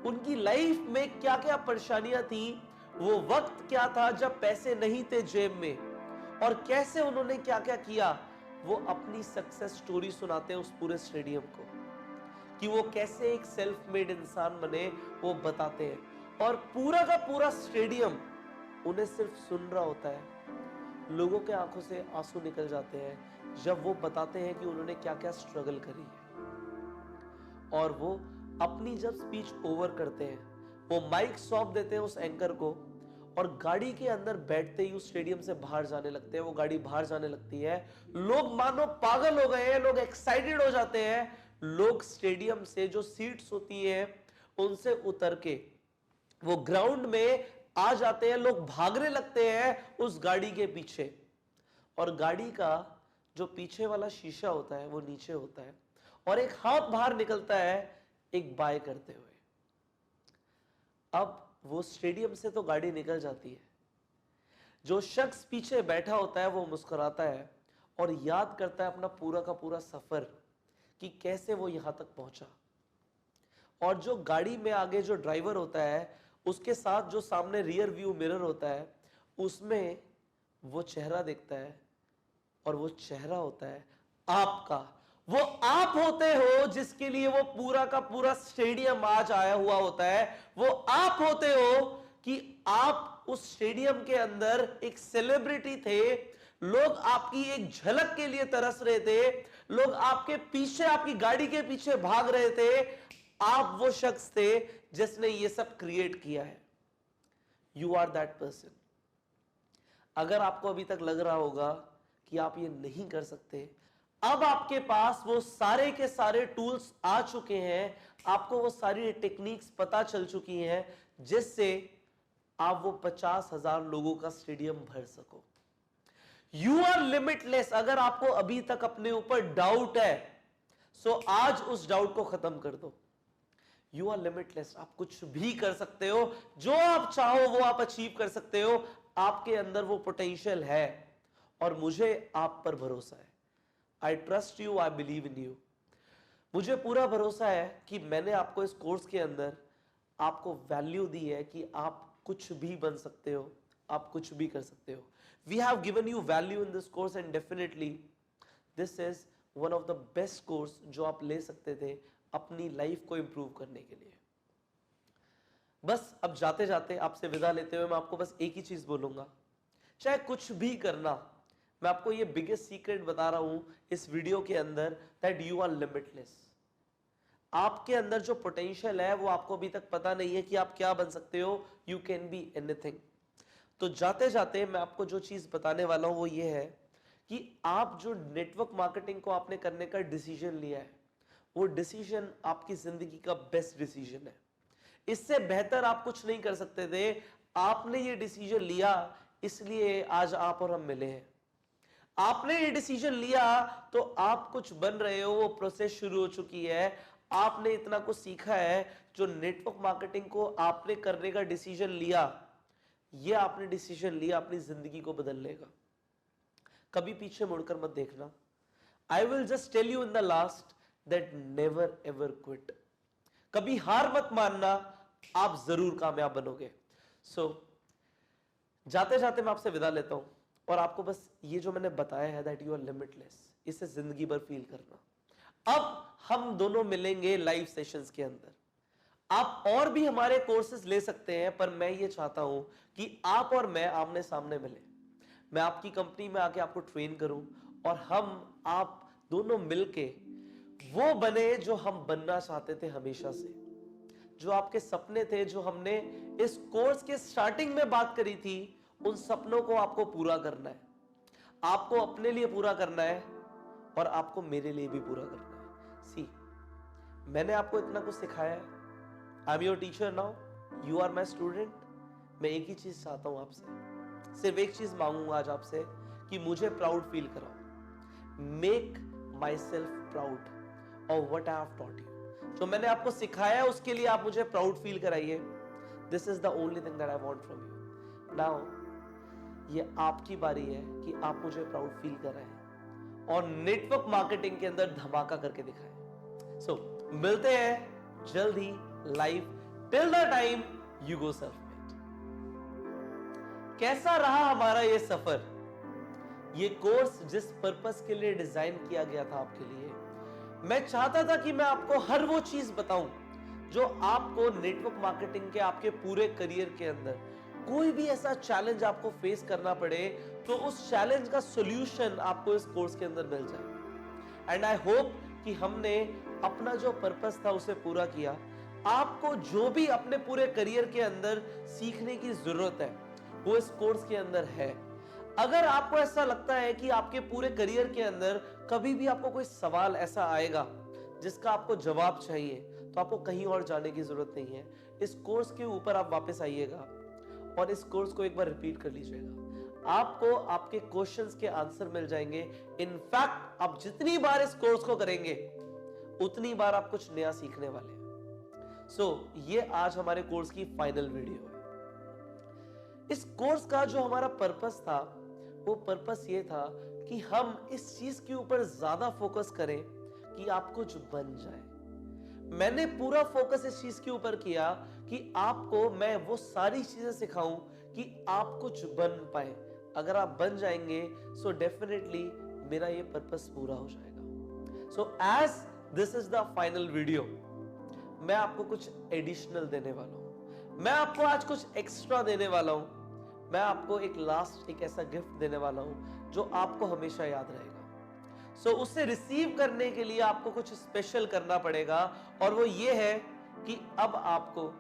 उनकी लाइफ में क्या क्या परेशानियां थी, वो वक्त क्या था जब पैसे नहीं थे जेब में, और कैसे उन्होंने क्या क्या किया। वो अपनी सक्सेस स्टोरी सुनाते हैं उस पूरे स्टेडियम को कि वो कैसे एक सेल्फ मेड इंसान बने, वो बताते हैं। और पूरा का पूरा स्टेडियम उन्हें सिर्फ सुन रहा होता है। लोगों के आंखों से आंसू निकल जाते हैं जब वो बताते हैं कि उन्होंने क्या क्या स्ट्रगल करी है। और वो अपनी जब स्पीच ओवर करते हैं, वो माइक सौंप देते हैं उस एंकर को और गाड़ी के अंदर बैठते ही उस स्टेडियम से बाहर जाने लगते हैं, वो गाड़ी बाहर जाने लगती है, लोग मानो पागल हो गए हैं, लोग एक्साइटेड हो जाते हैं, लोग स्टेडियम से जो सीट्स होती हैं उनसे उतर के वो ग्राउंड में आ जाते हैं, लोग भागने लगते हैं उस गाड़ी के पीछे, और गाड़ी का जो पीछे वाला शीशा होता है वो नीचे होता है, और एक हाथ बाहर निकलता है एक बाय करते हुए। अब वो स्टेडियम से तो गाड़ी निकल जाती है, जो शख्स पीछे बैठा होता है वो मुस्कुराता है और याद करता है अपना पूरा का पूरा सफर कि कैसे वो यहां तक पहुंचा। और जो गाड़ी में आगे जो ड्राइवर होता है उसके साथ जो सामने रियर व्यू मिरर होता है उसमें वो चेहरा देखता है, और वो चेहरा होता है आपका। वो आप होते हो जिसके लिए वो पूरा का पूरा स्टेडियम आज आया हुआ होता है। वो आप होते हो कि आप उस स्टेडियम के अंदर एक सेलिब्रिटी थे, लोग आपकी एक झलक के लिए तरस रहे थे, लोग आपके पीछे, आपकी गाड़ी के पीछे भाग रहे थे। आप वो शख्स थे जिसने ये सब क्रिएट किया है। You are that person. अगर आपको अभी तक लग रहा होगा कि आप ये नहीं कर सकते, अब आपके पास वो सारे के सारे टूल्स आ चुके हैं, आपको वो सारी टेक्निक्स पता चल चुकी हैं जिससे आप वो 50,000 लोगों का स्टेडियम भर सको। You are limitless. अगर आपको अभी तक अपने ऊपर डाउट है, सो आज उस डाउट को खत्म कर दो। You are limitless. आप कुछ भी कर सकते हो, जो आप चाहो वो आप अचीव कर सकते हो। आपके अंदर वो पोटेंशियल है और मुझे आप पर भरोसा है। I trust you, I believe in you. मुझे पूरा भरोसा है कि मैंने आपको इस कोर्स के अंदर आपको वैल्यू दी है कि आप कुछ भी बन सकते हो, आप कुछ भी कर सकते हो। We have given you value in this course and definitely this is one of the best course जो आप ले सकते थे अपनी लाइफ को इंप्रूव करने के लिए। बस अब जाते जाते आपसे विदा लेते हुए मैं आपको बस एक ही चीज बोलूंगा, चाहे कुछ भी करना, मैं आपको ये बिगेस्ट सीक्रेट बता रहा हूं इस वीडियो के अंदर, दैट यू आर लिमिटलेस। आपके अंदर जो पोटेंशियल है वो आपको अभी तक पता नहीं है कि आप क्या बन सकते हो। You can be anything. तो जाते जाते मैं आपको जो चीज बताने वाला हूं वो ये है कि आप जो नेटवर्क मार्केटिंग को आपने करने का डिसीजन लिया है, वो डिसीजन आपकी जिंदगी का बेस्ट डिसीजन है। इससे बेहतर आप कुछ नहीं कर सकते थे। आपने ये डिसीजन लिया, इसलिए आज आप और हम मिले हैं। आपने ये डिसीजन लिया तो आप कुछ बन रहे हो, वो प्रोसेस शुरू हो चुकी है। आपने इतना कुछ सीखा है। जो नेटवर्क मार्केटिंग को आपने करने का डिसीजन लिया, ये आपने डिसीजन लिया अपनी जिंदगी को बदलने का। कभी पीछे मुड़कर मत देखना। I will just tell you in the last that never ever quit. कभी हार मत मानना, आप जरूर कामयाब बनोगे। सो जाते जाते मैं आपसे विदा लेता हूं और आपको बस ये जो मैंने बताया है दैट यू आर लिमिटलेस, इसे जिंदगी भर फील करना। अब हम दोनों मिलेंगे लाइव सेशंस के अंदर। आप और भी हमारे कोर्सेज ले सकते हैं, पर मैं ये चाहता हूं कि आप और मैं आमने सामने मिले। मैं आपकी कंपनी में आके आपको ट्रेन करूं और हम आप दोनों मिलके वो बने जो हम बनना चाहते थे हमेशा से। जो आपके सपने थे, जो हमने इस कोर्स के स्टार्टिंग में बात करी थी, उन सपनों को आपको पूरा करना है। आपको अपने लिए पूरा करना है और आपको मेरे लिए भी पूरा करना है। सी, मैंने आपको इतना कुछ सिखाया है। I am your teacher now, you are my student. मैं एक ही चीज चाहता हूं आपसे, सिर्फ एक चीज मांगूंगा आज आपसे कि मुझे प्राउड फील कराओ। Make my self proud of what I have taught you. जो मैंने आपको सिखाया है उसके लिए आप मुझे प्राउड फील कराइए। This is the only thing that I want from you. Now ये आपकी बारी है कि आप मुझे प्राउड फील कराएं और नेटवर्क मार्केटिंग के अंदर धमाका करके दिखाएं। सो मिलते हैं जल्द ही live. Till the time you go self made. कैसा रहा हमारा ये सफर? ये कोर्स जिस पर्पस के लिए डिजाइन किया गया था आपके लिए, मैं चाहता था कि मैं आपको हर वो चीज बताऊं जो आपको नेटवर्क मार्केटिंग के आपके पूरे करियर के अंदर कोई भी ऐसा चैलेंज आपको फेस करना पड़े तो उस चैलेंज का सॉल्यूशन आपको इस कोर्स के अंदर मिल जाए। एंड आई होप कि हमने अपना जो पर्पस था उसे पूरा किया। आपको जो भी अपने पूरे करियर के अंदर सीखने की जरूरत है वो इस कोर्स के अंदर है। अगर आपको ऐसा लगता है कि आपके पूरे करियर के अंदर कभी भी आपको कोई सवाल ऐसा आएगा जिसका आपको जवाब चाहिए, तो आपको कहीं और जाने की जरूरत नहीं है। इस कोर्स के ऊपर आप वापस आइएगा और इस कोर्स को एक बार रिपीट कर लीजिएगा। आपको आपके क्वेश्चंस के आंसर मिल जाएंगे। इनफैक्ट आप जितनी बार इस कोर्स को करेंगे उतनी बार आप कुछ नया सीखने वाले हैं। सो ये आज हमारे कोर्स की फाइनल वीडियो है। इस कोर्स का जो हमारा पर्पस था, वो पर्पस ये था कि हम इस चीज के ऊपर ज्यादा फोकस करें कि आप कुछ बन जाए। मैंने पूरा फोकस इस चीज के ऊपर किया कि आपको मैं वो सारी चीजें सिखाऊं कि आप कुछ बन पाए। अगर आप बन जाएंगे सो डेफिनेटली मेरा ये पर्पस पूरा हो जाएगा। So as this is the final video, मैं आपको कुछ एडिशनल देने वाला हूं। मैं आपको आज कुछ एक्स्ट्रा देने वाला हूं। मैं आपको एक ऐसा गिफ्ट देने वाला हूं जो आपको हमेशा याद रहेगा। सो उसे रिसीव करने के लिए आपको कुछ स्पेशल करना पड़ेगा, और वो ये है कि अब आपको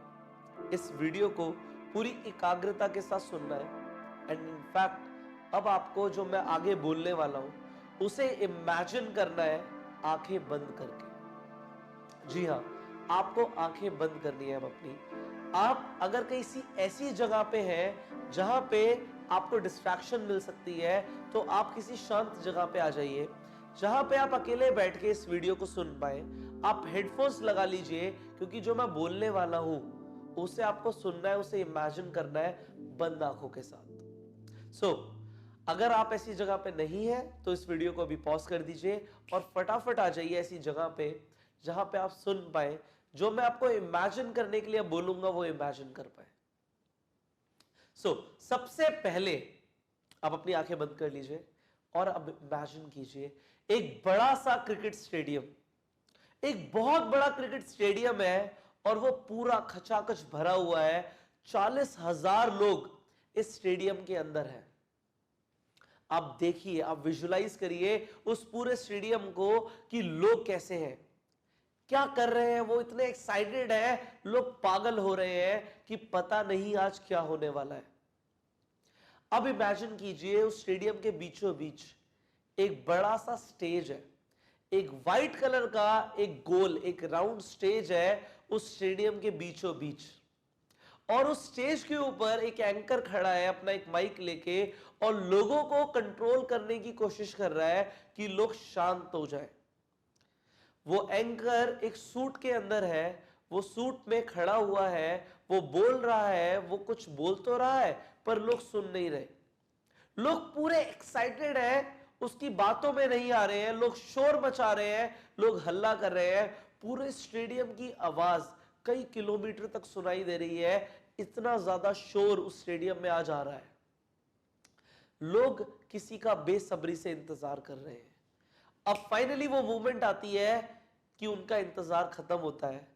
इस वीडियो को पूरी एकाग्रता के साथ सुनना है। एंड इनफैक्ट अब आपको जो मैं आगे बोलने वाला हूं उसे इमेजिन करना है आंखें बंद करके। जी हां, आपको आंखें बंद करनी है अब अपनी। आप अगर किसी ऐसी जगह पे हैं जहां पे आपको डिस्ट्रैक्शन मिल सकती है, तो आप किसी शांत जगह पे आ जाइए जहां पे आप अकेले बैठ के इस वीडियो को सुन पाए। आप हेडफोन्स लगा लीजिए, क्योंकि जो मैं बोलने वाला हूं उसे आपको सुनना है, उसे इमेजिन करना है बंद आंखों के साथ। सो अगर आप ऐसी जगह पे नहीं है तो इस वीडियो को अभी पॉज कर दीजिए और फटाफट आ जाइए ऐसी जगह पे जहां पे आप सुन पाए, जो मैं आपको इमेजिन करने के लिए बोलूंगा वो इमेजिन कर पाए। सबसे पहले आप अपनी आंखें बंद कर लीजिए और अब इमेजिन कीजिए एक बड़ा सा क्रिकेट स्टेडियम। एक बहुत बड़ा क्रिकेट स्टेडियम है और वो पूरा खचाखच भरा हुआ है। 40,000 लोग इस स्टेडियम के अंदर हैं। आप देखिए, आप विजुलाइज करिए उस पूरे स्टेडियम को कि लोग कैसे हैं, क्या कर रहे हैं। वो इतने एक्साइटेड है, लोग पागल हो रहे हैं कि पता नहीं आज क्या होने वाला है। अब इमेजिन कीजिए उस स्टेडियम के बीचों बीच एक बड़ा सा स्टेज है। एक वाइट कलर का एक गोल, एक राउंड स्टेज है उस स्टेडियम के बीचों बीच, और उस स्टेज के ऊपर एक एंकर खड़ा है अपना एक माइक लेके और लोगों को कंट्रोल करने की कोशिश कर रहा है कि लोग शांत हो जाएं। वो एंकर एक सूट के अंदर है, वो सूट में खड़ा हुआ है, वो बोल रहा है, वो कुछ बोल तो रहा है पर लोग सुन नहीं रहे। लोग पूरे एक्साइटेड हैं, उसकी बातों में नहीं आ रहे हैं, लोग शोर मचा रहे हैं, लोग हल्ला कर रहे हैं। पूरे स्टेडियम की आवाज कई किलोमीटर तक सुनाई दे रही है, इतना ज्यादा शोर उस स्टेडियम में आज आ रहा है। लोग किसी का बेसब्री से इंतजार कर रहे हैं। अब फाइनली वो मूवमेंट आती है कि उनका इंतजार खत्म होता है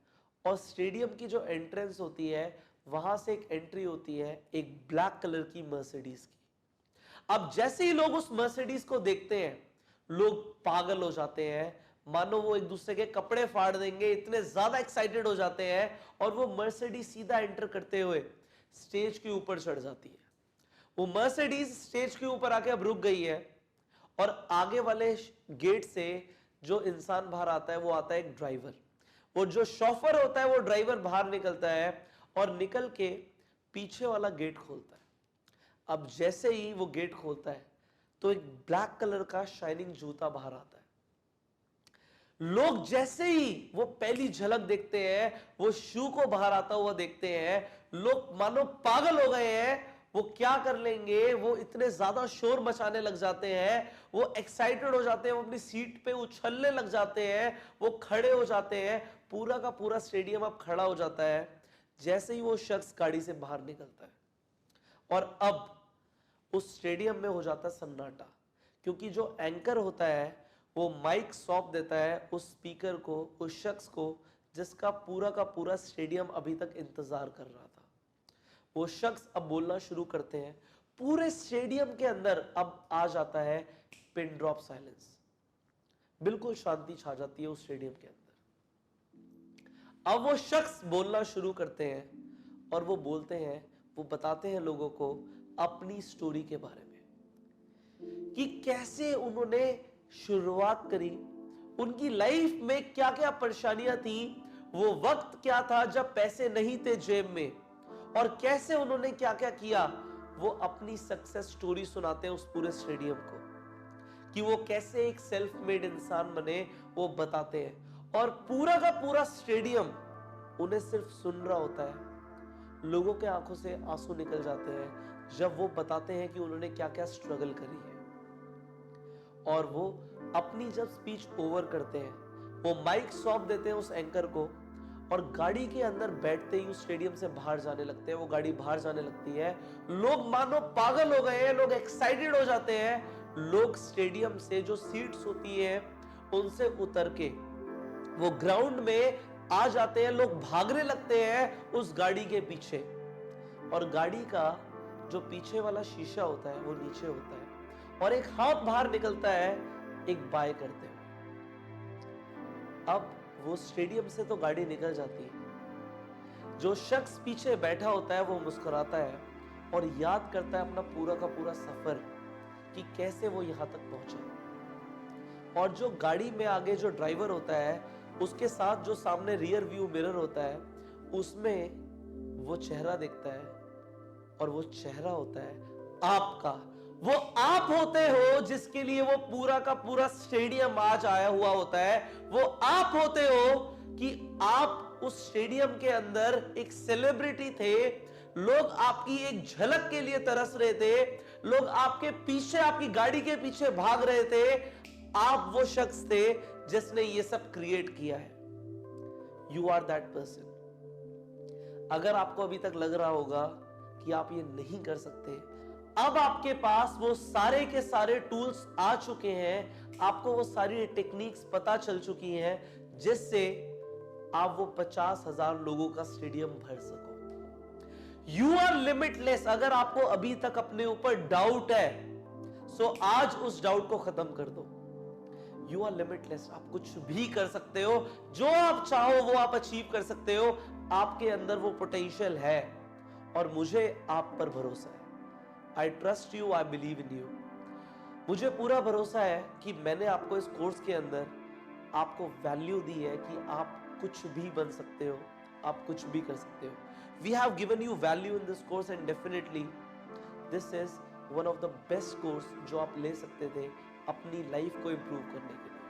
और स्टेडियम की जो एंट्रेंस होती है वहां से एक एंट्री होती है एक ब्लैक कलर की मर्सिडीज की। अब जैसे ही लोग उस मर्सिडीज को देखते हैं, लोग पागल हो जाते हैं, मानो वो एक दूसरे के कपड़े फाड़ देंगे, इतने ज्यादा एक्साइटेड हो जाते हैं। और वो मर्सिडीज सीधा एंटर करते हुए स्टेज के ऊपर चढ़ जाती है। वो मर्सिडीज स्टेज के ऊपर आके अब रुक गई है और आगे वाले गेट से जो इंसान बाहर आता है वो आता है एक ड्राइवर। वो जो शॉफर होता है वो ड्राइवर बाहर निकलता है और निकल के पीछे वाला गेट खोलता है। अब जैसे ही वो गेट खोलता है तो एक ब्लैक कलर का शाइनिंग जूता बाहर आता है। लोग जैसे ही वो पहली झलक देखते हैं, वो शू को बाहर आता हुआ देखते हैं, लोग मानो पागल हो गए हैं। वो क्या कर लेंगे, वो इतने ज्यादा शोर मचाने लग जाते हैं, वो एक्साइटेड हो जाते हैं, वो अपनी सीट पे उछलने लग जाते हैं, वो खड़े हो जाते हैं। पूरा का पूरा स्टेडियम अब खड़ा हो जाता है जैसे ही वो शख्स गाड़ी से बाहर निकलता है। और अब उस स्टेडियम में हो जाता है सन्नाटा, क्योंकि जो एंकर होता है वो माइक सौंप देता है उस स्पीकर को, उस शख्स को जिसका पूरा का पूरा स्टेडियम अभी तक इंतजार कर रहा था। वो शख्स अब बोलना शुरू करते हैं। पूरे स्टेडियम के अंदर अब आ जाता है पिन ड्रॉप साइलेंस। बिल्कुल शांति छा जाती है उस स्टेडियम के अंदर। अब वो शख्स बोलना शुरू करते हैं और वो बोलते हैं, वो बताते हैं लोगों को, अपनी स्टोरी के बारे में कि कैसे उन्होंने शुरुआत करी, उनकी लाइफ में क्या क्या परेशानियां थी, वो वक्त क्या था जब पैसे नहीं थे जेब में, और कैसे उन्होंने क्या क्या किया। वो अपनी सक्सेस स्टोरी सुनाते हैं उस पूरे स्टेडियम को कि वो कैसे एक सेल्फ मेड इंसान बने, वो बताते हैं। और पूरा का पूरा स्टेडियम उन्हें सिर्फ सुन रहा होता है। लोगों के आंखों से आंसू निकल जाते हैं जब वो बताते हैं कि उन्होंने क्या क्या स्ट्रगल करी है। और वो अपनी जब स्पीच ओवर करते हैं, वो माइक सौंप देते हैं उस एंकर को, और गाड़ी के अंदर बैठते ही उस स्टेडियम से बाहर जाने लगते हैं। वो गाड़ी बाहर जाने लगती है, लोग मानो पागल हो गए हैं, लोग एक्साइटेड हो जाते हैं। लोग स्टेडियम से जो सीट्स होती है उनसे उतर के वो ग्राउंड में आ जाते हैं, लोग भागने लगते हैं उस गाड़ी के पीछे। और गाड़ी का जो पीछे वाला शीशा होता है वो नीचे होता है, और एक हाथ बाहर निकलता है एक बाय करते हुए। अब वो स्टेडियम से तो गाड़ी निकल जाती है, जो शख्स पीछे बैठा होता है वो मुस्कुराता है और याद करता है अपना पूरा का पूरा सफर कि कैसे वो यहां तक पहुंचा। और जो गाड़ी में आगे जो ड्राइवर होता है, उसके साथ जो सामने रियर व्यू मिरर होता है, उसमें वो चेहरा देखता है, और वो चेहरा होता है आपका। वो आप होते हो जिसके लिए वो पूरा का पूरा स्टेडियम आज आया हुआ होता है। वो आप होते हो कि आप उस स्टेडियम के अंदर एक सेलिब्रिटी थे। लोग आपकी एक झलक के लिए तरस रहे थे, लोग आपके पीछे, आपकी गाड़ी के पीछे भाग रहे थे। आप वो शख्स थे जिसने ये सब क्रिएट किया है। You are that person. अगर आपको अभी तक लग रहा होगा कि आप ये नहीं कर सकते, अब आपके पास वो सारे के सारे टूल्स आ चुके हैं, आपको वो सारी टेक्निक्स पता चल चुकी हैं जिससे आप वो 50,000 लोगों का स्टेडियम भर सको। You are limitless. अगर आपको अभी तक अपने ऊपर डाउट है, सो आज उस डाउट को खत्म कर दो। You are limitless. आप कुछ भी कर सकते हो, जो आप चाहो वो आप अचीव कर सकते हो। आपके अंदर वो पोटेंशियल है, और मुझे आप पर भरोसा है। I trust you, I believe in you. मुझे पूरा भरोसा है कि मैंने आपको इस कोर्स के अंदर आपको वैल्यू दी है कि आप कुछ भी बन सकते हो, आप कुछ भी कर सकते हो। We have given you value in this course, and definitely this is one of the best course जो आप ले सकते थे अपनी लाइफ को इंप्रूव करने के लिए।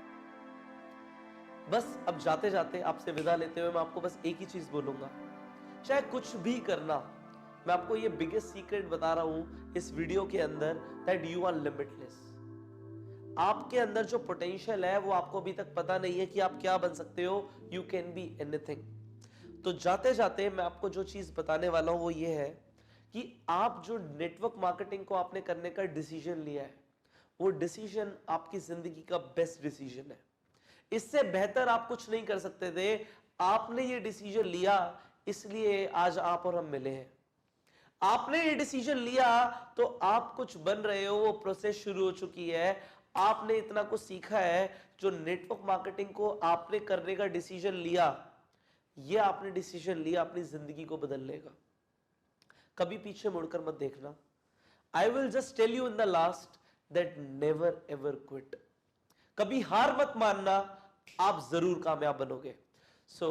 बस अब जाते जाते आपसे विदा लेते हुए मैं आपको बस एक ही चीज बोलूंगा, चाहे कुछ भी करना, मैं आपको ये बिगेस्ट सीक्रेट बता रहा हूं इस वीडियो के अंदर, दैट यू आर लिमिटलेस। आपके अंदर जो पोटेंशियल है वो आपको अभी तक पता नहीं है कि आप क्या बन सकते हो। You can be anything. तो जाते जाते मैं आपको जो चीज बताने वाला हूं वो ये है कि आप जो नेटवर्क मार्केटिंग को आपने करने का डिसीजन लिया है, वो डिसीजन आपकी जिंदगी का बेस्ट डिसीजन है। इससे बेहतर आप कुछ नहीं कर सकते थे। आपने ये डिसीजन लिया, इसलिए आज आप और हम मिले हैं। आपने ये डिसीजन लिया तो आप कुछ बन रहे हो, वो प्रोसेस शुरू हो चुकी है। आपने इतना कुछ सीखा है। जो नेटवर्क मार्केटिंग को आपने करने का डिसीजन लिया, ये आपने डिसीजन लिया अपनी जिंदगी को बदलने का। कभी पीछे मुड़कर मत देखना। I will just tell you in the last that never ever quit. कभी हार मत मानना, आप जरूर कामयाब बनोगे। सो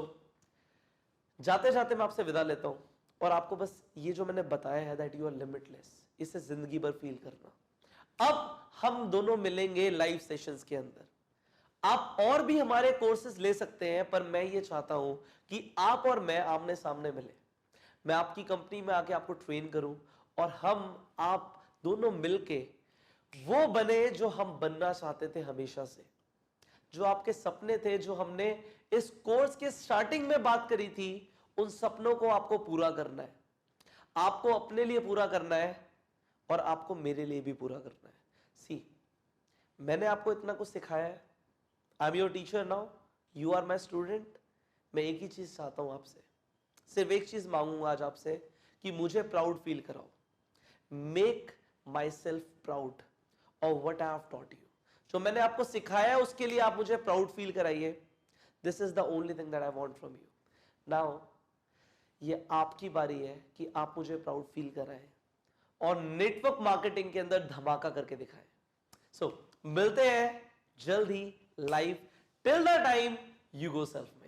जाते जाते मैं आपसे विदा लेता हूं, और आपको बस ये जो मैंने बताया है दैट यू आर लिमिटलेस, इसे जिंदगी भर फील करना। अब हम दोनों मिलेंगे लाइव सेशंस के अंदर। आप और भी हमारे कोर्सेज ले सकते हैं, पर मैं ये चाहता हूं कि आप और मैं आमने सामने मिले। मैं आपकी कंपनी में आके आपको ट्रेन करूं, और हम आप दोनों मिलके वो बने जो हम बनना चाहते थे हमेशा से। जो आपके सपने थे, जो हमने इस कोर्स के स्टार्टिंग में बात करी थी, उन सपनों को आपको पूरा करना है। आपको अपने लिए पूरा करना है, और आपको मेरे लिए भी पूरा करना है। सी, मैंने आपको इतना कुछ सिखाया है। I am your teacher now, you are my student. मैं एक ही चीज चाहता हूं आपसे, सिर्फ एक चीज मांगूंगा आज आपसे कि मुझे प्राउड फील कराओ। Make my self proud of what I have taught you. जो मैंने आपको सिखाया है उसके लिए आप मुझे प्राउड फील कराइए। This is the only thing that I want from you. Now ये आपकी बारी है कि आप मुझे प्राउड फील कराएं, और नेटवर्क मार्केटिंग के अंदर धमाका करके दिखाएं। सो मिलते हैं जल्द ही live. Till the time you go self.